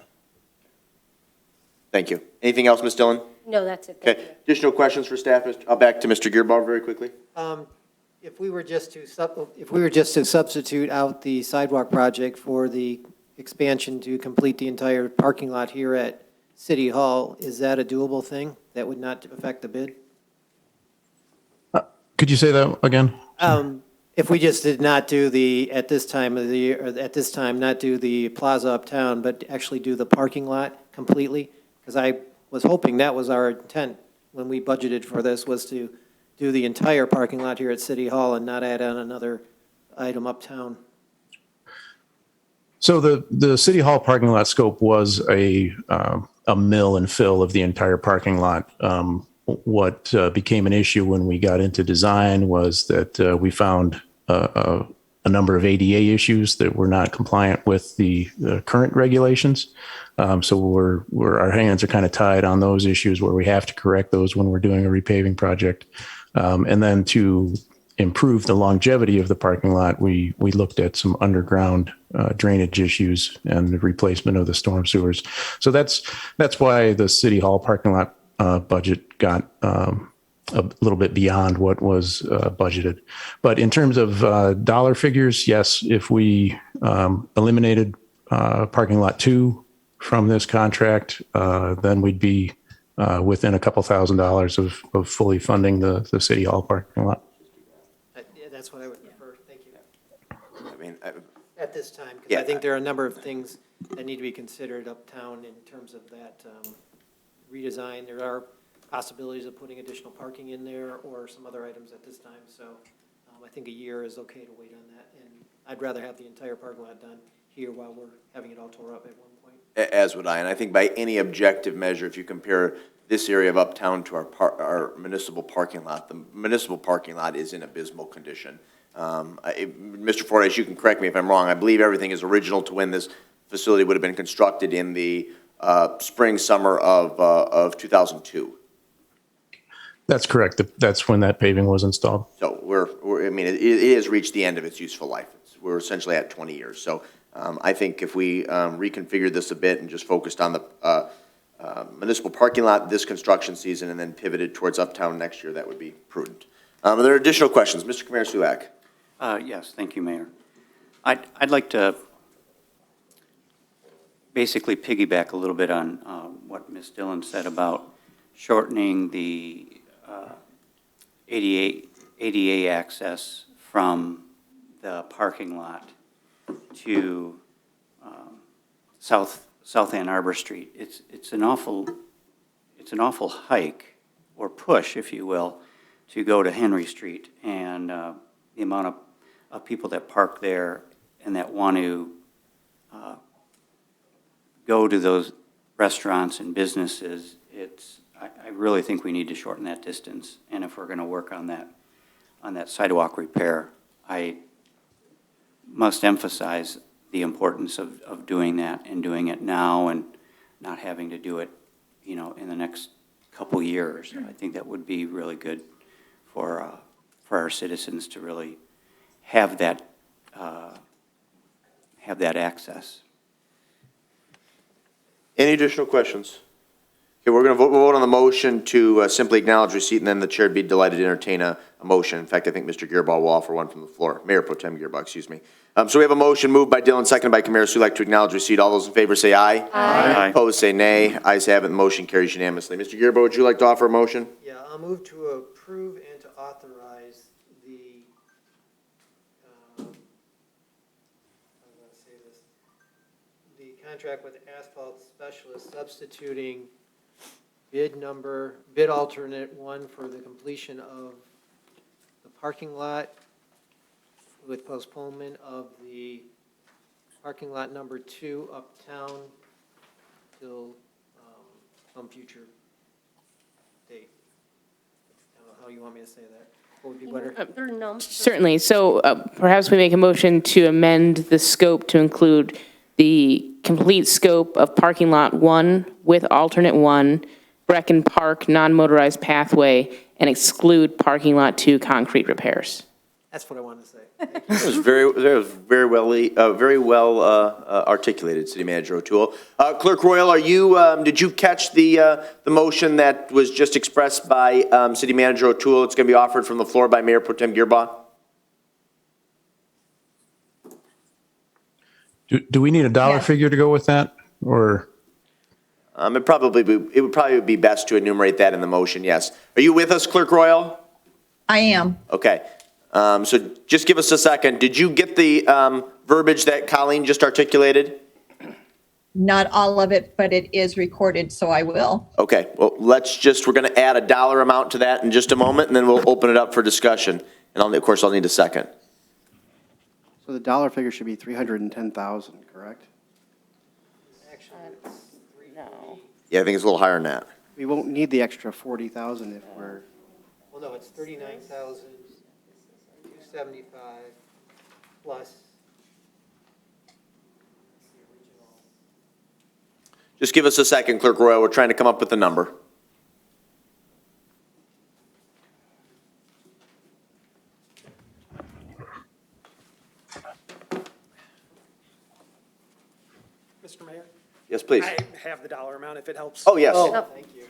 S1: Thank you. Anything else, Ms. Dillon?
S9: No, that's it. Thank
S1: Okay.
S9: you.
S1: Additional questions for staff? Back to Mr. Gearbaugh very quickly.
S8: If we were just to substitute out the sidewalk project for the expansion to complete the entire parking lot here at City Hall, is that a doable thing that would not affect the bid?
S11: Could you say that again?
S8: If we just did not do at this time of the year, or at this time, not do the plaza uptown, but actually do the parking lot completely? Because I was hoping that was our intent when we budgeted for this, was to do the entire parking lot here at City Hall and not add on another item uptown.
S11: So the City Hall parking lot scope was a mill and fill of the entire parking lot. What became an issue when we got into design was that we found a number of ADA issues that were not compliant with the current regulations. So our hands are kind of tied on those issues where we have to correct those when we're doing a repaving project. And then to improve the longevity of the parking lot, we looked at some underground drainage issues and the replacement of the storm sewers. So that's why the City Hall parking lot budget got a little bit beyond what was budgeted. But in terms of dollar figures, yes, if we eliminated parking lot 2 from this contract, then we'd be within a couple $1,000s of fully funding the City Hall parking lot.
S8: Yeah, that's what I would prefer. Thank you.
S1: I mean,
S8: At this time, because
S1: Yeah.
S8: I think there are a number of things that need to be considered uptown in terms of that redesign. There are possibilities of putting additional parking in there or some other items at this time. So I think a year is okay to wait on that. And I'd rather have the entire parking lot done here while we're having it all tore up at one point.
S1: As would I, and I think by any objective measure, if you compare this area of uptown to our municipal parking lot, the municipal parking lot is in abysmal condition. Mr. Fordyce, you can correct me if I'm wrong. I believe everything is original to when this facility would have been constructed in the spring, summer of 2002.
S11: That's correct. That's when that paving was installed.
S1: So I mean, it has reached the end of its useful life. We're essentially at 20 years. So I think if we reconfigured this a bit and just focused on the municipal parking lot this construction season and then pivoted towards uptown next year, that would be prudent. Are there additional questions? Mr. Kamara-Sulak.
S14: Yes, thank you, Mayor. I'd like to basically piggyback a little bit on what Ms. Dillon said about shortening the ADA access from the parking lot to South Ann Arbor Street. It's an awful hike, or push, if you will, to go to Henry Street, and the amount of people that park there and that want to go to those restaurants and businesses. I really think we need to shorten that distance, and if we're going to work on that sidewalk repair, I must emphasize the importance of doing that and doing it now and not having to do it, in the next couple years. I think that would be really good for our citizens to really have that access.
S1: Any additional questions? Okay, we're going to vote on the motion to simply acknowledge receipt, and then the chair would be delighted to entertain a motion. In fact, I think Mr. Gearbaugh will offer one from the floor. Mayor Pro Tem Gearbaugh, excuse me. So we have a motion moved by Dillon, seconded by Kamara-Sulak to acknowledge receipt. All those in favor say aye.
S14: Aye.
S1: Opposed say nay. Ayes have it. The motion carries unanimously. Mr. Gearbaugh, would you like to offer a motion?
S8: Yeah, I'll move to approve and to authorize the, how do I say this? The contract with Asphalt Specialist substituting bid alternate 1 for the completion of the parking lot with postponement of the parking lot number 2 uptown till some future date. I don't know how you want me to say that. What would be better?
S9: There are numbers.
S7: Certainly. So perhaps we make a motion to amend the scope to include the complete scope of parking lot 1 with alternate 1, Brecken Park non-motorized pathway, and exclude parking lot 2 concrete repairs.
S8: That's what I wanted to say.
S1: That was very well articulated, City Manager O'Toole. Clerk Royal, did you catch the motion that was just expressed by City Manager O'Toole? It's going to be offered from the floor by Mayor Pro Tem Gearbaugh.
S11: Do we need a dollar figure to go with that, or?
S1: It would probably be best to enumerate that in the motion, yes. Are you with us, Clerk Royal?
S21: I am.
S1: Okay. So just give us a second. Did you get the verbiage that Colleen just articulated?
S21: Not all of it, but it is recorded, so I will.
S1: Okay, well, we're going to add a dollar amount to that in just a moment, and then we'll open it up for discussion. And of course, I'll need a second.
S10: So the dollar figure should be 310,000, correct?
S7: No.
S1: Yeah, I think it's a little higher than that.
S10: We won't need the extra 40,000 if we're.
S8: Well, no, it's 39,275 plus.
S1: Just give us a second, Clerk Royal. We're trying to come up with the number.
S2: Mr. Mayor?
S1: Yes, please.
S2: I have the dollar amount if it helps.
S1: Oh, yes.
S8: Thank you.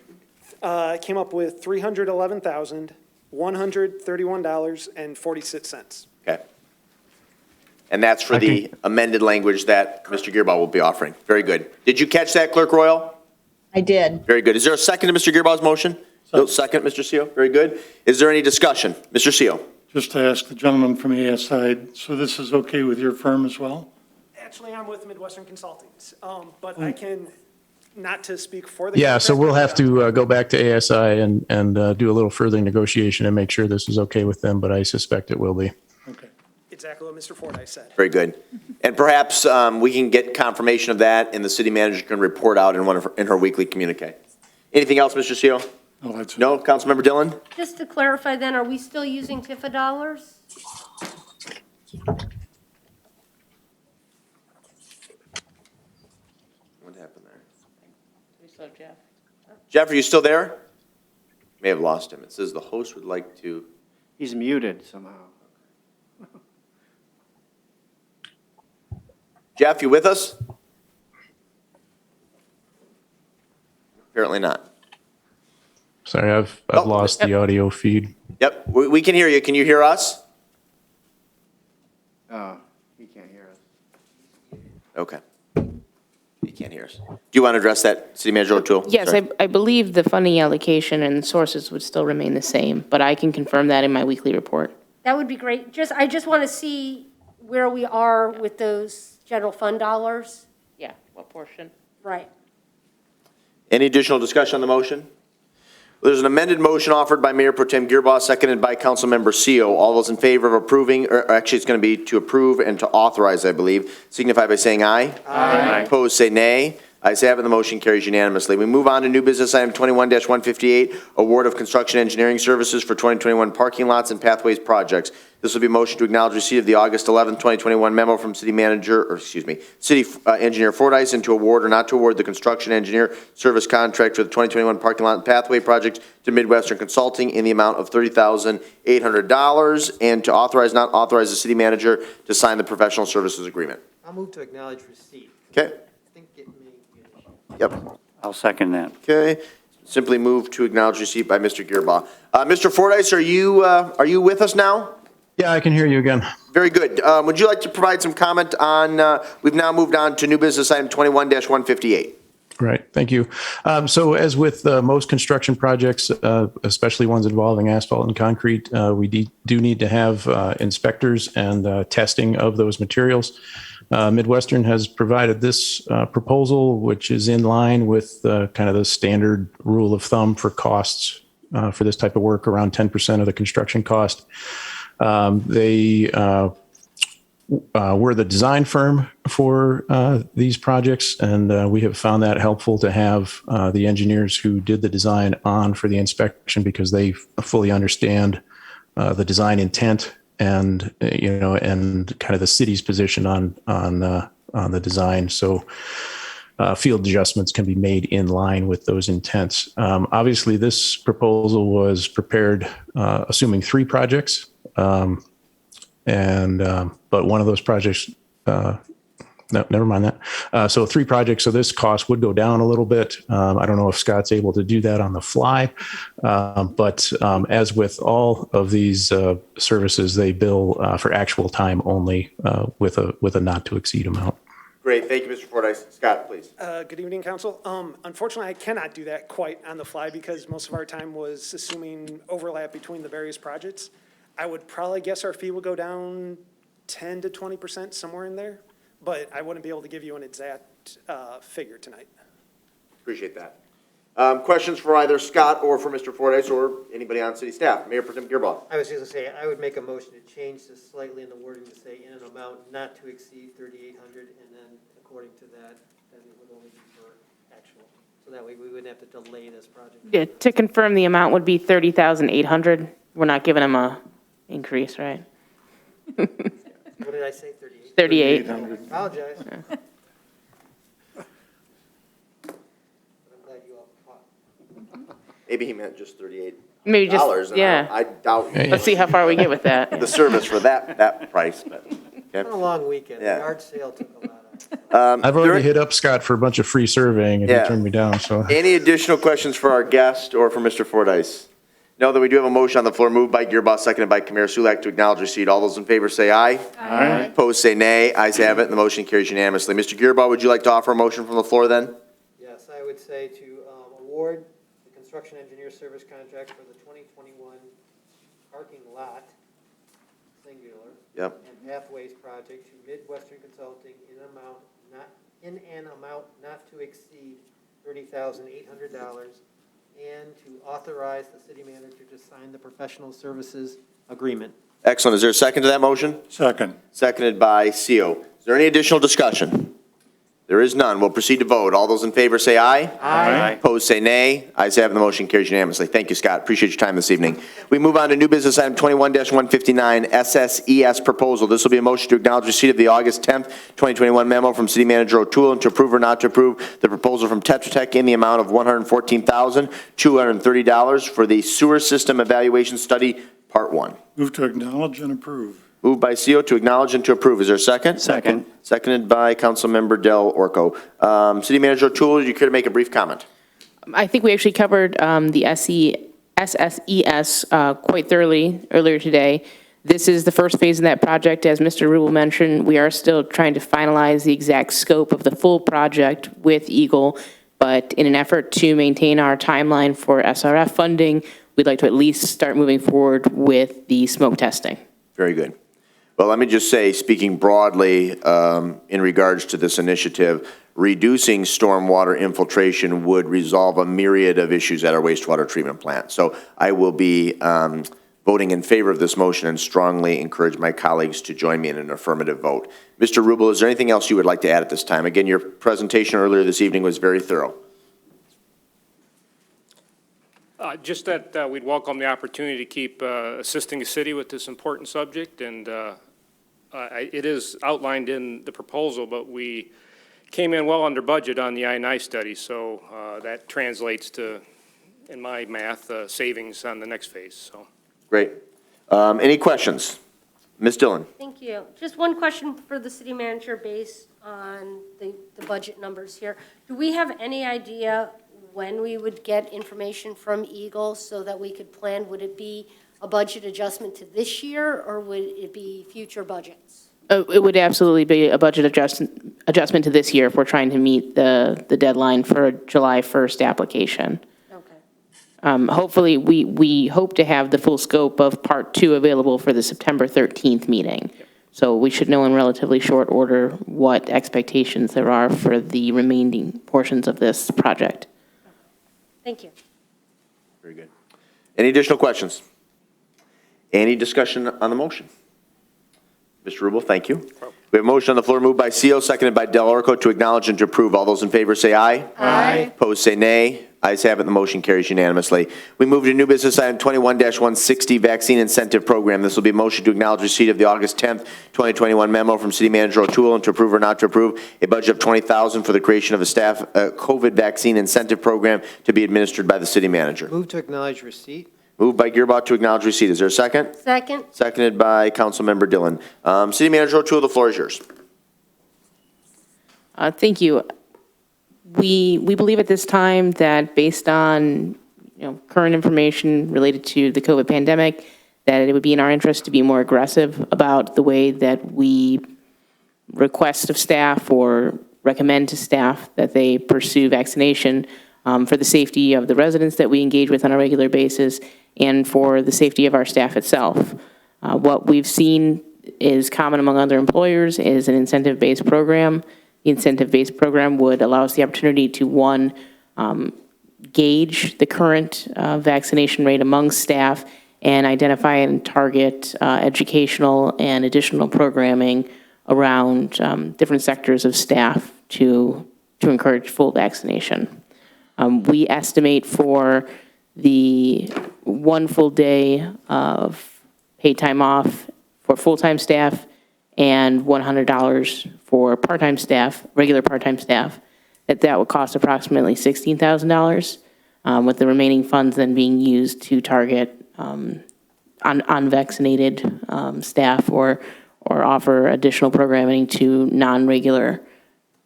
S2: I came up with $311,131.46.
S1: Okay. And that's for the amended language that Mr. Gearbaugh will be offering. Very good. Did you catch that, Clerk Royal?
S21: I did.
S1: Very good. Is there a second to Mr. Gearbaugh's motion? No, second, Mr. Seo. Very good. Is there any discussion? Mr. Seo.
S13: Just to ask the gentleman from the AS side, so this is okay with your firm as well?
S5: Actually, I'm with Midwestern Consulting, but I can, not to speak for the.
S11: Yeah, so we'll have
S5: contractor,
S11: to go back to ASI and do a little further negotiation and make sure this is okay with them, but I suspect it will be.
S5: exactly what Mr. Fordyce said.
S1: Very good. And perhaps we can get confirmation of that, and the city manager can report out in her weekly communique. Anything else, Mr. Seal?
S13: No, that's it.
S1: No? Councilmember Dillon?
S9: Just to clarify then, are we still using TIFA dollars?
S1: What happened there?
S7: We saw Jeff.
S1: Jeff, are you still there? May have lost him. It says the host would like to.
S10: He's muted somehow.
S1: Jeff, you with us? Apparently not.
S11: Sorry, I've lost the audio feed.
S1: Yep, we can hear you. Can you hear us?
S10: He can't hear us.
S1: Okay. He can't hear us. Do you want to address that, City Manager O'Toole?
S7: Yes,
S1: Sorry.
S7: I believe the funding allocation and sources would still remain the same, but I can confirm that in my weekly report.
S9: That would be great. I just want to see where we are with those general fund dollars.
S7: Yeah, what portion?
S9: Right.
S1: Any additional discussion on the motion? There's an amended motion offered by Mayor Pro Tem Gearboss, seconded by Councilmember Seal. All those in favor of approving, or actually it's going to be to approve and to authorize, I believe, signify by saying aye. Aye. Opposed, say nay. Ayes have it, the motion carries unanimously. We move on to new business item 21-158, award of construction engineering services for 2021 parking lots and pathways projects. This will be a motion to acknowledge receipt of the August 11, 2021 memo from City Engineer Fordyce and to award or not to award the construction engineer service contract for the 2021 parking lot and pathway project to Midwestern Consulting in the amount of $30,800 and to authorize, not authorize the city manager to sign the professional services agreement.
S8: I'll move to acknowledge receipt.
S1: Okay?
S8: I think it may be an issue.
S1: Yep.
S14: I'll second that.
S1: Okay. Simply move to acknowledge receipt by Mr. Gearbaugh. Mr. Fordyce, are you with us now?
S11: Yeah, I can hear you again.
S1: Very good. Would you like to provide some comment on, we've now moved on to new business item 21-158.
S11: Right, thank you. So as with most construction projects, especially ones involving asphalt and concrete, we do need to have inspectors and testing of those materials. Midwestern has provided this proposal, which is in line with kind of the standard rule of thumb for costs for this type of work, around 10% of the construction cost. They were the design firm for these projects, and we have found that helpful to have the engineers who did the design on for the inspection because they fully understand the design intent and and kind of the city's position on the design. So field adjustments can be made in line with those intents. Obviously, this proposal was prepared assuming 3 projects. But one of those projects, no, never mind that. So 3 projects. So this cost would go down a little bit. I don't know if Scott's able to do that on the fly. But as with all of these services, they bill for actual time only with a not to exceed amount.
S1: Great. Thank you, Mr. Fordyce. Scott, please.
S5: Good evening, council. Unfortunately, I cannot do that quite on the fly because most of our time was assuming overlap between the various projects. I would probably guess our fee will go down 10 to 20%, somewhere in there, but I wouldn't be able to give you an exact figure tonight.
S1: Appreciate that. Questions for either Scott or for Mr. Fordyce or anybody on city staff? Mayor Pro Tem Gearbaugh.
S8: I was just gonna say, I would make a motion to change this slightly in the wording to say in an amount not to exceed 3,800, and then according to that, then it would only be for actual. So that way we wouldn't have to delay this project.
S7: Yeah, to confirm, the amount would be $30,800. We're not giving them a increase, right?
S8: What did I say, 38?
S7: 38.
S8: Apologize.
S7: Yeah.
S8: I'm glad you all caught.
S1: Maybe he meant just $38.
S7: Maybe just,
S1: and
S7: yeah.
S1: I doubt.
S7: Let's see how far we get with that.
S1: The service for that price, but. Okay.
S8: It's been a long weekend. The
S1: Yeah.
S8: yard sale took a lot of.
S11: I've already hit up Scott for a bunch of free surveying and he turned me down. So
S1: Any additional questions for our guest or for Mr. Fordyce? Know that we do have a motion on the floor, moved by Gearboss, seconded by Kamara Sulak to acknowledge receipt. All those in favor say aye. Aye. Opposed say nay. Ayes have it, and the motion carries unanimously. Mr. Gearboss, would you like to offer a motion from the floor then?
S8: Yes, I would say to award the construction engineer service contract for the 2021 parking lot singular.
S1: Yep.
S8: And Pathways Project to Midwestern Consulting in an amount not to exceed $30,800, and to authorize the city manager to sign the professional services agreement.
S1: Excellent. Is there a second to that motion?
S13: Second.
S1: Seconded by CO. Is there any additional discussion? There is none. We'll proceed to vote. All those in favor say aye.
S13: Aye.
S1: Opposed say nay. Ayes have it, the motion carries unanimously. Thank you, Scott. Appreciate your time this evening. We move on to new business item 21-159, SSES proposal. This will be a motion to acknowledge receipt of the August 10th, 2021 memo from City Manager O'Toole and to approve or not to approve the proposal from Tetra Tech in the amount of $114,230 for the sewer system evaluation study, Part 1.
S13: Move to acknowledge and approve.
S1: Moved by CO to acknowledge and to approve. Is there a second?
S14: Second.
S1: Seconded by Councilmember Del Orco. City Manager O'Toole, you care to make a brief comment?
S7: I think we actually covered the SSES quite thoroughly earlier today. This is the first phase in that project. As Mr. Rubel mentioned, we are still trying to finalize the exact scope of the full project with Eagle, but in an effort to maintain our timeline for SRF funding, we'd like to at least start moving forward with the smoke testing.
S1: Very good. Well, let me just say, speaking broadly in regards to this initiative, reducing stormwater infiltration would resolve a myriad of issues at our wastewater treatment plant. So I will be voting in favor of this motion and strongly encourage my colleagues to join me in an affirmative vote. Mr. Rubel, is there anything else you would like to add at this time? Again, your presentation earlier this evening was very thorough.
S6: Just that we'd welcome the opportunity to keep assisting the city with this important subject, and it is outlined in the proposal, but we came in well under budget on the I&I study, so that translates to, in my math, savings on the next phase. So.
S1: Great. Any questions? Ms. Dillon.
S9: Thank you. Just one question for the city manager based on the budget numbers here. Do we have any idea when we would get information from Eagle so that we could plan? Would it be a budget adjustment to this year, or would it be future budgets?
S7: It would absolutely be a budget adjustment to this year if we're trying to meet the deadline for a July 1st application.
S9: Okay.
S7: Hopefully, we hope to have the full scope of Part 2 available for the September 13th meeting. So we should know in relatively short order what expectations there are for the remaining portions of this project.
S9: Thank you.
S1: Very good. Any additional questions? Any discussion on the motion? Mr. Rubel, thank you. We have a motion on the floor moved by CO, seconded by Del Orco to acknowledge and to approve. All those in favor say aye.
S9: Aye.
S1: Opposed say nay. Ayes have it, the motion carries unanimously. We move to new business item 21-160, Vaccine Incentive Program. This will be a motion to acknowledge receipt of the August 10th, 2021 memo from City Manager O'Toole and to approve or not to approve a budget of $20,000 for the creation of a staff COVID vaccine incentive program to be administered by the City Manager.
S8: Move to acknowledge receipt.
S1: Moved by Gearbaugh to acknowledge receipt. Is there a second?
S9: Second.
S1: Seconded by Councilmember Dillon. City Manager O'Toole, the floor is yours.
S7: Thank you. We believe at this time that based on current information related to the COVID pandemic, that it would be in our interest to be more aggressive about the way that we request of staff or recommend to staff that they pursue vaccination for the safety of the residents that we engage with on a regular basis and for the safety of our staff itself. What we've seen is common among other employers is an incentive-based program. The incentive-based program would allow us the opportunity to, one, gauge the current vaccination rate among staff and identify and target educational and additional programming around different sectors of staff to encourage full vaccination. We estimate for the 1 full day of paid time off for full-time staff and $100 for part-time staff, regular part-time staff, that would cost approximately $16,000, with the remaining funds then being used to target unvaccinated staff or offer additional programming to non-regular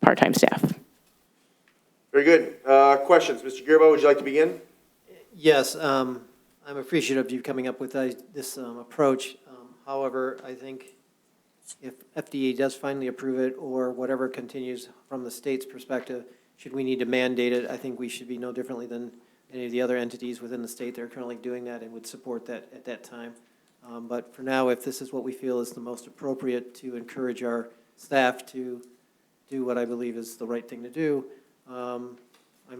S7: part-time staff.
S1: Very good. Questions? Mr. Gearbaugh, would you like to begin?
S8: Yes, I'm appreciative of you coming up with this approach. However, I think if FDA does finally approve it or whatever continues from the state's perspective, should we need to mandate it, I think we should be no differently than any of the other entities within the state that are currently doing that and would support that at that time. But for now, if this is what we feel is the most appropriate to encourage our staff to do what I believe is the right thing to do, I'm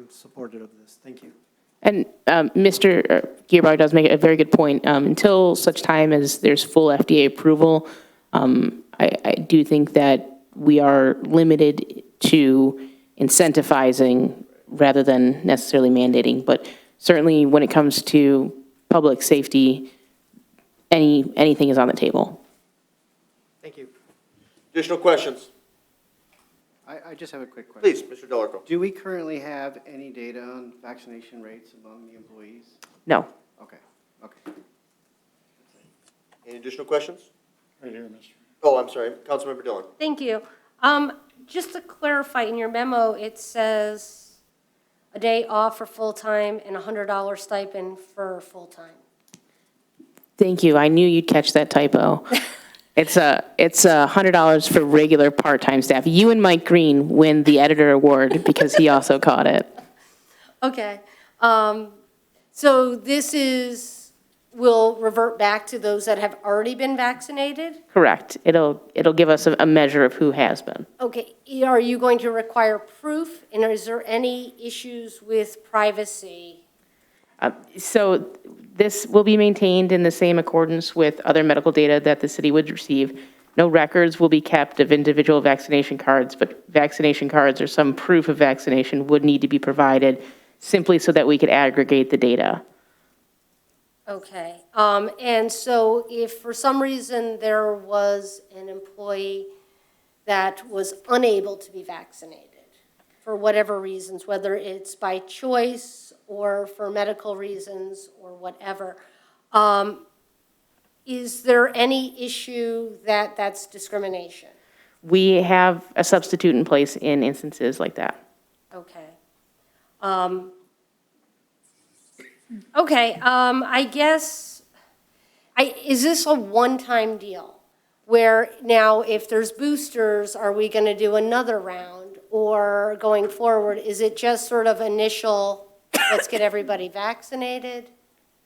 S8: supportive of this. Thank you.
S7: And Mr. Gearbar does make a very good point. Until such time as there's full FDA approval, I do think that we are limited to incentivizing rather than necessarily mandating. But certainly when it comes to public safety, anything is on the table.
S8: Thank you.
S1: Additional questions?
S10: I just have a quick question.
S1: Please, Mr. Dell'Orco.
S10: Do we currently have any data on vaccination rates among the employees?
S7: No.
S10: Okay, okay.
S1: Any additional questions?
S13: Right here, Mr.
S1: Oh, I'm sorry. Councilmember Dillon.
S9: Thank you. Just to clarify, in your memo, it says a day off for full-time and a $100 stipend for full-time.
S7: Thank you. I knew you'd catch that typo. It's $100 for regular part-time staff. You and Mike Green win the editor award because he also caught it.
S9: Okay. So this will revert back to those that have already been vaccinated?
S7: Correct. It'll give us a measure of who has been.
S9: Okay. Are you going to require proof? And is there any issues with privacy?
S7: So this will be maintained in the same accordance with other medical data that the city would receive. No records will be kept of individual vaccination cards, but vaccination cards or some proof of vaccination would need to be provided simply so that we could aggregate the data.
S9: Okay. And so if for some reason there was an employee that was unable to be vaccinated for whatever reasons, whether it's by choice or for medical reasons or whatever, is there any issue that that's discrimination?
S7: We have a substitute in place in instances like that.
S9: Okay. Okay, I guess, is this a one-time deal? Where now, if there's boosters, are we going to do another round? Or going forward, is it just sort of initial, let's get everybody vaccinated?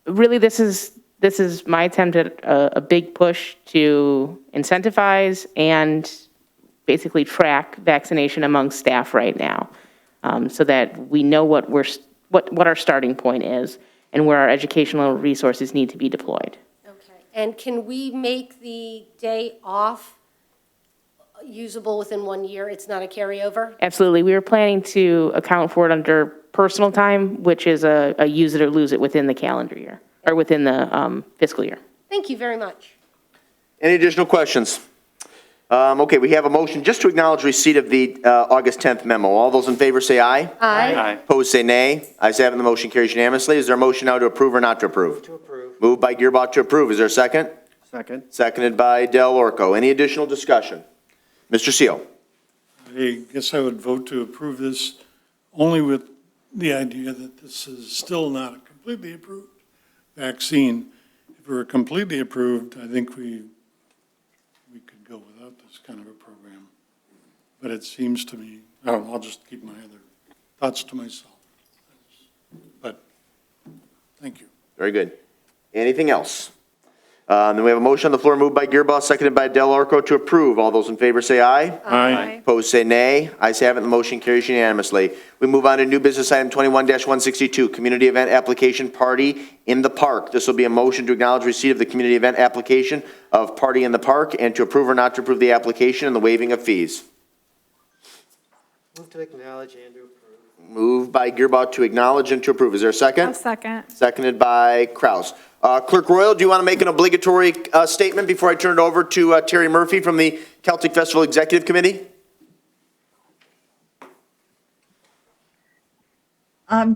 S7: Really, this is my attempt at a big push to incentivize and basically track vaccination among staff right now, so that we know what our starting point is and where our educational resources need to be deployed.
S9: Okay, and can we make the day off usable within 1 year? It's not a carryover?
S7: Absolutely. We were planning to account for it under personal time, which is a use it or lose it within the calendar year, or within the fiscal year.
S9: Thank you very much.
S1: Any additional questions? Okay, we have a motion just to acknowledge receipt of the August 10th memo. All those in favor say aye.
S9: Aye.
S1: Opposed say nay. Ayes have it, the motion carries unanimously. Is there a motion now to approve or not to approve?
S8: To approve.
S1: Moved by Gearbox to approve. Is there a second?
S10: Second.
S1: Seconded by Dell'Orco. Any additional discussion? Mr. Seal.
S13: I guess I would vote to approve this only with the idea that this is still not a completely approved vaccine. If it were completely approved, I think we could go without this kind of a program. But it seems to me, I don't know, I'll just keep my other thoughts to myself. But, thank you.
S1: Very good. Anything else? Then we have a motion on the floor moved by Gearbox, seconded by Dell'Orco to approve. All those in favor say aye.
S13: Aye.
S1: Opposed say nay. Ayes have it, the motion carries unanimously. We move on to new business item 21-162, community event application Party in the Park. This will be a motion to acknowledge receipt of the community event application of Party in the Park and to approve or not to approve the application and the waiving of fees.
S8: Move to acknowledge and to approve.
S1: Moved by Gearbox to acknowledge and to approve. Is there a second?
S20: Second.
S1: Seconded by Kraus. Clerk Royal, do you want to make an obligatory statement before I turn it over to Terry Murphy from the Celtic Festival Executive Committee?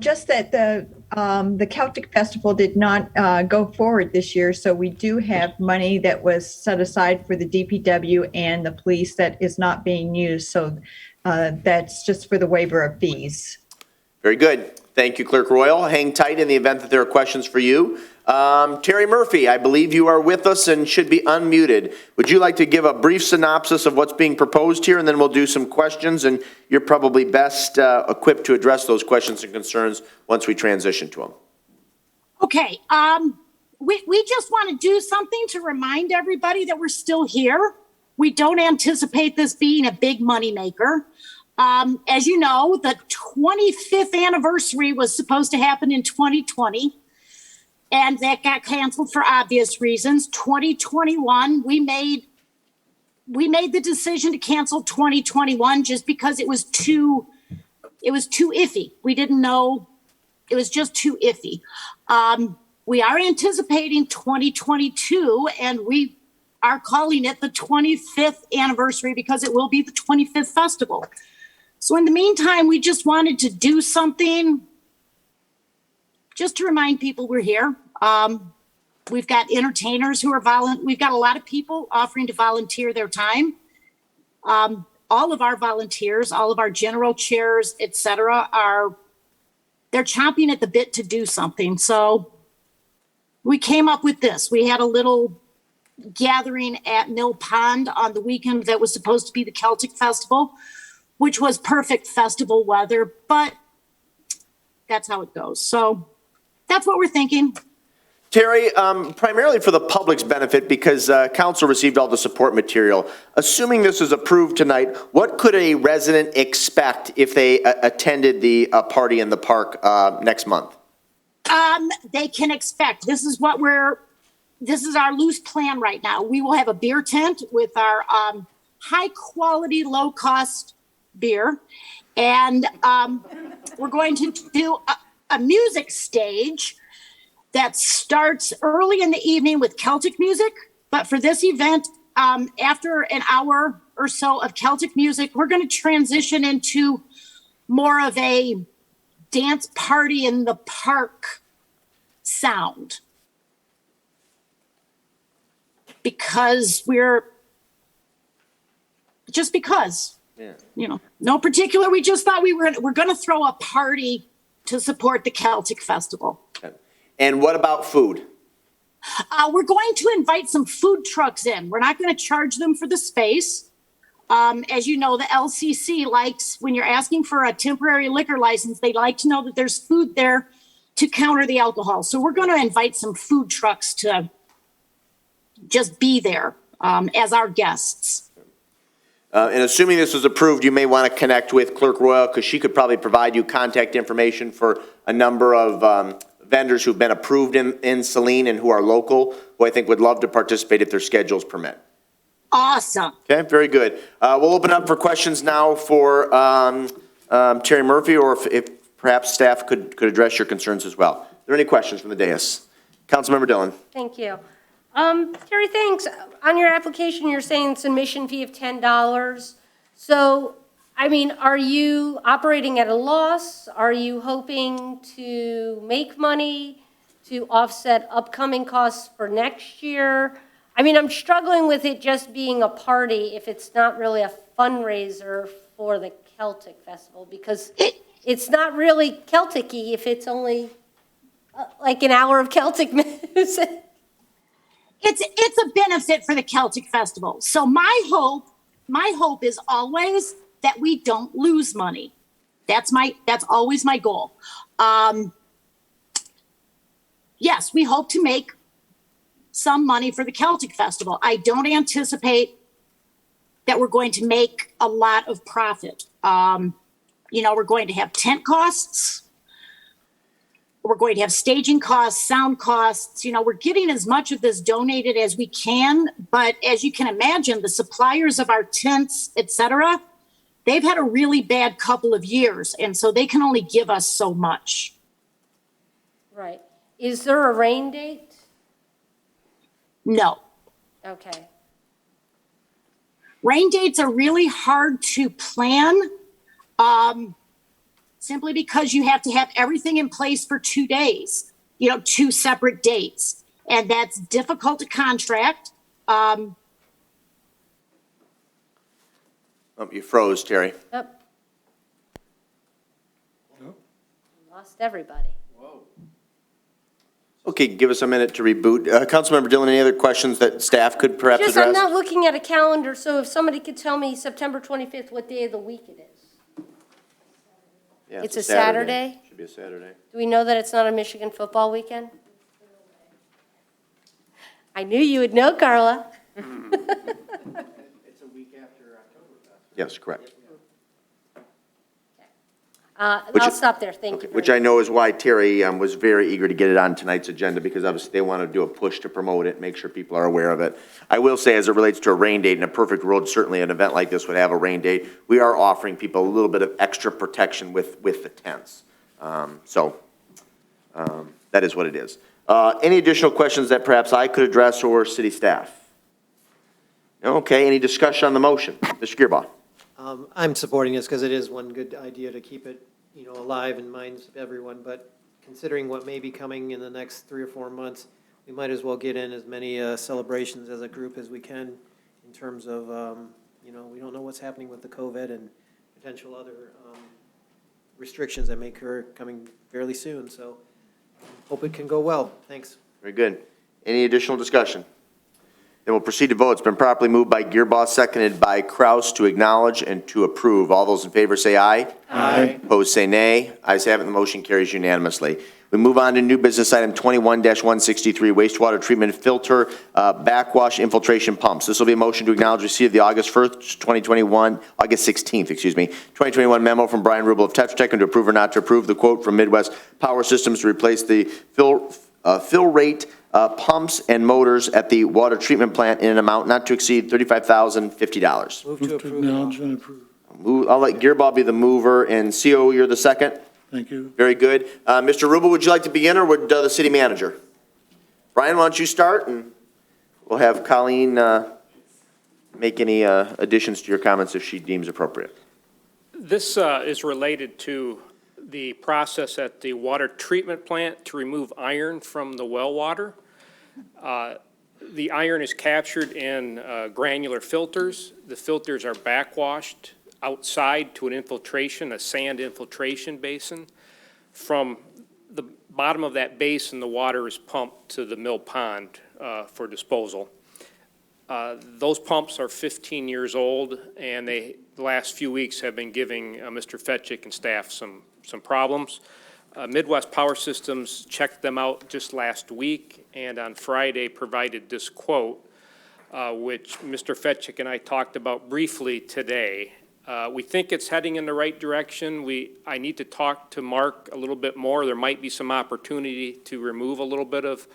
S21: Just that the Celtic Festival did not go forward this year, so we do have money that was set aside for the DPW and the police that is not being used, so that's just for the waiver of fees.
S1: Very good. Thank you, Clerk Royal. Hang tight in the event that there are questions for you. Terry Murphy, I believe you are with us and should be unmuted. Would you like to give a brief synopsis of what's being proposed here, and then we'll do some questions, and you're probably best equipped to address those questions and concerns once we transition to them.
S4: Okay. we just want to do something to remind everybody that we're still here. We don't anticipate this being a big moneymaker. As you know, the 25th anniversary was supposed to happen in 2020, and that got canceled for obvious reasons. 2021, we made the decision to cancel 2021 just because it was too iffy. We didn't know, it was just too iffy. We are anticipating 2022, and we are calling it the 25th anniversary because it will be the 25th festival. So in the meantime, we just wanted to do something just to remind people we're here. We've got entertainers who are we've got a lot of people offering to volunteer their time. All of our volunteers, all of our general chairs, et cetera, they're chomping at the bit to do something. So we came up with this. We had a little gathering at Mill Pond on the weekend that was supposed to be the Celtic Festival, which was perfect festival weather, but that's how it goes. So that's what we're thinking.
S1: Terry, primarily for the public's benefit, because council received all the support material, assuming this is approved tonight, what could a resident expect if they attended the party in the park next month?
S4: They can expect, this is our loose plan right now. We will have a beer tent with our high quality, low cost beer. And we're going to do a music stage that starts early in the evening with Celtic music. But for this event, after an hour or so of Celtic music, we're going to transition into more of a dance party in the park sound. Because no particular, we just thought we're going to throw a party to support the Celtic Festival.
S1: And what about food?
S4: We're going to invite some food trucks in. We're not going to charge them for the space. As you know, the LCC likes, when you're asking for a temporary liquor license, they like to know that there's food there to counter the alcohol. So we're going to invite some food trucks to just be there as our guests.
S1: And assuming this is approved, you may want to connect with Clerk Royal because she could probably provide you contact information for a number of vendors who've been approved in Saline and who are local, who I think would love to participate if their schedules permit.
S4: Awesome.
S1: Okay, very good. We'll open up for questions now for Terry Murphy, or if perhaps staff could address your concerns as well. Are there any questions from the dais? Councilmember Dillon.
S9: Thank you. Terry, thanks. On your application, you're saying submission fee of $10. So, I mean, are you operating at a loss? Are you hoping to make money to offset upcoming costs for next year? I mean, I'm struggling with it just being a party if it's not really a fundraiser for the Celtic Festival, because it's not really Celtic-y if it's only like an hour of Celtic music.
S4: It's a benefit for the Celtic Festival. So my hope is always that we don't lose money. That's always my goal. Yes, we hope to make some money for the Celtic Festival. I don't anticipate that we're going to make a lot of profit. We're going to have tent costs. We're going to have staging costs, sound costs. We're getting as much of this donated as we can. But as you can imagine, the suppliers of our tents, et cetera, they've had a really bad couple of years. And so they can only give us so much.
S9: Right. Is there a rain date?
S4: No.
S9: Okay.
S4: Rain dates are really hard to plan. Simply because you have to have everything in place for 2 days, 2 separate dates. And that's difficult to contract.
S1: Oh, you froze, Terry.
S9: Yep. Lost everybody.
S1: Okay, give us a minute to reboot. Councilmember Dillon, any other questions that staff could perhaps
S9: I'm
S1: address?
S9: not looking at a calendar, so if somebody could tell me September 25th, what day of the week it is?
S1: Yeah,
S9: It's a Saturday?
S1: Should be a Saturday.
S9: Do we know that it's not a Michigan football weekend? I knew you would know, Carla.
S10: It's a week after Oktoberfest.
S1: Yes, correct.
S9: I'll stop there, thank you.
S1: Which I know is why Terry was very eager to get it on tonight's agenda, because obviously they want to do a push to promote it, make sure people are aware of it. I will say, as it relates to a rain date, in a perfect world, certainly an event like this would have a rain date. We are offering people a little bit of extra protection with the tents. That is what it is. Any additional questions that perhaps I could address or city staff? Okay, any discussion on the motion? Mr. Gearbaugh.
S8: I'm supporting this because it is one good idea to keep it, alive in minds of everyone. But considering what may be coming in the next 3 or 4 months, we might as well get in as many celebrations as a group as we can in terms of, we don't know what's happening with the COVID and potential other restrictions that may occur coming fairly soon. So hope it can go well. Thanks.
S1: Very good. Any additional discussion? Then we'll proceed to vote. It's been properly moved by Gearbaugh, seconded by Kraus to acknowledge and to approve. All those in favor say aye.
S13: Aye.
S1: Opposed say nay. Ayes have it, the motion carries unanimously. We move on to new business item 21-163, wastewater treatment filter backwash infiltration pumps. This will be a motion to acknowledge receipt of the August 16th, 2021 memo from Brian Rubel of Tetra Tech, and to approve or not to approve the quote from Midwest Power Systems to replace the fill rate pumps and motors at the water treatment plant in an amount not to exceed $35,050.
S8: Move to approve.
S13: Acknowledge and approve.
S1: I'll let Gearbaugh be the mover, and CO, you're the second.
S13: Thank you.
S1: Very good. Mr. Rubel, would you like to begin, or would the city manager? Brian, why don't you start, and we'll have Colleen make any additions to your comments if she deems appropriate.
S6: This is related to the process at the water treatment plant to remove iron from the well water. The iron is captured in granular filters. The filters are backwashed outside to an infiltration, a sand infiltration basin. From the bottom of that basin, the water is pumped to the mill pond for disposal. Those pumps are 15 years old, and the last few weeks have been giving Mr. Fetchick and staff some problems. Midwest Power Systems checked them out just last week, and on Friday provided this quote, which Mr. Fetchick and I talked about briefly today. We think it's heading in the right direction. I need to talk to Mark a little bit more. There might be some opportunity to remove a little bit of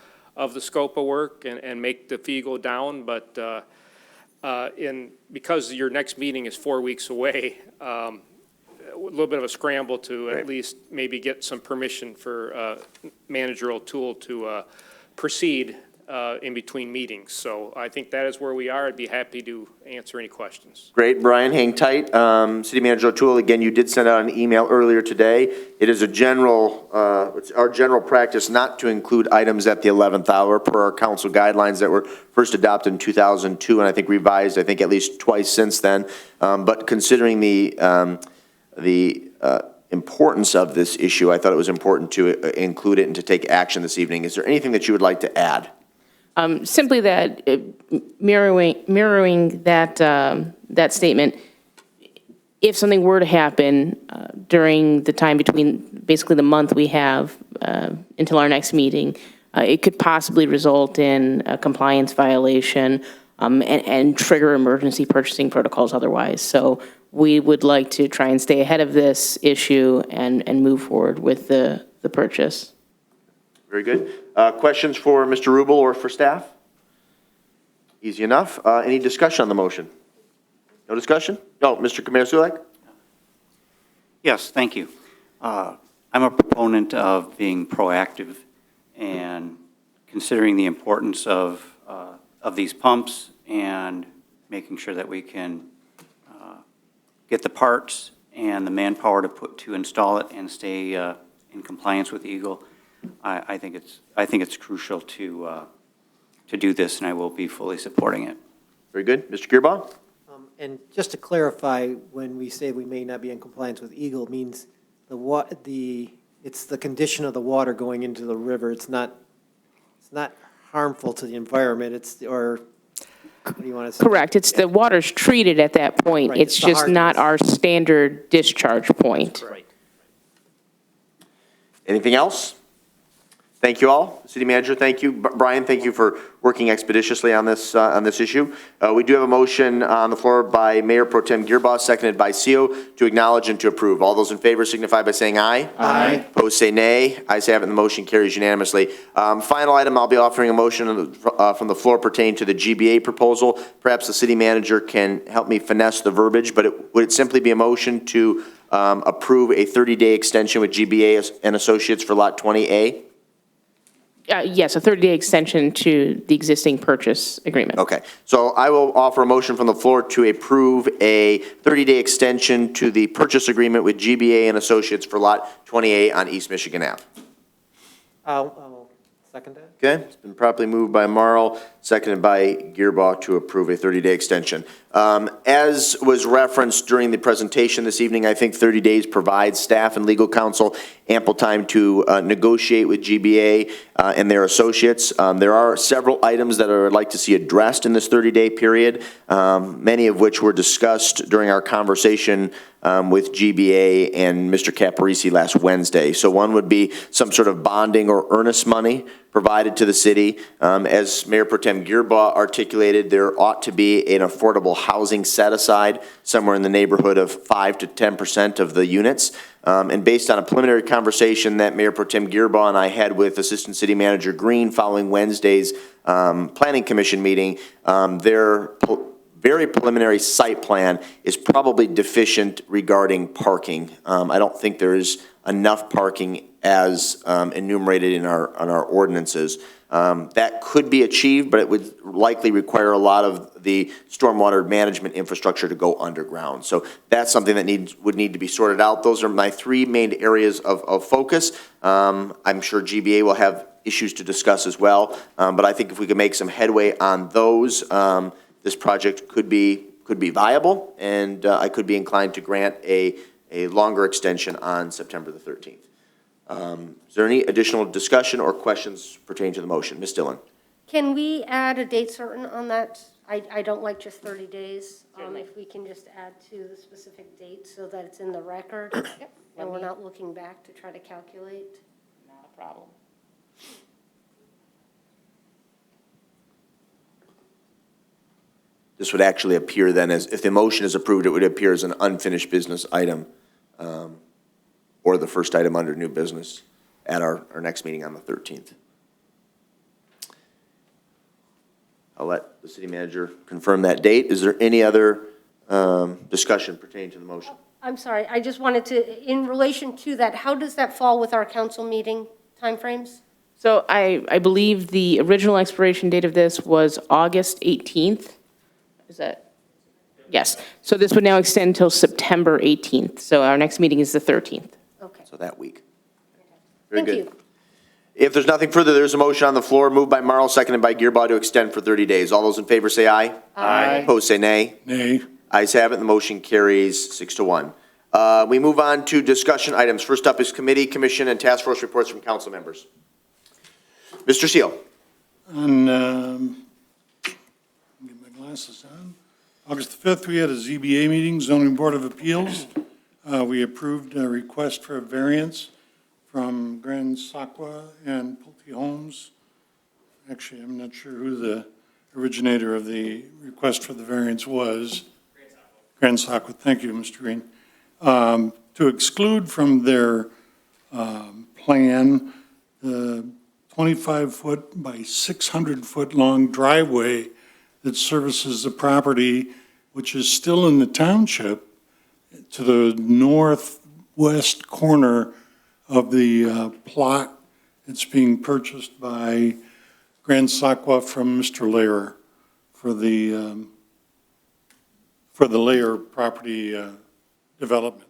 S6: the scope of work and make the fee go down, but because your next meeting is 4 weeks away, a little bit of a scramble to at least maybe get some permission for Manager O'Toole to proceed in between meetings. So I think that is where we are. I'd be happy to answer any questions.
S1: Great, Brian, hang tight. City Manager O'Toole, again, you did send out an email earlier today. It is it's our general practice not to include items at the 11th hour per our council guidelines that were first adopted in 2002, and I think revised, at least twice since then. But considering the importance of this issue, I thought it was important to include it and to take action this evening. Is there anything that you would like to add?
S7: Simply that, mirroring that statement, if something were to happen during the time between basically the month we have until our next meeting, it could possibly result in a compliance violation and trigger emergency purchasing protocols otherwise. So we would like to try and stay ahead of this issue and move forward with the purchase.
S1: Very good. Questions for Mr. Rubel or for staff? Easy enough. Any discussion on the motion? No discussion? No, Mr. Kamara-Sulak?
S14: Yes, thank you. I'm a proponent of being proactive and considering the importance of these pumps and making sure that we can get the parts and the manpower to install it and stay in compliance with Eagle. I think it's crucial to do this, and I will be fully supporting it.
S1: Very good. Mr. Gearbaugh?
S8: And just to clarify, when we say we may not be in compliance with Eagle, it means it's the condition of the water going into the river. It's not harmful to the environment. Or what do you want to say?
S7: Correct. It's the water's treated at that point.
S8: Right,
S7: It's just not our standard discharge point.
S8: Right.
S1: Anything else? Thank you all. City Manager, thank you. Brian, thank you for working expeditiously on this issue. We do have a motion on the floor by Mayor Pro Tem Gearboss, seconded by CO, to acknowledge and to approve. All those in favor signify by saying aye.
S10: Aye.
S1: Opposed, say nay. Ayes have it, and the motion carries unanimously. Final item, I'll be offering a motion from the floor pertaining to the GBA proposal. Perhaps the city manager can help me finesse the verbiage, but would it simply be a motion to approve a 30-day extension with GBA and Associates for Lot 20A?
S7: Yes, a 30-day extension to the existing purchase agreement.
S1: Okay, so I will offer a motion from the floor to approve a 30-day extension to the purchase agreement with GBA and Associates for Lot 28 on East Michigan Ave.
S8: I'll second that.
S1: Okay, it's been properly moved by Marl, seconded by Gearbaugh to approve a 30-day extension. As was referenced during the presentation this evening, I think 30 days provides staff and legal counsel ample time to negotiate with GBA and their associates. There are several items that I would like to see addressed in this 30-day period, many of which were discussed during our conversation with GBA and Mr. Caparisi last Wednesday. So one would be some sort of bonding or earnest money provided to the city. As Mayor Pro Tem Gearbaugh articulated, there ought to be an affordable housing set aside somewhere in the neighborhood of 5 to 10% of the units. And based on a preliminary conversation that Mayor Pro Tem Gearbaugh and I had with Assistant City Manager Green following Wednesday's Planning Commission meeting, their very preliminary site plan is probably deficient regarding parking. I don't think there is enough parking as enumerated in our ordinances. That could be achieved, but it would likely require a lot of the stormwater management infrastructure to go underground. So that's something that would need to be sorted out. Those are my three main areas of focus. I'm sure GBA will have issues to discuss as well, but I think if we could make some headway on those, this project could be viable, and I could be inclined to grant a longer extension on September the 13th. Is there any additional discussion or questions pertaining to the motion? Ms. Dillon.
S9: Can we add a date certain on that? I don't like just 30 days. If we can just add to the specific date so that it's in the record. Yep. And we're not looking back to try to calculate.
S7: Not a problem.
S1: This would actually appear then as, if the motion is approved, it would appear as an unfinished business item, or the first item under new business at our next meeting on the 13th. I'll let the city manager confirm that date. Is there any other discussion pertaining to the motion?
S9: I'm sorry, I just wanted to, in relation to that, how does that fall with our council meeting timeframes?
S7: So I believe the original expiration date of this was August 18th. Is that? Yes. So this would now extend until September 18th. So our next meeting is the 13th.
S9: Okay.
S1: So that week. Very
S9: Thank
S1: good.
S9: you.
S1: If there's nothing further, there's a motion on the floor, moved by Marl, seconded by Gearbaugh to extend for 30 days. All those in favor say aye.
S9: Aye.
S1: Opposed say nay.
S13: Nay.
S1: Ayes have it, the motion carries 6-1. We move on to discussion items. First up is committee, commission, and task force reports from council members. Mr. Seal.
S13: On, get my glasses on. August 5th, we had a ZBA meeting, Zoning Board of Appeals. We approved a request for a variance from Grand Sakwa and Pulte Homes. Actually, I'm not sure who the originator of the request for the variance was. Grand Sakwa, thank you, Mr. Green. To exclude from their plan the 25-foot by 600-foot long driveway that services the property, which is still in the township, to the northwest corner of the plot that's being purchased by Grand Sakwa from Mr. Lair for the Lair property development.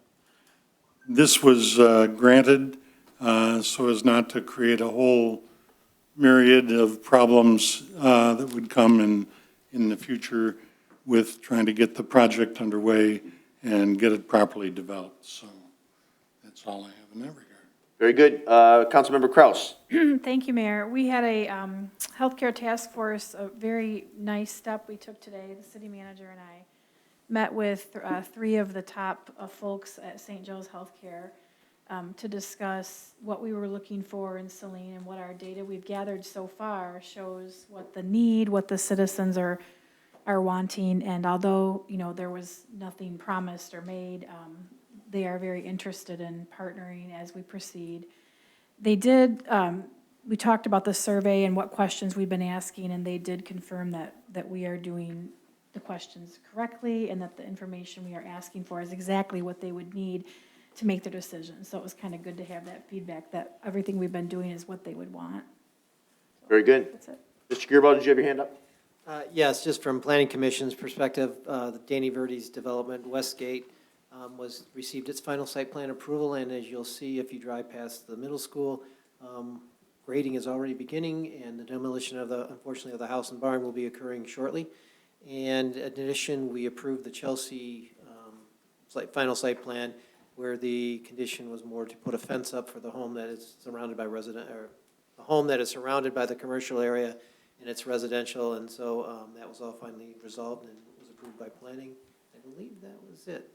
S13: This was granted so as not to create a whole myriad of problems that would come in the future with trying to get the project underway and get it properly developed. So that's all I have in that regard.
S1: Very good. Councilmember Kraus.
S3: Thank you, Mayor. We had a healthcare task force, a very nice step we took today. The city manager and I met with 3 of the top folks at St. Joe's Healthcare. to discuss what we were looking for in Saline and what our data we've gathered so far shows what the need, what the citizens are wanting. And although, there was nothing promised or made, they are very interested in partnering as we proceed. They did, we talked about the survey and what questions we've been asking, and they did confirm that we are doing the questions correctly and that the information we are asking for is exactly what they would need to make their decision. So it was kind of good to have that feedback that everything we've been doing is what they would want.
S1: Very good.
S3: That's it.
S1: Mr. Gearbaugh, did you have your hand up?
S8: Yes, just from Planning Commission's perspective, the Danny Verdi's development, Westgate, received its final site plan approval, and as you'll see if you drive past the middle school, grading is already beginning, and the demolition unfortunately, of the house and barn will be occurring shortly. And in addition, we approved the Chelsea final site plan, where the condition was more to put a fence up for the home that is surrounded by the home that is surrounded by the commercial area, and it's residential, and so that was all finally resolved and was approved by planning. I believe that was it.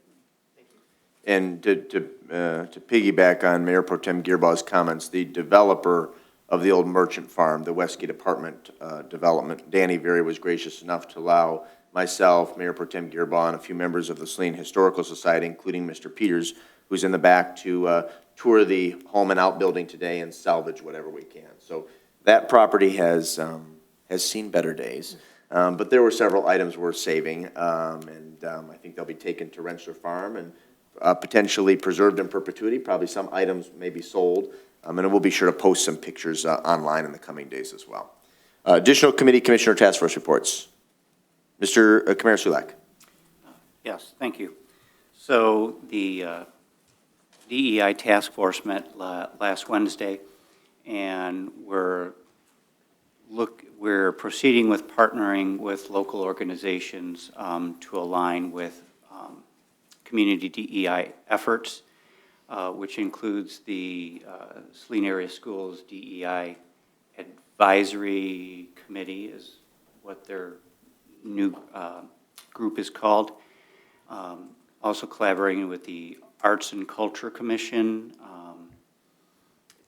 S8: Thank you.
S1: And to piggyback on Mayor Pro Tem Gearbaugh's comments, the developer of the old merchant farm, the Westgate apartment development, Danny Very, was gracious enough to allow myself, Mayor Pro Tem Gearbaugh, and a few members of the Saline Historical Society, including Mr. Peters, who's in the back, to tour the home and outbuilding today and salvage whatever we can. So that property has seen better days. But there were several items worth saving, and I think they'll be taken to Rensler Farm and potentially preserved in perpetuity. Probably some items may be sold, and we'll be sure to post some pictures online in the coming days as well. Additional committee, commissioner, task force reports. Mr. Commander Sulak.
S14: Yes, thank you. So the DEI task force met last Wednesday, and we're proceeding with partnering with local organizations to align with community DEI efforts, which includes the Saline Area Schools DEI Advisory Committee is what their new group is called. Also collaborating with the Arts and Culture Commission,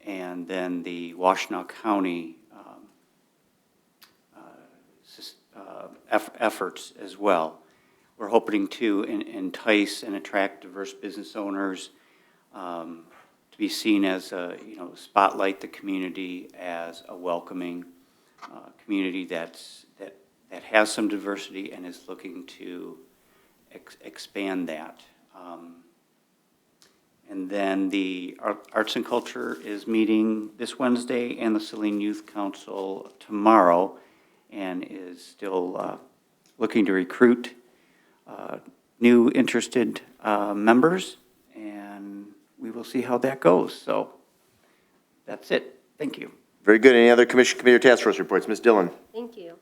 S14: and then the Washtenaw County efforts as well. We're hoping to entice and attract diverse business owners to be seen as spotlight the community as a welcoming community that has some diversity and is looking to expand that. And then the Arts and Culture is meeting this Wednesday, and the Saline Youth Council tomorrow, and is still looking to recruit new interested members, and we will see how that goes. So that's it. Thank you.
S1: Very good. Any other commission, committee, or task force reports? Ms. Dillon.
S9: Thank you.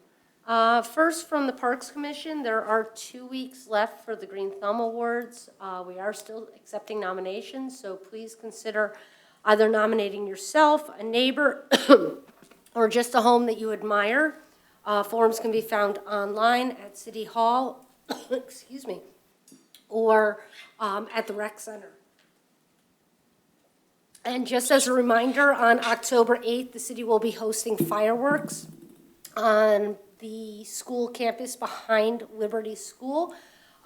S9: First, from the Parks Commission, there are 2 weeks left for the Green Thumb Awards. We are still accepting nominations, so please consider either nominating yourself, a neighbor, or just a home that you admire. Forms can be found online at City Hall, excuse me, or at the Rec Center. And just as a reminder, on October 8th, the city will be hosting fireworks on the school campus behind Liberty School.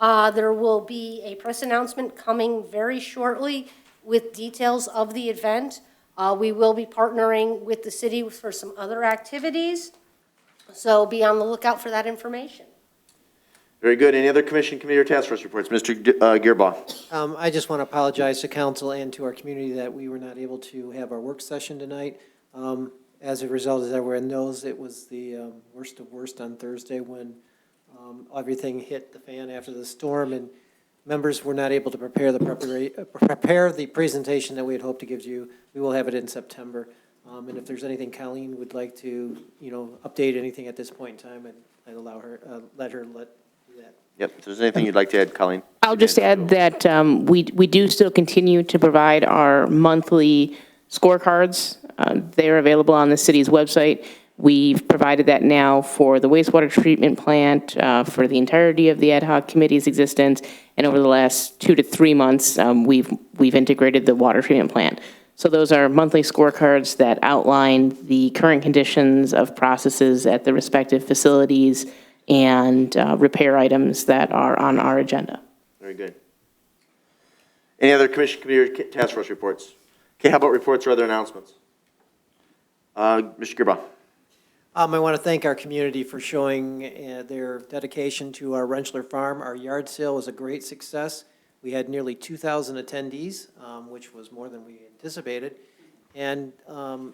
S9: There will be a press announcement coming very shortly with details of the event. We will be partnering with the city for some other activities, so be on the lookout for that information.
S1: Very good. Any other commission, committee, or task force reports? Mr. Gearbaugh.
S8: I just want to apologize to council and to our community that we were not able to have our work session tonight. As a result, as everyone knows, it was the worst of worst on Thursday when everything hit the fan after the storm, and members were not able to prepare the presentation that we had hoped to give you. We will have it in September. And if there's anything Colleen would like to, update anything at this point in time, I'd allow her, let do that.
S1: Yep. If there's anything you'd like to add, Colleen.
S7: I'll just add that we do still continue to provide our monthly scorecards. They're available on the city's website. We've provided that now for the wastewater treatment plant, for the entirety of the ad hoc committee's existence, and over the last 2 to 3 months, we've integrated the water treatment plant. So those are monthly scorecards that outline the current conditions of processes at the respective facilities and repair items that are on our agenda.
S1: Very good. Any other commission, committee, or task force reports? Okay, how about reports or other announcements? Mr. Gearbaugh.
S8: I want to thank our community for showing their dedication to our Rentschler Farm. Our yard sale was a great success. We had nearly 2,000 attendees, which was more than we anticipated. And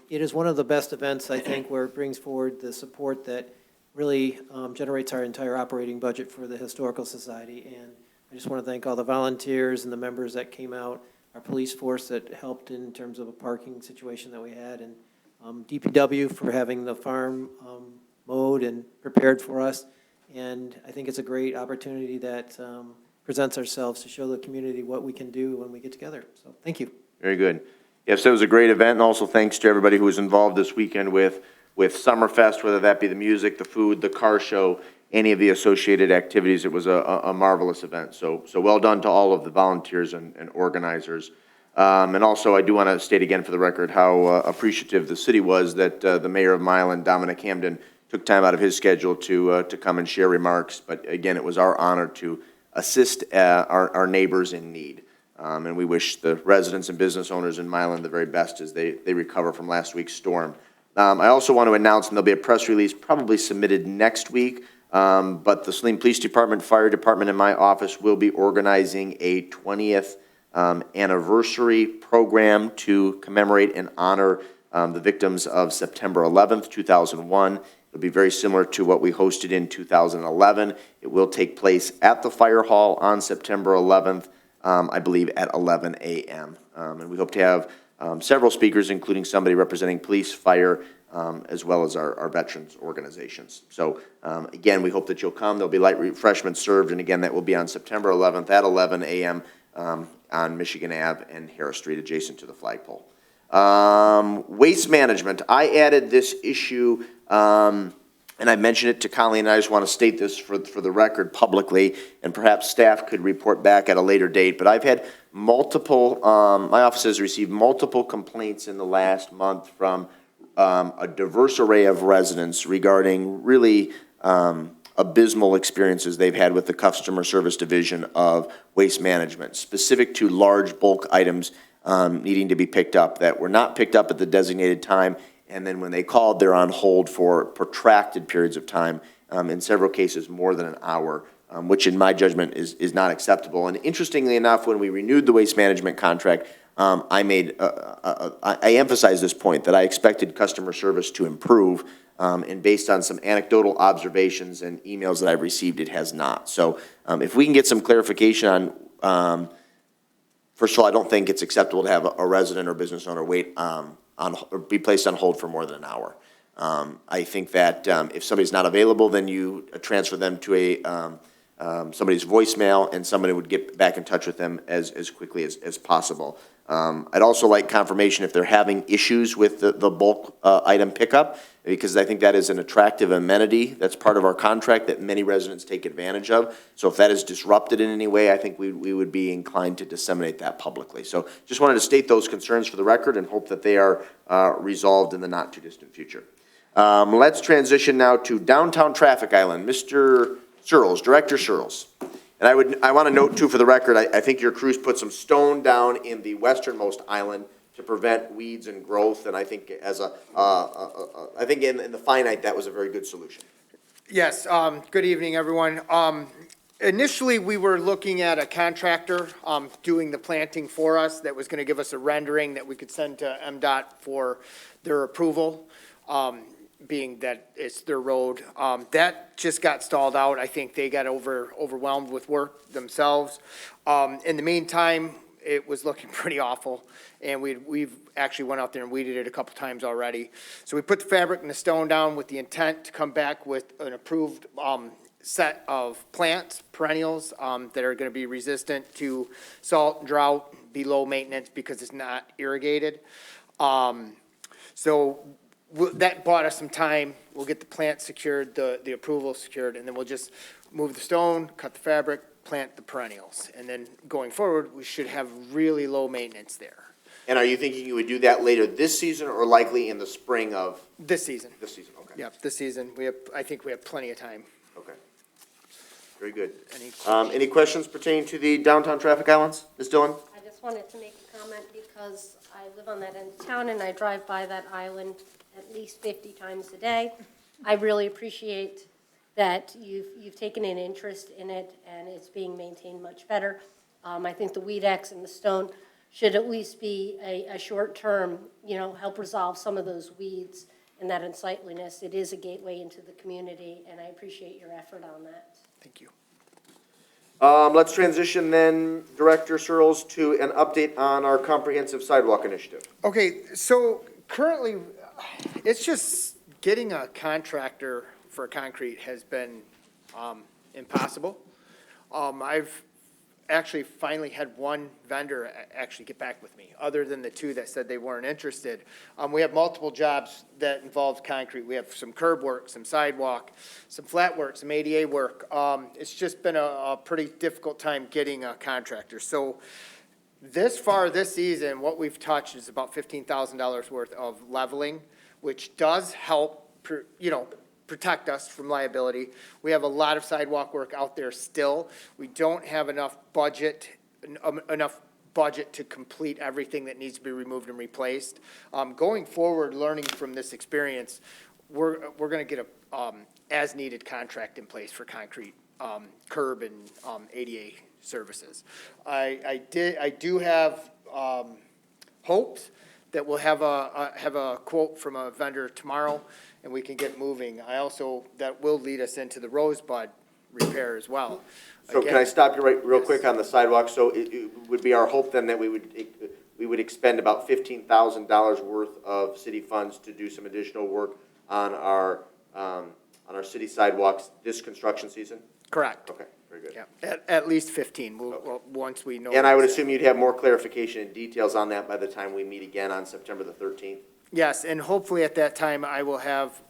S8: it is one of the best events, I think, where it brings forward the support that really generates our entire operating budget for the Historical Society. And I just want to thank all the volunteers and the members that came out, our police force that helped in terms of a parking situation that we had, and DPW for having the farm mowed and prepared for us. And I think it's a great opportunity that presents ourselves to show the community what we can do when we get together. So thank you.
S1: Very good. Yes, it was a great event, and also thanks to everybody who was involved this weekend with Summerfest, whether that be the music, the food, the car show, any of the associated activities. It was a marvelous event. So well done to all of the volunteers and organizers. And also, I do want to state again for the record how appreciative the city was that the mayor of Milan, Dominic Hamden, took time out of his schedule to come and share remarks. But again, it was our honor to assist our neighbors in need. And we wish the residents and business owners in Milan the very best as they recover from last week's storm. I also want to announce, and there'll be a press release probably submitted next week, but the Saline Police Department, Fire Department, and my office will be organizing a 20th anniversary program to commemorate and honor the victims of September 11th, 2001. It'll be very similar to what we hosted in 2011. It will take place at the fire hall on September 11th, I believe at 11 a.m. And we hope to have several speakers, including somebody representing police, fire, as well as our veterans organizations. So again, we hope that you'll come. There'll be light refreshments served, and again, that will be on September 11th at 11 a.m. On Michigan Ave and Harris Street, adjacent to the flagpole. Waste management. I added this issue, and I mentioned it to Colleen, and I just want to state this for the record publicly, and perhaps staff could report back at a later date, but I've had multiple, my office has received multiple complaints in the last month from a diverse array of residents regarding really abysmal experiences they've had with the customer service division of waste management, specific to large bulk items needing to be picked up that were not picked up at the designated time, and then when they called, they're on hold for protracted periods of time, in several cases more than an hour, which in my judgment is not acceptable. And interestingly enough, when we renewed the waste management contract, I emphasized this point that I expected customer service to improve, and based on some anecdotal observations and emails that I've received, it has not. So if we can get some clarification on, first of all, I don't think it's acceptable to have a resident or business owner wait or be placed on hold for more than an hour. I think that if somebody's not available, then you transfer them to somebody's voicemail, and somebody would get back in touch with them as quickly as possible. I'd also like confirmation if they're having issues with the bulk item pickup, because I think that is an attractive amenity that's part of our contract that many residents take advantage of. So if that is disrupted in any way, I think we would be inclined to disseminate that publicly. So just wanted to state those concerns for the record and hope that they are resolved in the not too distant future. Let's transition now to downtown traffic island. Mr. Searles, Director Searles. And I want to note too for the record, I think your crews put some stone down in the westernmost island to prevent weeds and growth, and I think I think in the finite that was a very good solution.
S16: Yes, good evening, everyone. Initially, we were looking at a contractor doing the planting for us that was going to give us a rendering that we could send to MDOT for their approval, being that it's their road. That just got stalled out. I think they got overwhelmed with work themselves. In the meantime, it was looking pretty awful, and we've actually went out there and weeded it a couple times already. So we put the fabric and the stone down with the intent to come back with an approved set of plants, perennials, that are going to be resistant to salt, drought, be low maintenance because it's not irrigated. So that bought us some time. We'll get the plant secured, the approval secured, and then we'll just move the stone, cut the fabric, plant the perennials. And then going forward, we should have really low maintenance there.
S1: And are you thinking you would do that later this season or likely in the spring of?
S16: This season.
S1: This season, okay.
S16: Yep, this season. I think we have plenty of time.
S1: Okay. Very good.
S16: Any
S1: Any questions pertaining to the downtown traffic islands? Ms. Dillon?
S9: I just wanted to make a comment because I live on that end of town and I drive by that island at least 50 times a day. I really appreciate that you've taken an interest in it and it's being maintained much better. I think the weed X and the stone should at least be a short term, help resolve some of those weeds and that unsightliness. It is a gateway into the community and I appreciate your effort on that.
S16: Thank you.
S1: Let's transition then, Director Searles, to an update on our comprehensive sidewalk initiative.
S16: Okay, so currently, it's just getting a contractor for concrete has been impossible. I've actually finally had one vendor actually get back with me, other than the two that said they weren't interested. We have multiple jobs that involve concrete. We have some curb work, some sidewalk, some flat work, some ADA work. It's just been a pretty difficult time getting a contractor. So this season, what we've touched is about $15,000 worth of leveling, which does help, protect us from liability. We have a lot of sidewalk work out there still. We don't have enough budget to complete everything that needs to be removed and replaced. Going forward, learning from this experience, we're going to get a as-needed contract in place for concrete, curb, and ADA services. I do have hopes that we'll have a quote from a vendor tomorrow, and we can get moving. That will lead us into the Rosebud repair as well.
S1: So can I stop you real quick on the sidewalk? So it would be our hope then that we would expend about $15,000 worth of city funds to do some additional work on our city sidewalks this construction season?
S16: Correct.
S1: Okay, very good.
S16: Yeah, at least 15, once we know.
S1: And I would assume you'd have more clarification and details on that by the time we meet again on September the 13th?
S16: Yes, and hopefully at that time, I will have,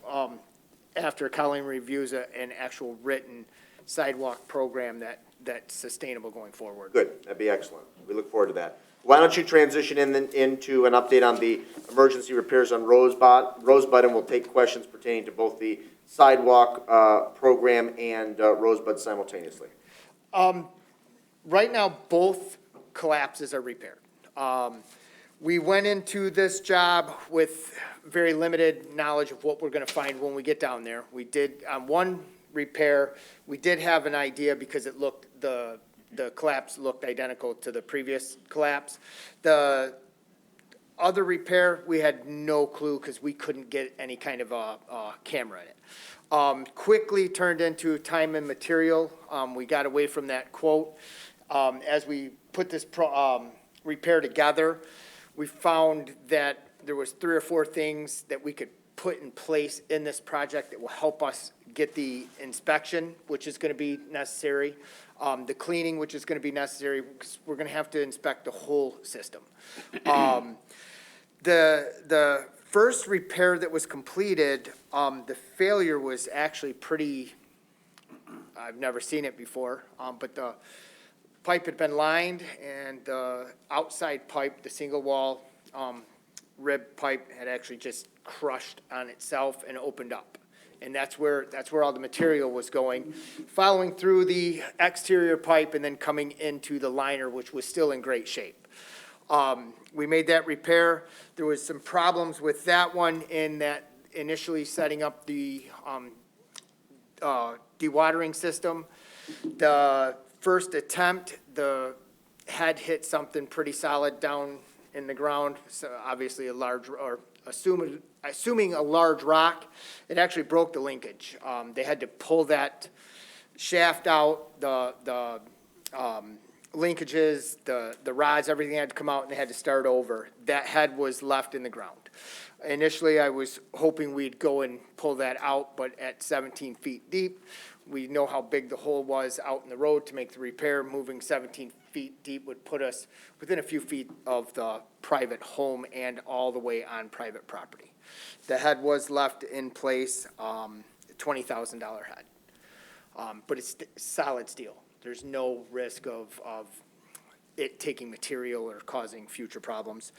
S16: after Colleen reviews an actual written sidewalk program that's sustainable going forward.
S1: Good, that'd be excellent. We look forward to that. Why don't you transition into an update on the emergency repairs on Rosebud, and we'll take questions pertaining to both the sidewalk program and Rosebud simultaneously.
S16: Right now, both collapses are repaired. We went into this job with very limited knowledge of what we're going to find when we get down there. We did, on one repair, we did have an idea because it looked, the collapse looked identical to the previous collapse. The other repair, we had no clue because we couldn't get any kind of a camera in it. Quickly turned into time and material. We got away from that quote. As we put this repair together, we found that there was 3 or 4 things that we could put in place in this project that will help us get the inspection, which is going to be necessary, the cleaning, which is going to be necessary, because we're going to have to inspect the whole system. The first repair that was completed, the failure was actually pretty, I've never seen it before, but the pipe had been lined, and the outside pipe, the single wall rib pipe, had actually just crushed on itself and opened up. And that's where all the material was going, following through the exterior pipe and then coming into the liner, which was still in great shape. We made that repair. There was some problems with that one in that initially setting up the dewatering system. The first attempt, the head hit something pretty solid down in the ground, so obviously a large, or assuming a large rock. It actually broke the linkage. They had to pull that shaft out, the linkages, the rods, everything had to come out, and they had to start over. That head was left in the ground. Initially, I was hoping we'd go and pull that out, but at 17 feet deep, we know how big the hole was out in the road to make the repair. Moving 17 feet deep would put us within a few feet of the private home and all the way on private property. The head was left in place, $20,000 head. But it's solid steel. There's no risk of it taking material or causing future problems.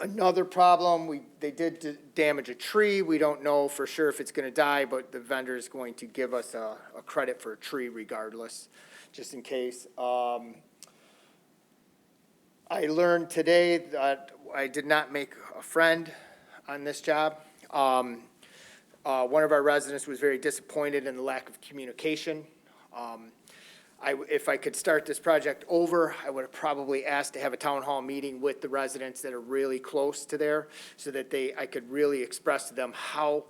S16: Another problem, they did damage a tree. We don't know for sure if it's gonna die, but the vendor is going to give us a credit for a tree regardless, just in case. I learned today that I did not make a friend on this job. One of our residents was very disappointed in the lack of communication. If I could start this project over, I would have probably asked to have a town hall meeting with the residents that are really close to there so that I could really express to them how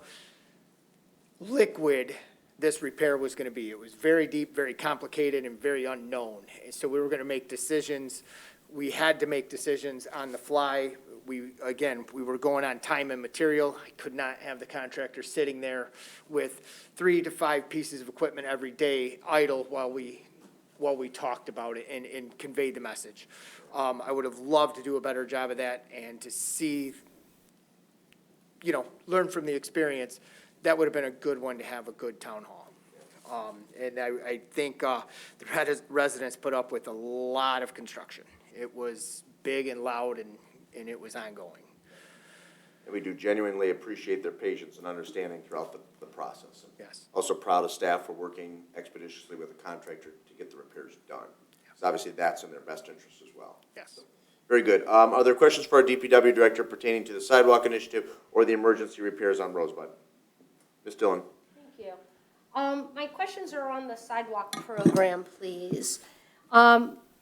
S16: liquid this repair was going to be. It was very deep, very complicated, and very unknown. And so we were going to make decisions. We had to make decisions on the fly. We were going on time and material. I could not have the contractor sitting there with 3 to 5 pieces of equipment every day idle while we talked about it and conveyed the message. I would have loved to do a better job of that and to see, learn from the experience. That would have been a good one to have a good town hall. And I think the residents put up with a lot of construction. It was big and loud and it was ongoing.
S1: And we do genuinely appreciate their patience and understanding throughout the process.
S16: Yes.
S1: Also proud of staff for working expeditiously with the contractor to get the repairs done. So obviously, that's in their best interest as well.
S16: Yes.
S1: So, very good. Are there questions for our DPW director pertaining to the sidewalk initiative or the emergency repairs on Rosebud? Ms. Dillon.
S9: Thank you. My questions are on the sidewalk program, please.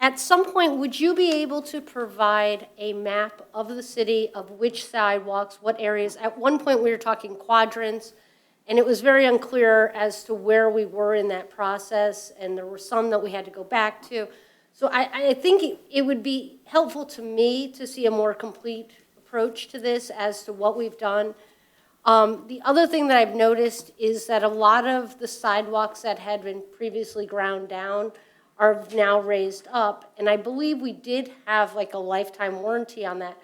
S9: At some point, would you be able to provide a map of the city of which sidewalks, what areas? At one point, we were talking quadrants, and it was very unclear as to where we were in that process, and there were some that we had to go back to. So I think it would be helpful to me to see a more complete approach to this as to what we've done. The other thing that I've noticed is that a lot of the sidewalks that had been previously ground down are now raised up, and I believe we did have like a lifetime warranty on that.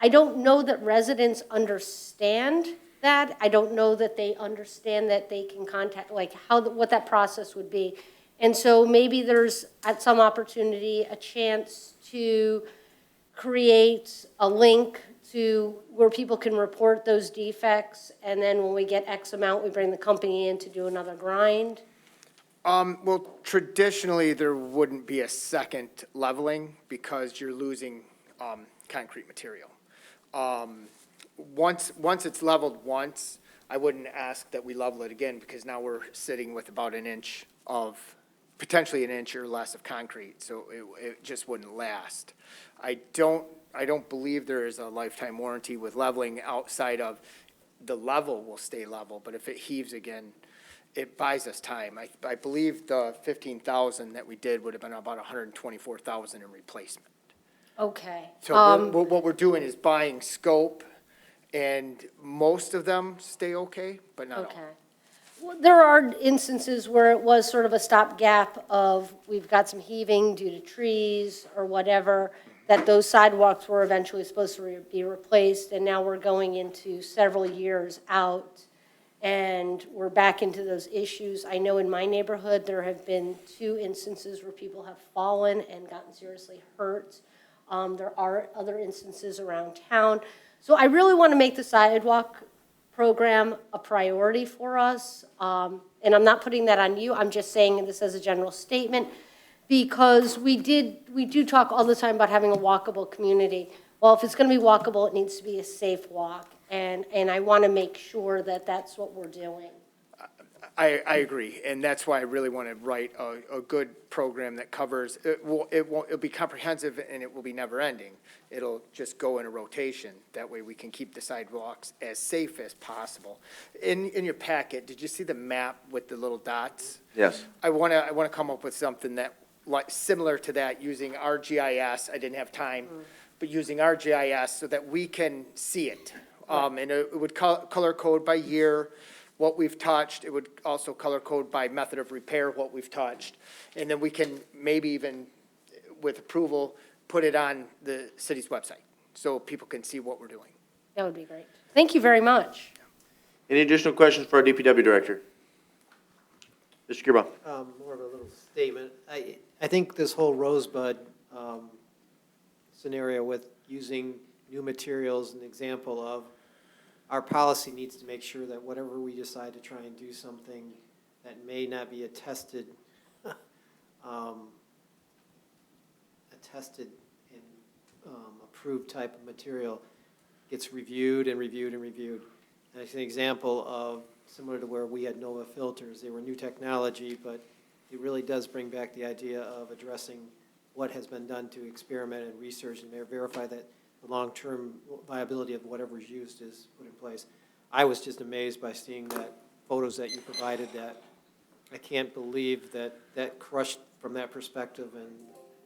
S9: I don't know that residents understand that. I don't know that they understand that they can contact, like what that process would be. And so maybe there's at some opportunity a chance to create a link to where people can report those defects, and then when we get X amount, we bring the company in to do another grind.
S16: Well, traditionally, there wouldn't be a second leveling because you're losing concrete material. Once it's leveled once, I wouldn't ask that we level it again because now we're sitting with about potentially an inch or less of concrete, so it just wouldn't last. I don't believe there is a lifetime warranty with leveling outside of the level will stay level, but if it heaves again, it buys us time. I believe the 15,000 that we did would have been about 124,000 in replacement.
S9: Okay.
S16: So what we're doing is buying scope, and most of them stay okay, but not all.
S9: Okay. Well, there are instances where it was sort of a stopgap of we've got some heaving due to trees or whatever, that those sidewalks were eventually supposed to be replaced, and now we're going into several years out, and we're back into those issues. I know in my neighborhood, there have been 2 instances where people have fallen and gotten seriously hurt. There are other instances around town. So I really want to make the sidewalk program a priority for us. And I'm not putting that on you. I'm just saying this as a general statement because we do talk all the time about having a walkable community. Well, if it's going to be walkable, it needs to be a safe walk. And I want to make sure that that's what we're doing.
S16: I agree, and that's why I really want to write a good program that covers, it'll be comprehensive and it will be never ending. It'll just go in a rotation. That way we can keep the sidewalks as safe as possible. In your packet, did you see the map with the little dots?
S1: Yes.
S16: I want to come up with something that similar to that using our GIS. I didn't have time, but using our GIS so that we can see it. And it would color code by year what we've touched. It would also color code by method of repair what we've touched. And then we can maybe even, with approval, put it on the city's website so people can see what we're doing.
S9: That would be great. Thank you very much.
S1: Any additional questions for our DPW director? Mr. Gearba.
S8: More of a little statement. I think this whole Rosebud scenario with using new materials, an example of our policy needs to make sure that whatever we decide to try and do something that may not be attested and approved type of material gets reviewed and reviewed and reviewed. And it's an example of similar to where we had Nova filters. They were new technology, but it really does bring back the idea of addressing what has been done to experiment and research and verify that the long-term viability of whatever's used is put in place. I was just amazed by seeing that photos that you provided. That I can't believe that that crushed from that perspective and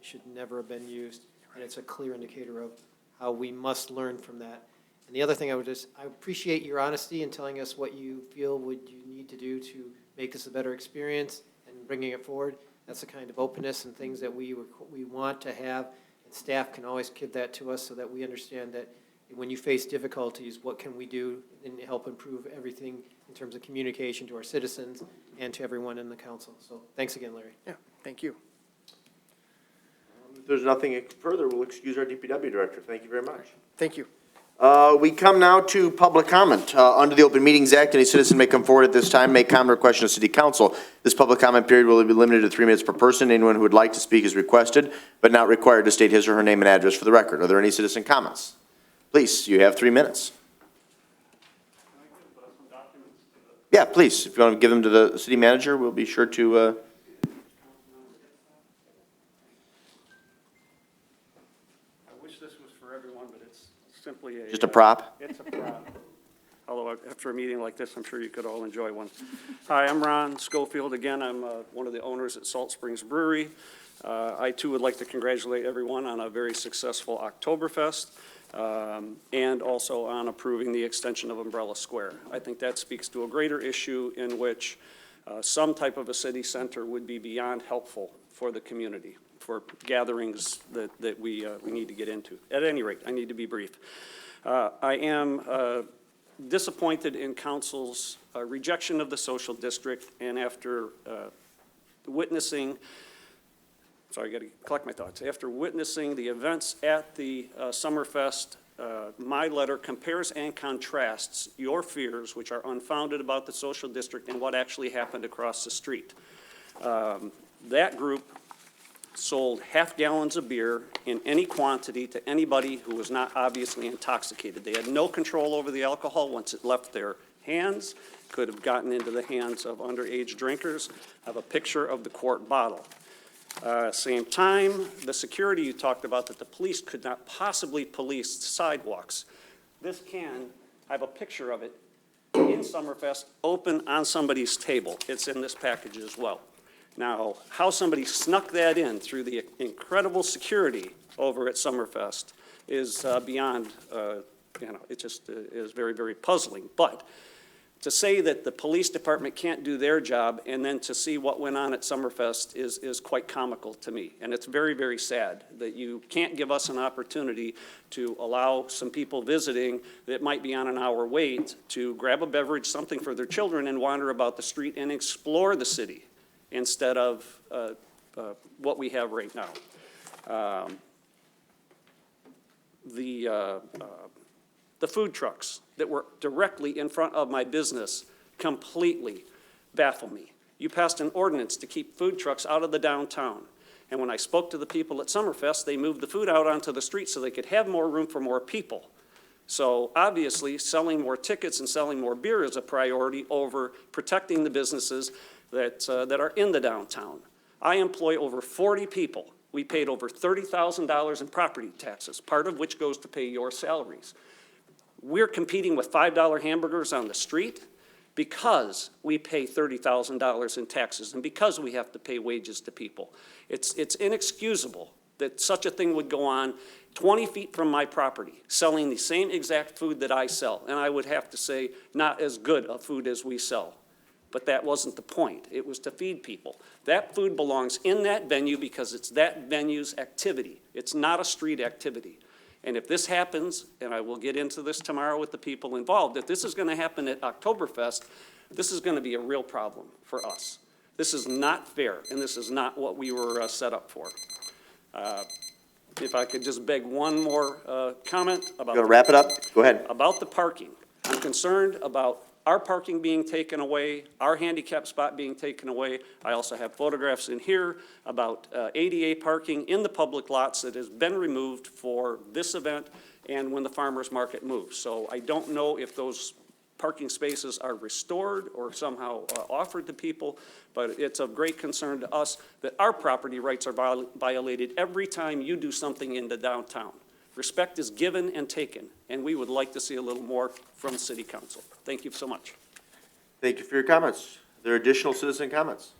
S8: should never have been used. And it's a clear indicator of how we must learn from that. And the other thing I appreciate your honesty in telling us what you feel you need to do to make this a better experience and bringing it forward. That's the kind of openness and things that we want to have. And staff can always give that to us so that we understand that when you face difficulties, what can we do and help improve everything in terms of communication to our citizens and to everyone in the council. So thanks again, Larry.
S16: Yeah, thank you.
S1: If there's nothing further, we'll excuse our DPW director. Thank you very much.
S16: Thank you.
S1: We come now to public comment. Under the Open Meetings Act, any citizen may come forward at this time, make comment or question to City Council. This public comment period will be limited to 3 minutes per person. Anyone who would like to speak is requested, but not required to state his or her name and address for the record. Are there any citizen comments? Please, you have 3 minutes. Yeah, please. If you want to give them to the city manager, we'll be sure to.
S2: Simply
S1: Just a prop?
S2: It's a prop. Although after a meeting like this, I'm sure you could all enjoy one. Hi, I'm Ron Schofield. Again, I'm one of the owners at Salt Springs Brewery. I too would like to congratulate everyone on a very successful Oktoberfest and also on approving the extension of Umbrella Square. I think that speaks to a greater issue in which some type of a city center would be beyond helpful for the community, for gatherings that we need to get into. At any rate, I need to be brief. I am disappointed in council's rejection of the social district, and after witnessing, sorry, I got to collect my thoughts. After witnessing the events at the Summerfest, my letter compares and contrasts your fears, which are unfounded about the social district, and what actually happened across the street. That group sold half gallons of beer in any quantity to anybody who was not obviously intoxicated. They had no control over the alcohol once it left their hands, could have gotten into the hands of underage drinkers. I have a picture of the quart bottle. Same time, the security you talked about, that the police could not possibly police sidewalks. This can, I have a picture of it in Summerfest, open on somebody's table. It's in this package as well. Now, how somebody snuck that in through the incredible security over at Summerfest is beyond, it just is very, very puzzling. But to say that the police department can't do their job and then to see what went on at Summerfest is quite comical to me. And it's very, very sad that you can't give us an opportunity to allow some people visiting that might be on an hour wait to grab a beverage, something for their children, and wander about the street and explore the city instead of what we have right now. The food trucks that were directly in front of my business completely baffle me. You passed an ordinance to keep food trucks out of the downtown. And when I spoke to the people at Summerfest, they moved the food out onto the street so they could have more room for more people. So obviously, selling more tickets and selling more beer is a priority over protecting the businesses that are in the downtown. I employ over 40 people. We paid over $30,000 in property taxes, part of which goes to pay your salaries. We're competing with $5 hamburgers on the street because we pay $30,000 in taxes and because we have to pay wages to people. It's inexcusable that such a thing would go on 20 feet from my property, selling the same exact food that I sell. And I would have to say, not as good a food as we sell. But that wasn't the point. It was to feed people. That food belongs in that venue because it's that venue's activity. It's not a street activity. And if this happens, and I will get into this tomorrow with the people involved, if this is going to happen at Oktoberfest, this is going to be a real problem for us. This is not fair, and this is not what we were set up for. If I could just beg one more comment about.
S1: You want to wrap it up? Go ahead.
S2: About the parking. I'm concerned about our parking being taken away, our handicap spot being taken away. I also have photographs in here about ADA parking in the public lots that has been removed for this event and when the farmer's market moves. So I don't know if those parking spaces are restored or somehow offered to people, but it's of great concern to us that our property rights are violated every time you do something in the downtown. Respect is given and taken, and we would like to see a little more from City Council. Thank you so much.
S1: Thank you for your comments. Are there additional citizen comments?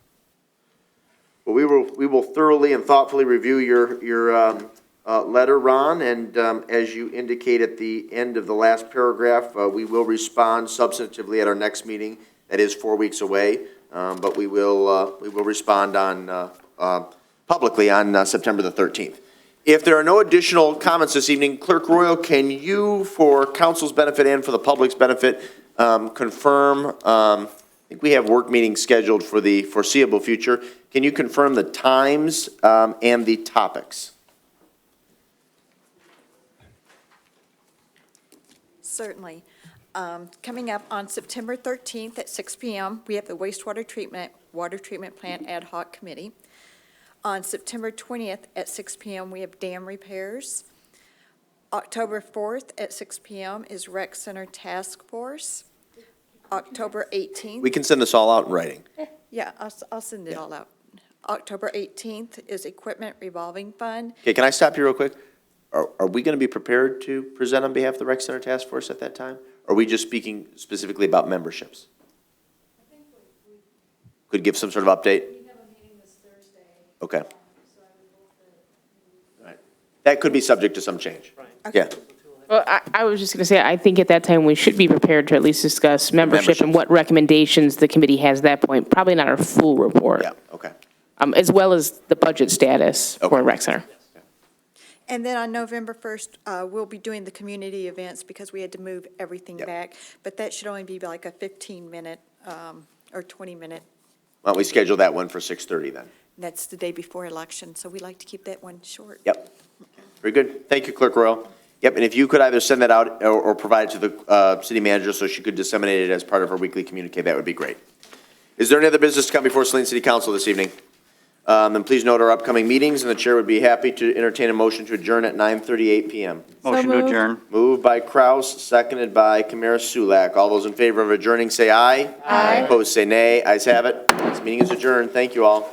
S1: Well, we will thoroughly and thoughtfully review your letter, Ron, and as you indicate at the end of the last paragraph, we will respond substantively at our next meeting. That is 4 weeks away, but we will respond on publicly on September the 13th. If there are no additional comments this evening, Clerk Royal, can you, for council's benefit and for the public's benefit, confirm, I think we have work meetings scheduled for the foreseeable future. Can you confirm the times and the topics?
S21: Certainly. Coming up on September 13th at 6 p.m., we have the Wastewater Water Treatment Plant Ad Hoc Committee. On September 20th at 6 p.m., we have dam repairs. October 4th at 6 p.m. is Rec Center Task Force. October 18th.
S1: We can send this all out in writing.
S21: Yeah, I'll send it all out. October 18th is Equipment Revolving Fund.
S1: Okay, can I stop you real quick? Are we going to be prepared to present on behalf of the Rec Center Task Force at that time? Or are we just speaking specifically about memberships? Could give some sort of update? Okay. All right. That could be subject to some change. Yeah.
S7: Well, I was just going to say, I think at that time we should be prepared to at least discuss membership and what recommendations the committee has at that point. Probably not our full report.
S1: Yeah, okay.
S7: As well as the budget status for Rec Center.
S21: And then on November 1st, we'll be doing the community events because we had to move everything back. But that should only be like a 15-minute or 20-minute.
S1: Why don't we schedule that one for 6:30 then?
S21: That's the day before election, so we like to keep that one short.
S1: Yep. Very good. Thank you, Clerk Royal. Yep, and if you could either send that out or provide it to the city manager so she could disseminate it as part of her weekly communique, that would be great. Is there any other business to come before Saline City Council this evening? Then please note our upcoming meetings, and the chair would be happy to entertain a motion to adjourn at 9:38 p.m.
S14: Motion to adjourn.
S1: Moved by Kraus, seconded by Kamara Sulak. All those in favor of adjourning say aye. Aye. Opposed say nay. Ayes have it. This meeting is adjourned. Thank you all.